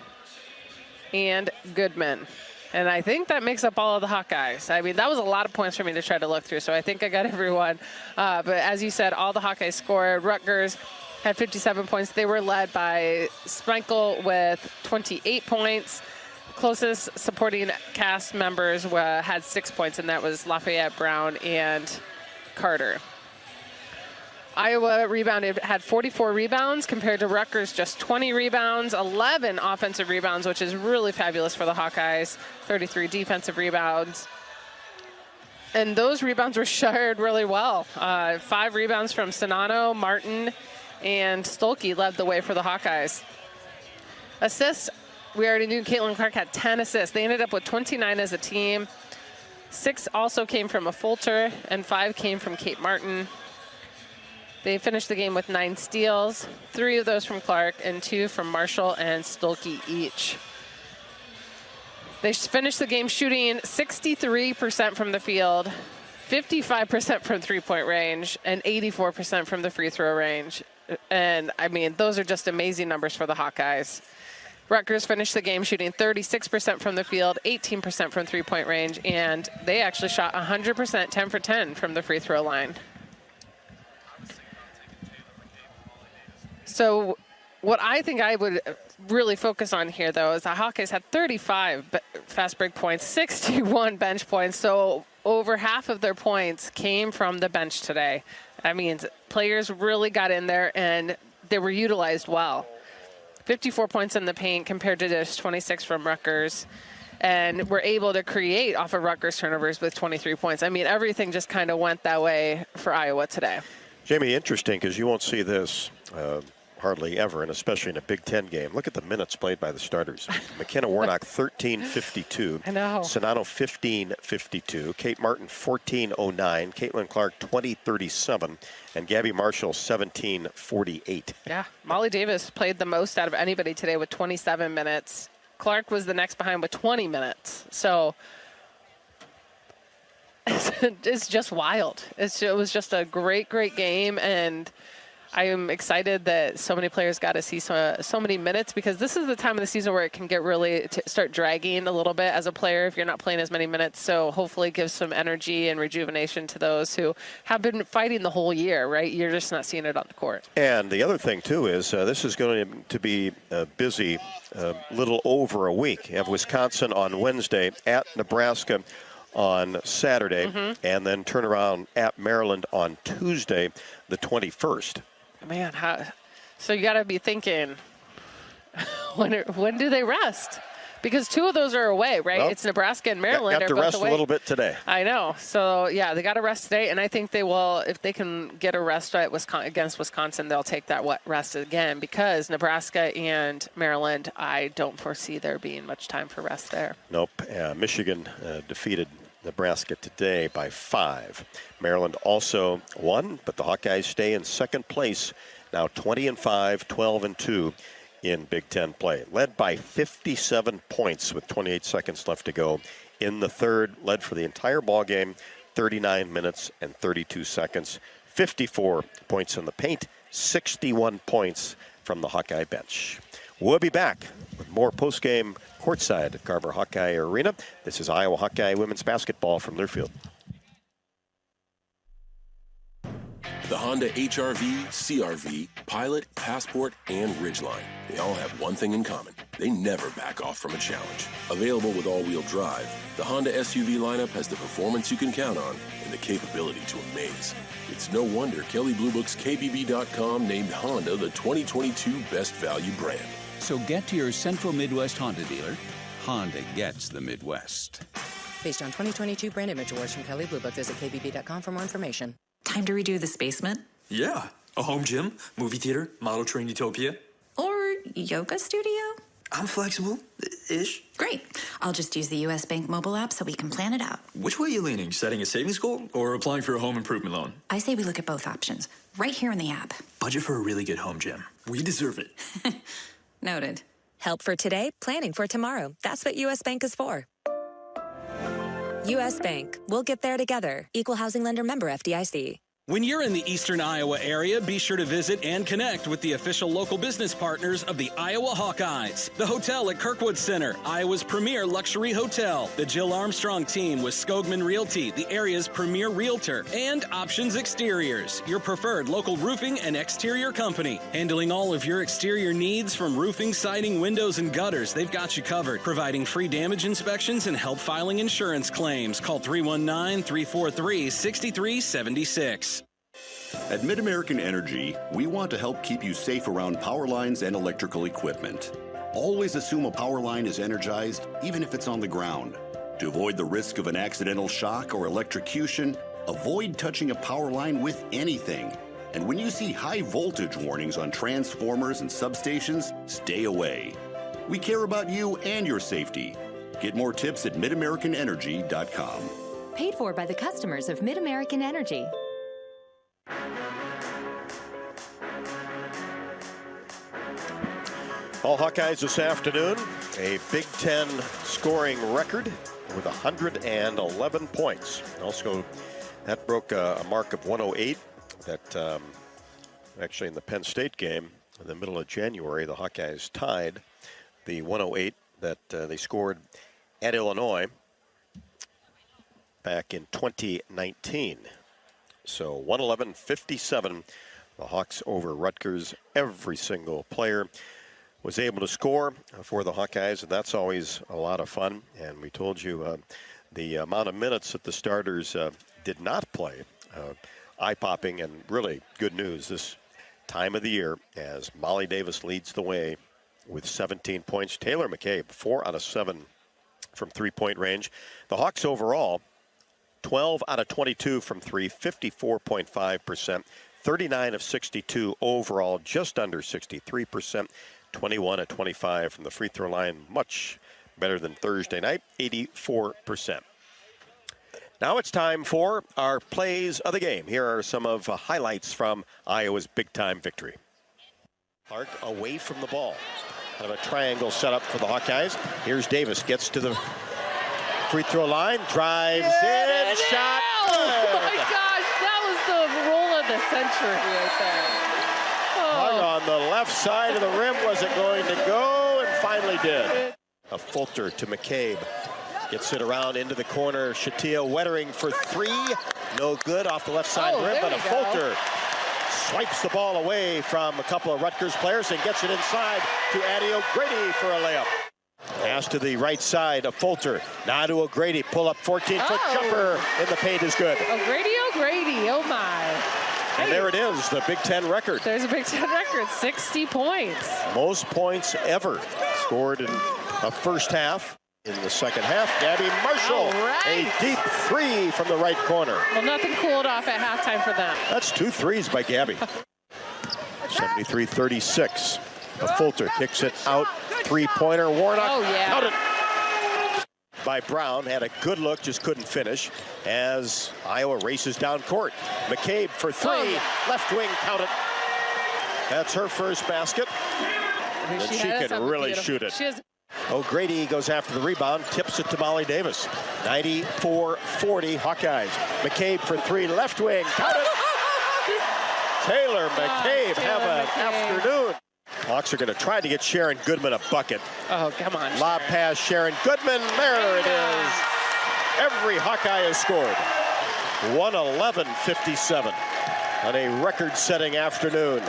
and Goodman. And I think that makes up all of the Hawkeyes. I mean, that was a lot of points for me to try to look through, so I think I got everyone. But as you said, all the Hawkeyes scored. Rutgers had 57 points. They were led by Sprinkle with 28 points. Closest supporting cast members had 6 points, and that was Lafayette, Brown, and Carter. Iowa had 44 rebounds compared to Rutgers just 20 rebounds, 11 offensive rebounds, which is really fabulous for the Hawkeyes, 33 defensive rebounds. And those rebounds were shared really well. 5 rebounds from Sonano, Martin, and Stolke led the way for the Hawkeyes. Assists, we already knew Caitlin Clark had 10 assists. They ended up with 29 as a team. 6 also came from a Fulcher, and 5 came from Kate Martin. They finished the game with 9 steals, 3 of those from Clark and 2 from Marshall and Stolke each. They finished the game shooting 63% from the field, 55% from three-point range, and 84% from the free throw range. And, I mean, those are just amazing numbers for the Hawkeyes. Rutgers finished the game shooting 36% from the field, 18% from three-point range, and they actually shot 100%, 10 for 10 from the free throw line. So what I think I would really focus on here, though, is the Hawkeyes had 35 fast break points, 61 bench points. So over half of their points came from the bench today. That means players really got in there and they were utilized well. 54 points in the paint compared to just 26 from Rutgers. And were able to create off of Rutgers turnovers with 23 points. I mean, everything just kind of went that way for Iowa today. Jamie, interesting because you won't see this hardly ever, and especially in a Big Ten game. Look at the minutes played by the starters. McKenna Warnock, 13:52. I know. Sonano, 15:52. Kate Martin, 14:09. Caitlin Clark, 20:37. And Gabby Marshall, 17:48. Yeah, Molly Davis played the most out of anybody today with 27 minutes. Clark was the next behind with 20 minutes. So it's just wild. It was just a great, great game, and I am excited that so many players got to see so many minutes, because this is the time of the season where it can get really start dragging a little bit as a player if you're not playing as many minutes. So hopefully it gives some energy and rejuvenation to those who have been fighting the whole year, right? You're just not seeing it on the court. And the other thing, too, is this is going to be a busy little over a week. You have Wisconsin on Wednesday, at Nebraska on Saturday, and then turn around at Maryland on Tuesday, the 21st. Man, so you got to be thinking, when do they rest? Because 2 of those are away, right? Well, it's Nebraska and Maryland. Got to rest away. a little bit today. I know. So, yeah, they got to rest today, and I think they will. If they can get a rest against Wisconsin, they'll take that rest again, because Nebraska and Maryland, I don't foresee there being much time for rest there. Nope. Michigan defeated Nebraska today by 5. Maryland also won, but the Hawkeyes stay in second place, now 20-5, 12-2 in Big Ten play. Led by 57 points with 28 seconds left to go in the third. Led for the entire ball game, 39 minutes and 32 seconds. 54 points in the paint, 61 points from the Hawkeye bench. We'll be back with more postgame courtside at Carver Hawkeye Arena. This is Iowa Hawkeye women's basketball from Learfield. The Honda HR-V, CR-V, Pilot, Passport, and Ridgeline. They all have one thing in common. They never back off from a challenge. Available with all-wheel drive, the Honda SUV lineup has the performance you can count on and the capability to amaze. It's no wonder Kelley Blue Book's KBB.com named Honda the 2022 Best Value brand. So get to your Central Midwest Honda dealer. Honda gets the Midwest. Based on 2022 brand image awards from Kelley Blue Book, visit KBB.com for more information. Time to redo this basement? Yeah. A home gym, movie theater, model train utopia. Or yoga studio? I'm flexible-ish. Great. I'll just use the U.S. Bank mobile app so we can plan it out. Which way are you leaning? Setting a savings goal or applying for a home improvement loan? I say we look at both options, right here in the app. Budget for a really good home gym. We deserve it. Noted. Help for today, planning for tomorrow. That's what U.S. Bank is for. U.S. Bank. We'll get there together. Equal housing lender member FDIC. When you're in the eastern Iowa area, be sure to visit and connect with the official local business partners of the Iowa Hawkeyes. The hotel at Kirkwood Center, Iowa's premier luxury hotel. The Jill Armstrong team with Skogman Realty, the area's premier realtor. And Options Exteriors, your preferred local roofing and exterior company. Handling all of your exterior needs from roofing, siding, windows, and gutters, they've got you covered. Providing free damage inspections and help filing insurance claims. Call 319-343-6376. At Mid-American Energy, we want to help keep you safe around power lines and electrical equipment. Always assume a power line is energized, even if it's on the ground. To avoid the risk of an accidental shock or electrocution, avoid touching a power line with anything. And when you see high voltage warnings on transformers and substations, stay away. We care about you and your safety. Get more tips at midamericanenergy.com. Paid for by the customers of Mid-American Energy. All Hawkeyes this afternoon, a Big Ten scoring record with 111 points. Also, that broke a mark of 108 that actually in the Penn State game in the middle of January, the Hawkeyes tied the 108 that they scored at Illinois back in 2019. So 111-57, the Hawks over Rutgers. Every single player was able to score for the Hawkeyes, and that's always a lot of fun. And we told you the amount of minutes that the starters did not play. Eye-popping and really good news this time of the year as Molly Davis leads the way with 17 points. Taylor McCabe, 4 out of 7 from three-point range. The Hawks overall, 12 out of 22 from three, 54.5%, 39 of 62 overall, just under 63%, 21 of 25 from the free throw line, much better than Thursday night, 84%. Now it's time for our plays of the game. Here are some of the highlights from Iowa's big-time victory. Clark away from the ball. Kind of a triangle setup for the Hawkeyes. Here's Davis, gets to the free throw line, drives in, shot. Oh my gosh, that was the roll of the century right there. Hung on the left side of the rim. Was it going to go? And finally did. A Fulter to McCabe. Gets it around into the corner. Shatia Wettering for three. No good off the left side of the rim, but a Fulter swipes the ball away from a couple of Rutgers players and gets it inside to Addie O'Grady for a layup. Pass to the right side of Fulter. Now to O'Grady. Pull up 14-foot jumper in the paint is good. O'Grady, oh my. And there it is, the Big Ten record. There's a Big Ten record, 60 points. Most points ever scored in a first half. In the second half, Gabby Marshall, a deep three from the right corner. Well, nothing cooled off at halftime for them. That's 2 threes by Gabby. 73-36. A Fulter kicks it out. Three-pointer. Warnock. Count it. By Brown. Had a good look, just couldn't finish as Iowa races down court. McCabe for three. Left wing. Count it. That's her first basket. And she can really shoot it. O'Grady goes after the rebound, tips it to Molly Davis. 94-40 Hawkeyes. McCabe for three, left wing. Count it. Taylor McCabe, have an afternoon. Hawks are going to try to get Sharon Goodman a bucket. Oh, come on. Lob pass, Sharon Goodman. There it is. Every Hawkeye has scored. 111-57 on a record-setting afternoon.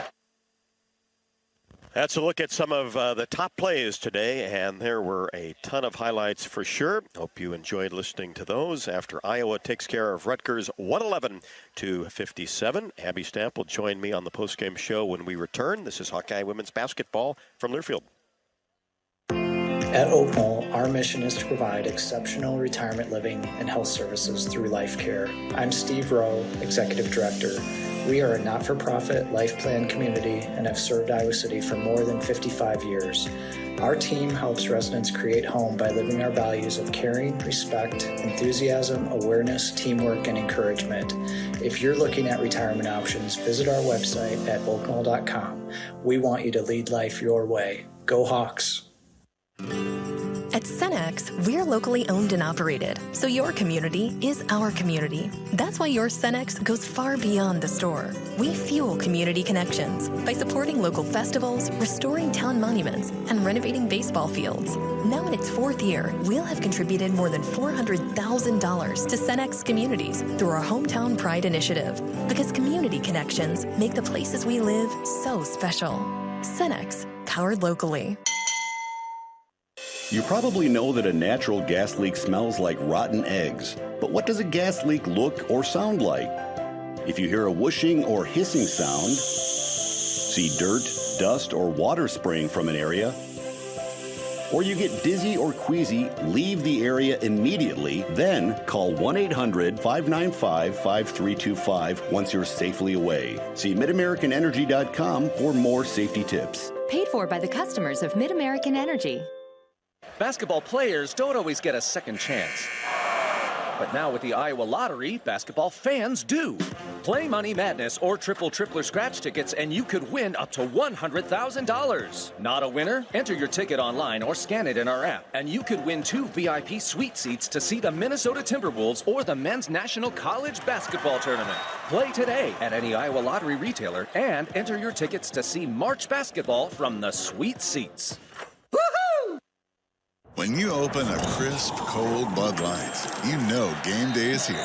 That's a look at some of the top plays today, and there were a ton of highlights for sure. Hope you enjoyed listening to those after Iowa takes care of Rutgers 111-57. Abby Stamp will join me on the postgame show when we return. This is Hawkeye women's basketball from Learfield. At Oak Knoll, our mission is to provide exceptional retirement living and health services through life care. I'm Steve Rowe, Executive Director. We are a not-for-profit life plan community and have served Iowa City for more than 55 years. Our team helps residents create home by living our values of caring, respect, enthusiasm, awareness, teamwork, and encouragement. If you're looking at retirement options, visit our website at oakknoll.com. We want you to lead life your way. Go Hawks! At Cenex, we're locally owned and operated, so your community is our community. That's why your Cenex goes far beyond the store. We fuel community connections by supporting local festivals, restoring town monuments, and renovating baseball fields. Now in its 4th year, we'll have contributed more than $400,000 to Cenex communities through our Hometown Pride initiative, because community connections make the places we live so special. Cenex, powered locally. You probably know that a natural gas leak smells like rotten eggs. But what does a gas leak look or sound like? If you hear a whooshing or hissing sound, see dirt, dust, or water spraying from an area, or you get dizzy or queasy, leave the area immediately, then call 1-800-595-5325 once you're safely away. See MidAmericanEnergy.com for more safety tips. Paid for by the customers of Mid-American Energy. Basketball players don't always get a second chance. But now with the Iowa Lottery, basketball fans do. Play Money Madness or Tripler Scratch tickets and you could win up to $100,000. Not a winner? Enter your ticket online or scan it in our app and you could win 2 VIP suite seats to see the Minnesota Timberwolves or the Men's National College Basketball Tournament. Play today at any Iowa Lottery retailer and enter your tickets to see March basketball from the sweet seats. When you open a crisp, cold Bud Light, you know game day is here.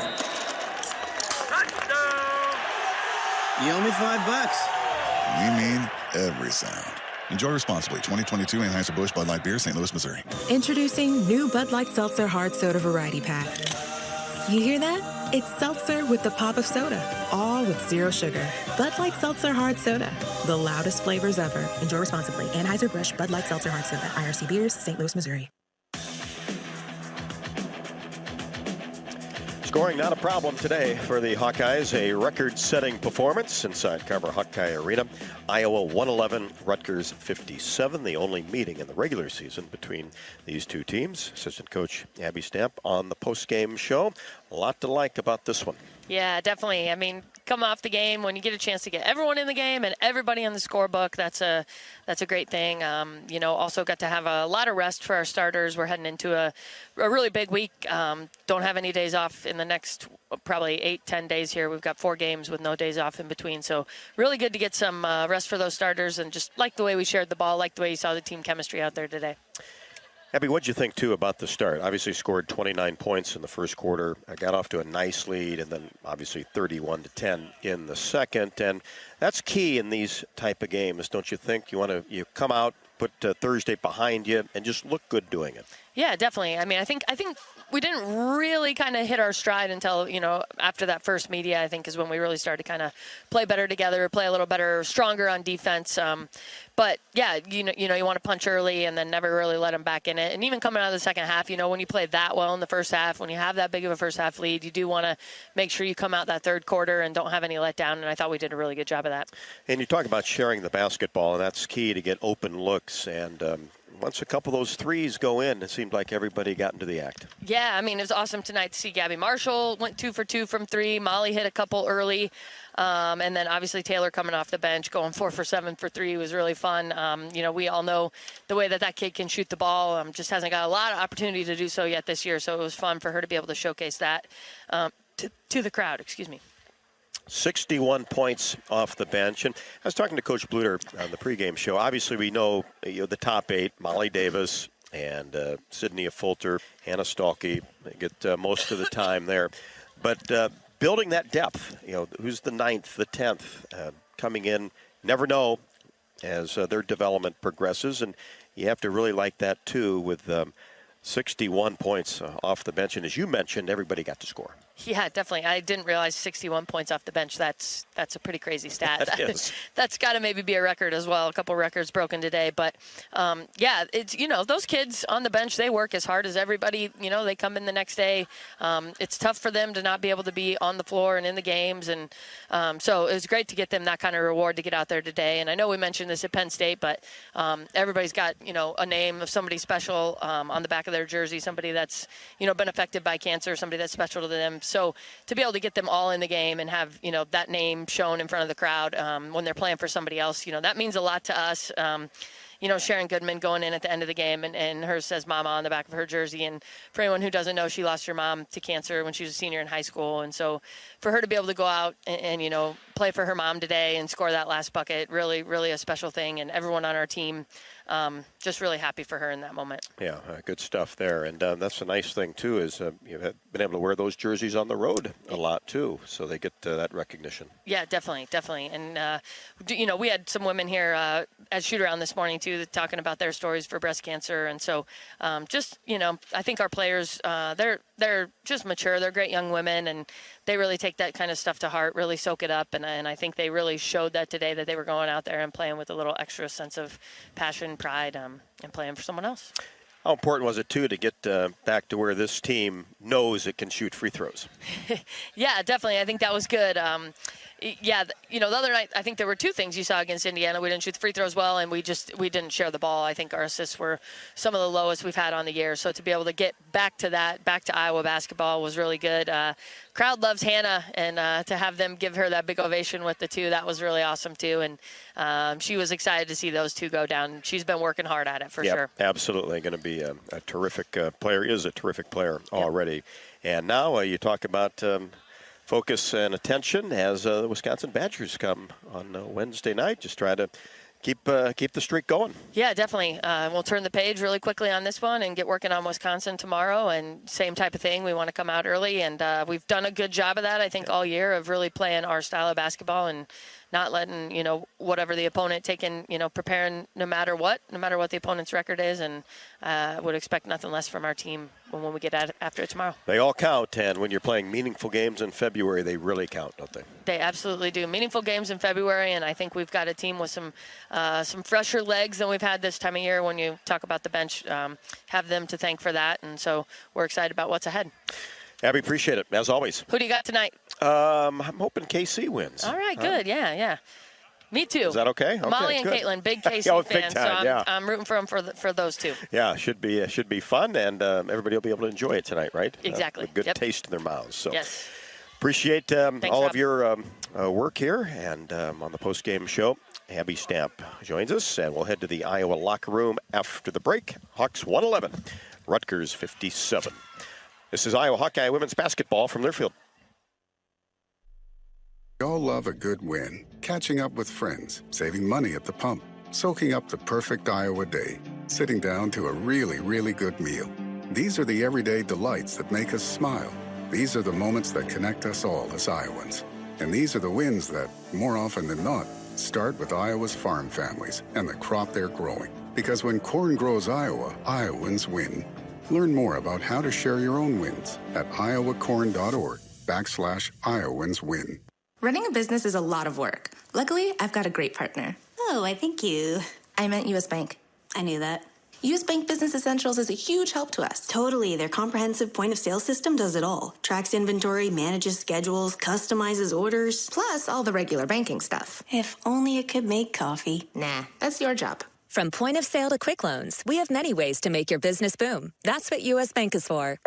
You owe me $5. We mean every sound. Enjoy responsibly. 2022 Anheuser-Busch Bud Light Beer, St. Louis, Missouri. Introducing new Bud Light Seltzer Hard Soda Variety Pack. You hear that? It's seltzer with the pop of soda, all with zero sugar. Bud Light Seltzer Hard Soda, the loudest flavors ever. Enjoy responsibly. Anheuser-Busch Bud Light Seltzer Hard Soda, IRC Beers, St. Louis, Missouri. Scoring not a problem today for the Hawkeyes. A record-setting performance inside Carver Hawkeye Arena. Iowa 111, Rutgers 57. The only meeting in the regular season between these two teams. Assistant coach Abby Stamp on the post-game show. A lot to like about this one. Yeah, definitely. I mean, come off the game, when you get a chance to get everyone in the game and everybody in the scorebook, that's a great thing. Also got to have a lot of rest for our starters. We're heading into a really big week. Don't have any days off in the next probably 8-10 days here. We've got 4 games with no days off in between. So really good to get some rest for those starters, and just like the way we shared the ball, like the way you saw the team chemistry out there today. Abby, what'd you think, too, about the start? Obviously scored 29 points in the first quarter, got off to a nice lead, and then obviously 31-10 in the second. And that's key in these type of games, don't you think? You come out, put Thursday behind you, and just look good doing it. Yeah, definitely. I mean, I think we didn't really kind of hit our stride until, after that first media, I think, is when we really started to kind of play better together, play a little better, stronger on defense. But, yeah, you want to punch early and then never really let them back in it. And even coming out of the second half, when you play that well in the first half, when you have that big of a first half lead, you do want to make sure you come out that third quarter and don't have any letdown. And I thought we did a really good job of that. And you talk about sharing the basketball, and that's key to get open looks. And once a couple of those threes go in, it seemed like everybody got into the act. Yeah, I mean, it was awesome tonight to see Gabby Marshall went 2 for 2 from 3. Molly hit a couple early. And then obviously Taylor coming off the bench, going 4 for 7 for 3 was really fun. We all know the way that kid can shoot the ball. Just hasn't got a lot of opportunity to do so yet this year. So it was fun for her to be able to showcase that to the crowd. Excuse me. 61 points off the bench. And I was talking to Coach Bluter on the pregame show. Obviously, we know, the top 8, Molly Davis and Sydney Fulter, Hannah Stalkey, they get most of the time there. But building that depth, who's the 9th, the 10th, coming in, never know as their development progresses. And you have to really like that, too, with 61 points off the bench. And as you mentioned, everybody got to score. Yeah, definitely. I didn't realize 61 points off the bench. That's a pretty crazy stat. That is. That's got to maybe be a record as well. A couple records broken today. But, it's, those kids on the bench, they work as hard as everybody. They come in the next day. It's tough for them to not be able to be on the floor and in the games. And so it was great to get them that kind of reward to get out there today. And I know we mentioned this at Penn State, but everybody's got, a name of somebody special on the back of their jersey, somebody that's, been affected by cancer, somebody that's special to them. So to be able to get them all in the game and have, that name shown in front of the crowd when they're playing for somebody else, that means a lot to us. Sharon Goodman going in at the end of the game, and hers says Mama on the back of her jersey. And for anyone who doesn't know, she lost her mom to cancer when she was a senior in high school. And so for her to be able to go out and play for her mom today and score that last bucket, really, really a special thing. And everyone on our team, just really happy for her in that moment. Yeah, good stuff there. And that's a nice thing, too, is you've been able to wear those jerseys on the road a lot, too, so they get that recognition. Yeah, definitely. And, we had some women here at shoot-around this morning, too, talking about their stories for breast cancer. And so I think our players, they're just mature. They're great young women, and they really take that kind of stuff to heart, really soak it up. And I think they really showed that today, that they were going out there and playing with a little extra sense of passion, pride, and playing for someone else. How important was it, too, to get back to where this team knows it can shoot free throws? Yeah, definitely. I think that was good. The other night, I think there were two things you saw against Indiana. We didn't shoot the free throws well, and we didn't share the ball. I think our assists were some of the lowest we've had on the year. So to be able to get back to that, back to Iowa basketball was really good. Crowd loves Hannah, and to have them give her that big ovation with the two, that was really awesome, too. And she was excited to see those two go down. She's been working hard at it, for sure. Absolutely. Going to be a terrific player, is a terrific player already. And now you talk about focus and attention as the Wisconsin Badgers come on Wednesday night. Just try to keep the streak going. Yeah, definitely. We'll turn the page really quickly on this one and get working on Wisconsin tomorrow. And same type of thing. We want to come out early, and we've done a good job of that, I think, all year, of really playing our style of basketball and not letting, whatever the opponent taking, preparing no matter what the opponent's record is. And would expect nothing less from our team when we get after it tomorrow. They all count, and when you're playing meaningful games in February, they really count, don't they? They absolutely do. Meaningful games in February, and I think we've got a team with some fresher legs than we've had this time of year. When you talk about the bench, have them to thank for that, and so we're excited about what's ahead. Abby, appreciate it, as always. Who do you got tonight? I'm hoping KC wins. All right, good. Yeah. Me too. Is that okay? Molly and good. Caitlin, big KC fans, so I'm rooting for them for those two. Yeah, should be fun, and everybody will be able to enjoy it tonight, right? Exactly. With good taste in their mouths. So yes. Appreciate all of your work here, and on the post-game show, Abby Stamp joins us, and we'll head to the Iowa locker room after the break. Hawks 111, Rutgers 57. This is Iowa Hawkeye women's basketball from their field. We all love a good win. Catching up with friends, saving money at the pump, soaking up the perfect Iowa day, sitting down to a really, really good meal. These are the everyday delights that make us smile. These are the moments that connect us all as Iowans. And these are the wins that, more often than not, start with Iowa's farm families and the crop they're growing. Because when corn grows Iowa, Iowans win. Learn more about how to share your own wins at iowacorn.org/IowansWin. Running a business is a lot of work. Luckily, I've got a great partner. Oh, I think you... I meant U.S. Bank. I knew that. U.S. Bank Business Essentials is a huge help to us. Totally. Their comprehensive point-of-sale system does it all. Tracks inventory, manages schedules, customizes orders. Plus all the regular banking stuff. If only it could make coffee. Nah, that's your job. From point of sale to quick loans, we have many ways to make your business boom. That's what U.S. Bank is for.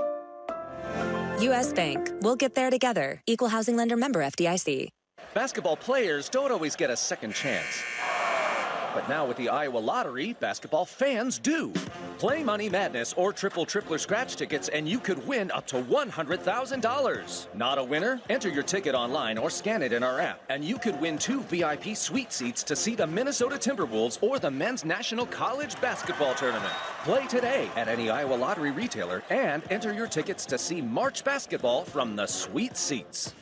U.S. Bank. We'll get there together. Equal housing lender member FDIC. Basketball players don't always get a second chance. But now with the Iowa Lottery, basketball fans do. Play Money Madness or Tripler Scratch tickets and you could win up to $100,000. Not a winner? Enter your ticket online or scan it in our app, and you could win 2 VIP suite seats to see the Minnesota Timberwolves or the Men's National College Basketball Tournament. Play today at any Iowa Lottery retailer and enter your tickets to see March basketball from the suite seats.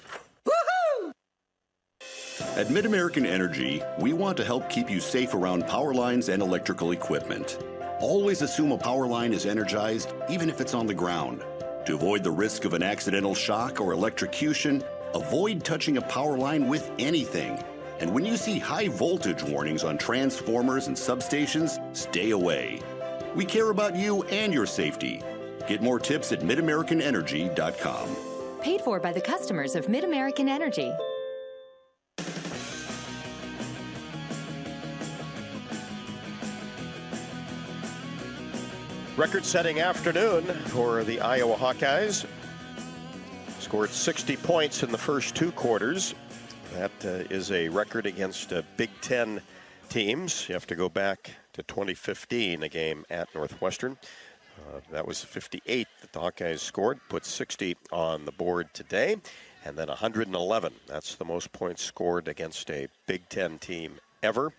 At MidAmerican Energy, we want to help keep you safe around power lines and electrical equipment. Always assume a power line is energized, even if it's on the ground. To avoid the risk of an accidental shock or electrocution, avoid touching a power line with anything. And when you see high voltage warnings on transformers and substations, stay away. We care about you and your safety. Get more tips at midamericanenergy.com. Paid for by the customers of MidAmerican Energy. Record-setting afternoon for the Iowa Hawkeyes. Scored 60 points in the first 2 quarters. That is a record against Big Ten teams. You have to go back to 2015, a game at Northwestern. That was 58 that the Hawkeyes scored, put 60 on the board today, and then 111. That's the most points scored against a Big Ten team ever.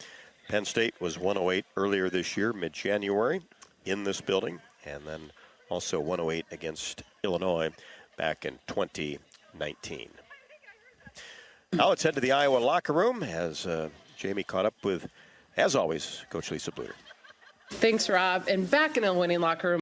Penn State was 108 earlier this year, mid-January, in this building, and then also 108 against Illinois back in 2019. Now let's head to the Iowa locker room as Jamie caught up with, as always, Coach Lisa Bluter. Thanks, Rob. And back in the winning locker room.